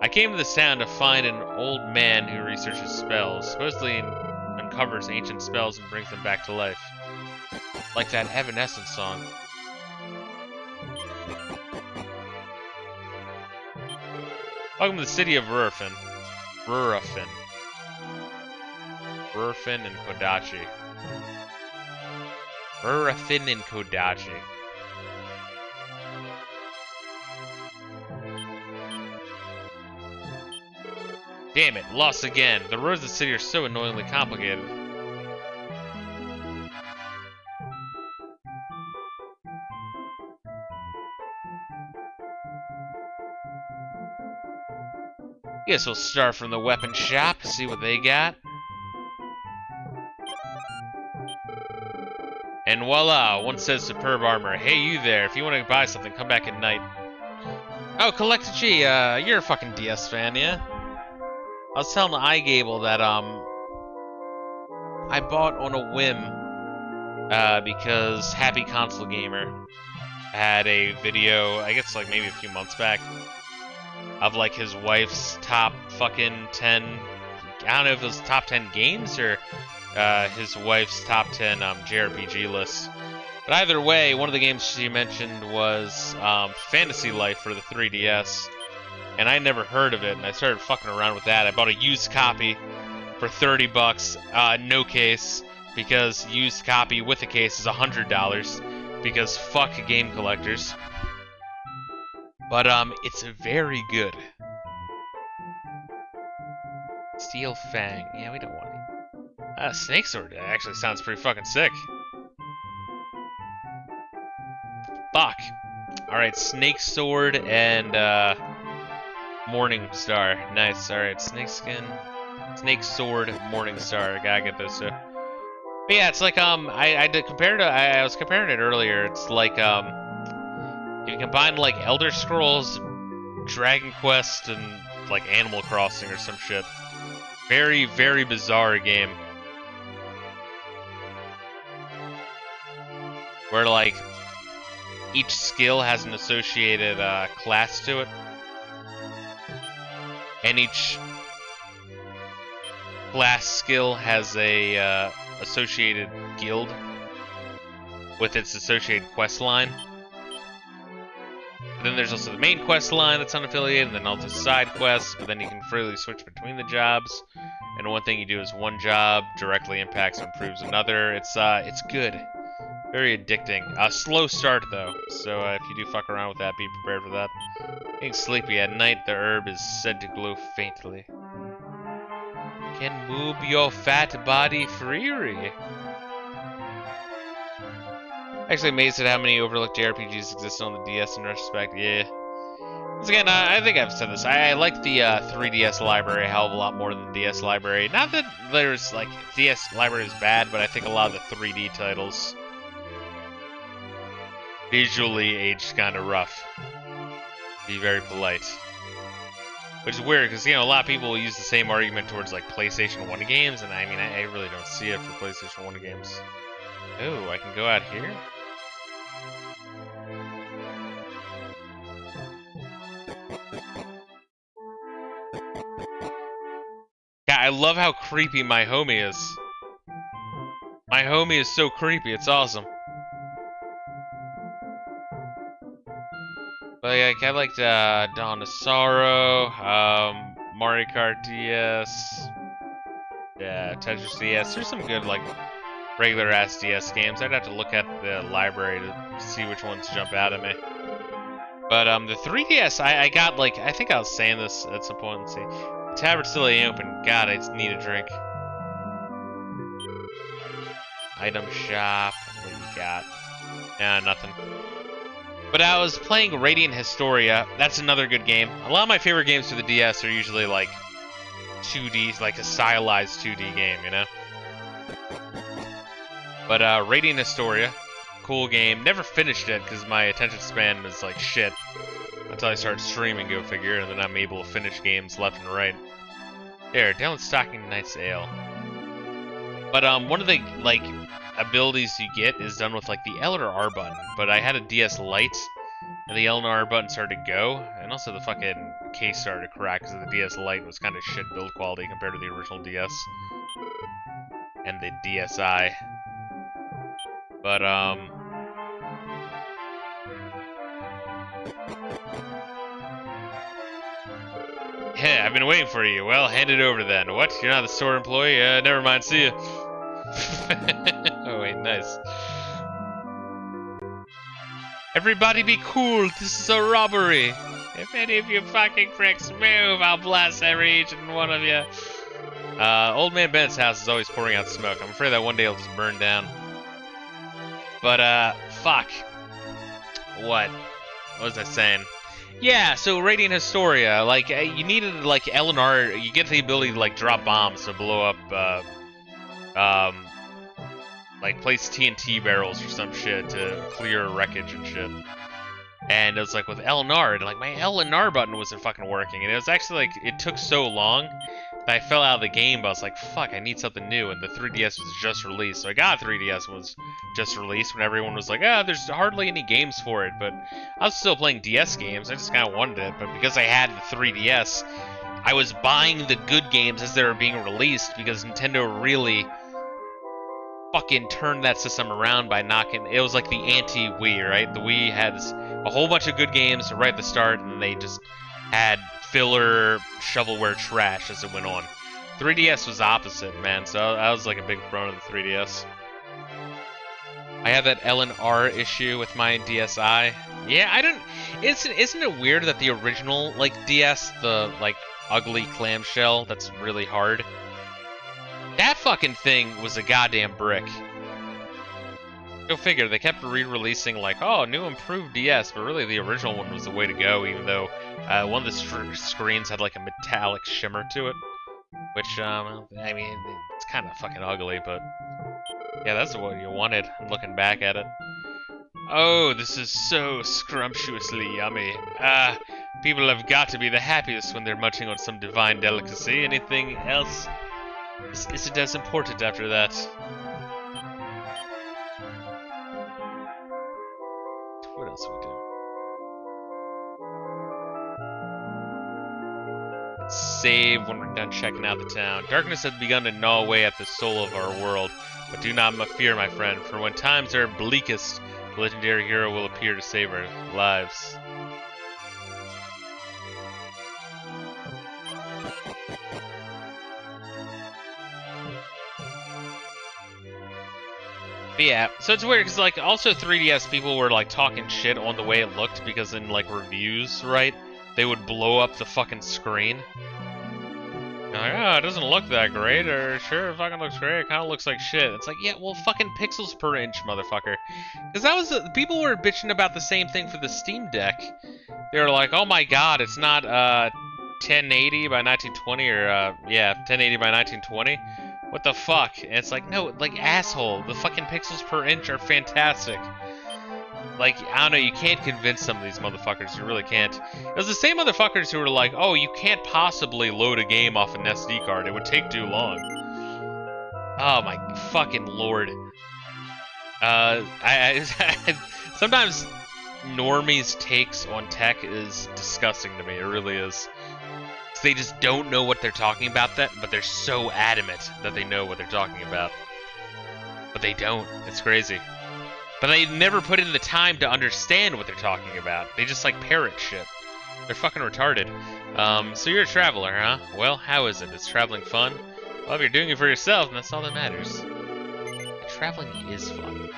I came to this town to find an old man who researches spells, supposedly uncovers ancient spells and brings them back to life. Like that Evanescence song. Welcome to the city of Rurfin. Rurfin and Kodachi. Rurfin and Kodachi. Damn it, lost again. The roads of the city are so annoyingly complicated. Guess we'll start from the weapon shop, see what they got. And voila, one says superb armor. Hey, you there, if you want to buy something, come back at night. Oh, Collectachi, you're a fucking DS fan, yeah? I was telling iGable that, I bought on a whim, because Happy Console Gamer had a video, I guess like maybe a few months back, of like his wife's top fucking 10, I don't know if it was top 10 games or his wife's top 10 JRPG list. But either way, one of the games she mentioned was Fantasy Life for the 3DS. And I never heard of it, and I started fucking around with that. I bought a used copy for 30 bucks, no case, because used copy with a case is $100, because fuck game collectors. But, it's very good. Steel Fang. Yeah, we don't want it. Snake Sword actually sounds pretty fucking sick. Fuck. Alright, Snake Sword and, Morning Star. Nice. Alright, Snake Skin. Snake Sword, Morning Star. I gotta get those two. But yeah, it's like, I did compare to, I was comparing it earlier. It's like, if you combine, like, Elder Scrolls, Dragon Quest, and, like, Animal Crossing or some shit. Very, very bizarre game. Where, like, each skill has an associated, class to it. And each class skill has a associated guild with its associated quest line. But then there's also the main quest line that's unaffiliated, and then also side quests, but then you can freely switch between the jobs. And one thing you do is one job directly impacts or improves another. It's good. Very addicting. Slow start though, so if you do fuck around with that, be prepared for that. Being sleepy at night, the herb is said to glow faintly. Can move your fat body freely. Actually amazed at how many overlooked JRPGs exist on the DS in retrospect. Yeah. Once again, I think I've said this. I like the 3DS library a hell of a lot more than the DS library. Not that there's, like, DS library is bad, but I think a lot of the 3D titles visually aged kind of rough. Be very polite. Which is weird, because, you know, a lot of people will use the same argument towards, like, PlayStation 1 games, and I mean, I really don't see it for PlayStation 1 games. Oh, I can go out here? Yeah, I love how creepy my homie is. My homie is so creepy, it's awesome. But like, I liked Dawn of Sorrow, Mario Kart DS, yeah, Tetris DS. There's some good like regular ass DS games. I'd have to look at the library to see which ones jump out at me. But the 3DS, I got like, I think I was saying this at some point. Let's see, the tavern's still ain't open. God, I just need a drink. Item shop. What do you got? Nah, nothing. But I was playing Radiant Historia. That's another good game. A lot of my favorite games for the DS are usually like 2D, like a stylized 2D game, you know? But Radiant Historia, cool game. Never finished it because my attention span is like shit. Until I start streaming, go figure, and then I'm able to finish games left and right. There, down Stocking Knight's Ale. But one of the like abilities you get is done with like the L or R button. But I had a DS Lite, and the L and R button started to go, and also the fucking case started to crack because the DS Lite was kind of shit build quality compared to the original DS and the DSi. But hey, I've been waiting for you. Well, hand it over then. What? You're not the store employee? Never mind. See ya. Oh wait, nice. Everybody be cool. This is a robbery. If any of you fucking pricks move, I'll blast every each and one of you. Old Man Ben's house is always pouring out smoke. I'm afraid that one day it'll just burn down. But, fuck. What? What was I saying? Yeah, so Radiant Historia, like, you needed, like, L and R, you get the ability to, like, drop bombs to blow up, like, place TNT barrels or some shit to clear wreckage and shit. And it was like with L and R, and like my L and R button wasn't fucking working, and it was actually like, it took so long that I fell out of the game, but I was like, fuck, I need something new, and the 3DS was just released, so I got a 3DS was just released when everyone was like, there's hardly any games for it, but I was still playing DS games, I just kind of wanted it, but because I had the 3DS, I was buying the good games as they were being released, because Nintendo really fucking turned that system around by knocking, it was like the anti-Wii, right? The Wii had a whole bunch of good games right at the start, and they just had filler shovelware trash as it went on. 3DS was opposite, man, so I was like a big fan of the 3DS. I have that L and R issue with my DSi. Yeah, I don't, isn't it weird that the original, like, DS, the, like, ugly clamshell that's really hard, that fucking thing was a goddamn brick. Go figure, they kept re-releasing like, oh, new improved DS, but really the original one was the way to go, even though one of the screens had like a metallic shimmer to it. Which, I mean, it's kind of fucking ugly, but yeah, that's what you wanted, looking back at it. Oh, this is so scrumptiously yummy. People have got to be the happiest when they're munching on some divine delicacy. Anything else isn't as important after that. What else we do? Save when we're done checking out the town. Darkness has begun to gnaw away at the soul of our world, but do not fear, my friend, for when times are bleakest, the legendary hero will appear to save our lives. But yeah, so it's weird because like also 3DS people were like talking shit on the way it looked because in like reviews, right, they would blow up the fucking screen. Like, oh, it doesn't look that great, or sure, it fucking looks great. It kind of looks like shit. It's like, yeah, well, fucking pixels per inch, motherfucker. Because that was people were bitching about the same thing for the Steam Deck. They were like, oh my god, it's not 1080 by 1920 or yeah, 1080 by 1920. What the fuck? And it's like, no, like, asshole, the fucking pixels per inch are fantastic. Like, I don't know, you can't convince some of these motherfuckers, you really can't. It was the same motherfuckers who were like, oh, you can't possibly load a game off an SD card, it would take too long. Oh my fucking lord. Sometimes normies' takes on tech is disgusting to me, it really is. They just don't know what they're talking about, but they're so adamant that they know what they're talking about. But they don't. It's crazy. But they never put in the time to understand what they're talking about. They just like parrot shit. They're fucking retarded. So you're a traveler, huh? Well, how is it? Is traveling fun? Well, if you're doing it for yourself, then that's all that matters. Traveling is fun.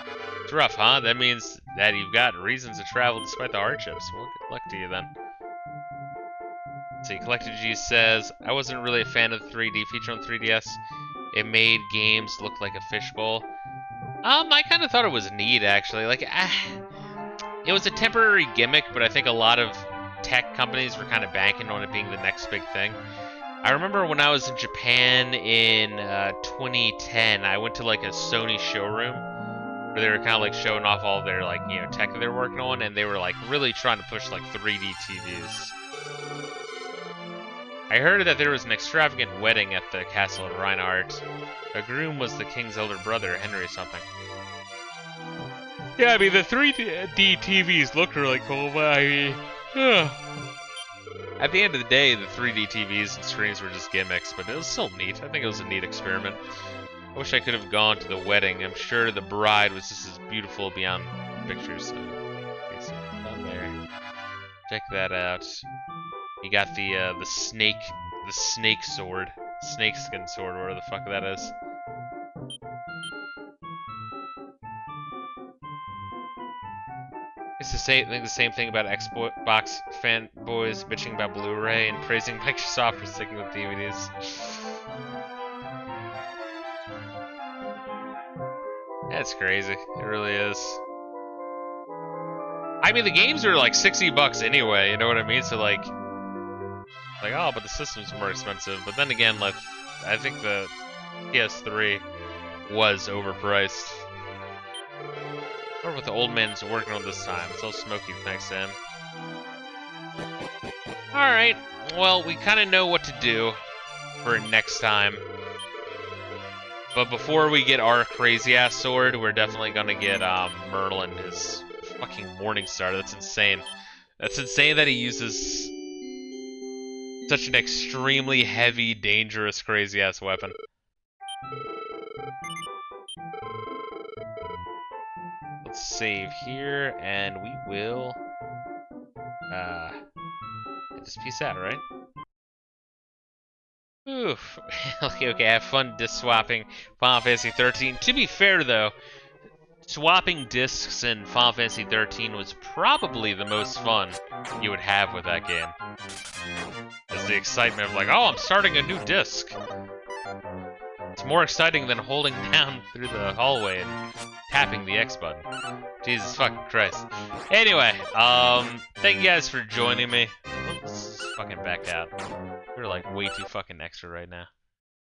It's rough, huh? That means that you've got reasons to travel despite the hardships. Well, good luck to you then. See, Collected G says, I wasn't really a fan of the 3D feature on 3DS. It made games look like a fishbowl. I kind of thought it was neat, actually. It was a temporary gimmick, but I think a lot of tech companies were kind of banking on it being the next big thing. I remember when I was in Japan in 2010, I went to like a Sony showroom where they were kind of like showing off all their like, you know, tech that they're working on, and they were like really trying to push like 3D TVs. I heard that there was an extravagant wedding at the castle of Reinhardt. The groom was the king's elder brother, Henry something. Yeah, I mean, the 3D TVs looked really cool, but I mean, at the end of the day, the 3D TVs and screens were just gimmicks, but it was still neat. I think it was a neat experiment. I wish I could have gone to the wedding. I'm sure the bride was just as beautiful beyond pictures. So, down there. Check that out. You got the snake sword, snakeskin sword, whatever the fuck that is. It's the same thing about Xbox fanboys bitching about Blu-ray and praising Microsoft for sticking with DVDs. That's crazy. It really is. I mean, the games are like $60 anyway. You know what I mean? So like, oh, but the system's more expensive. But then again, like, I think the PS3 was overpriced. I wonder what the old man's working on this time. It's all smoky thanks to him. Alright, well, we kind of know what to do for next time. But before we get our crazy-ass sword, we're definitely gonna get Merlin his fucking Morning Star. That's insane. That's insane that he uses such an extremely heavy, dangerous, crazy-ass weapon. Let's save here, and we will just peace out, right? Oof. Okay, have fun disc swapping Final Fantasy 13. To be fair, though, swapping discs in Final Fantasy 13 was probably the most fun you would have with that game. Is the excitement of like, oh, I'm starting a new disc. It's more exciting than holding down through the hallway and tapping the X button. Jesus fucking Christ. Anyway, thank you guys for joining me. Let's fucking back out. We're like way too fucking extra right now.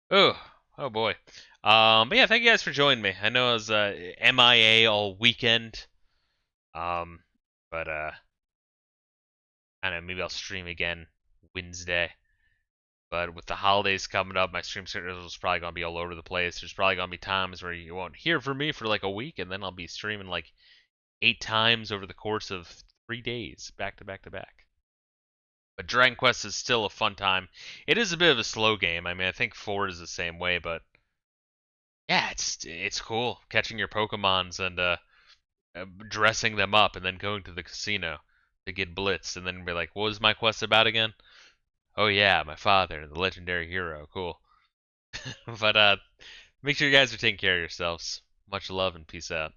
Oh boy. But yeah, thank you guys for joining me. I know I was MIA all weekend. But I don't know, maybe I'll stream again Wednesday. But with the holidays coming up, my stream schedule is probably going to be all over the place. There's probably going to be times where you won't hear from me for like a week, and then I'll be streaming like 8 times over the course of 3 days, back to back to back. But Dragon Quest is still a fun time. It is a bit of a slow game. I mean, I think 4 is the same way, but yeah, it's cool catching your Pokemons and dressing them up and then going to the casino to get blitzed and then be like, what was my quest about again? Oh yeah, my father, the legendary hero. Cool. But make sure you guys are taking care of yourselves. Much love and peace out.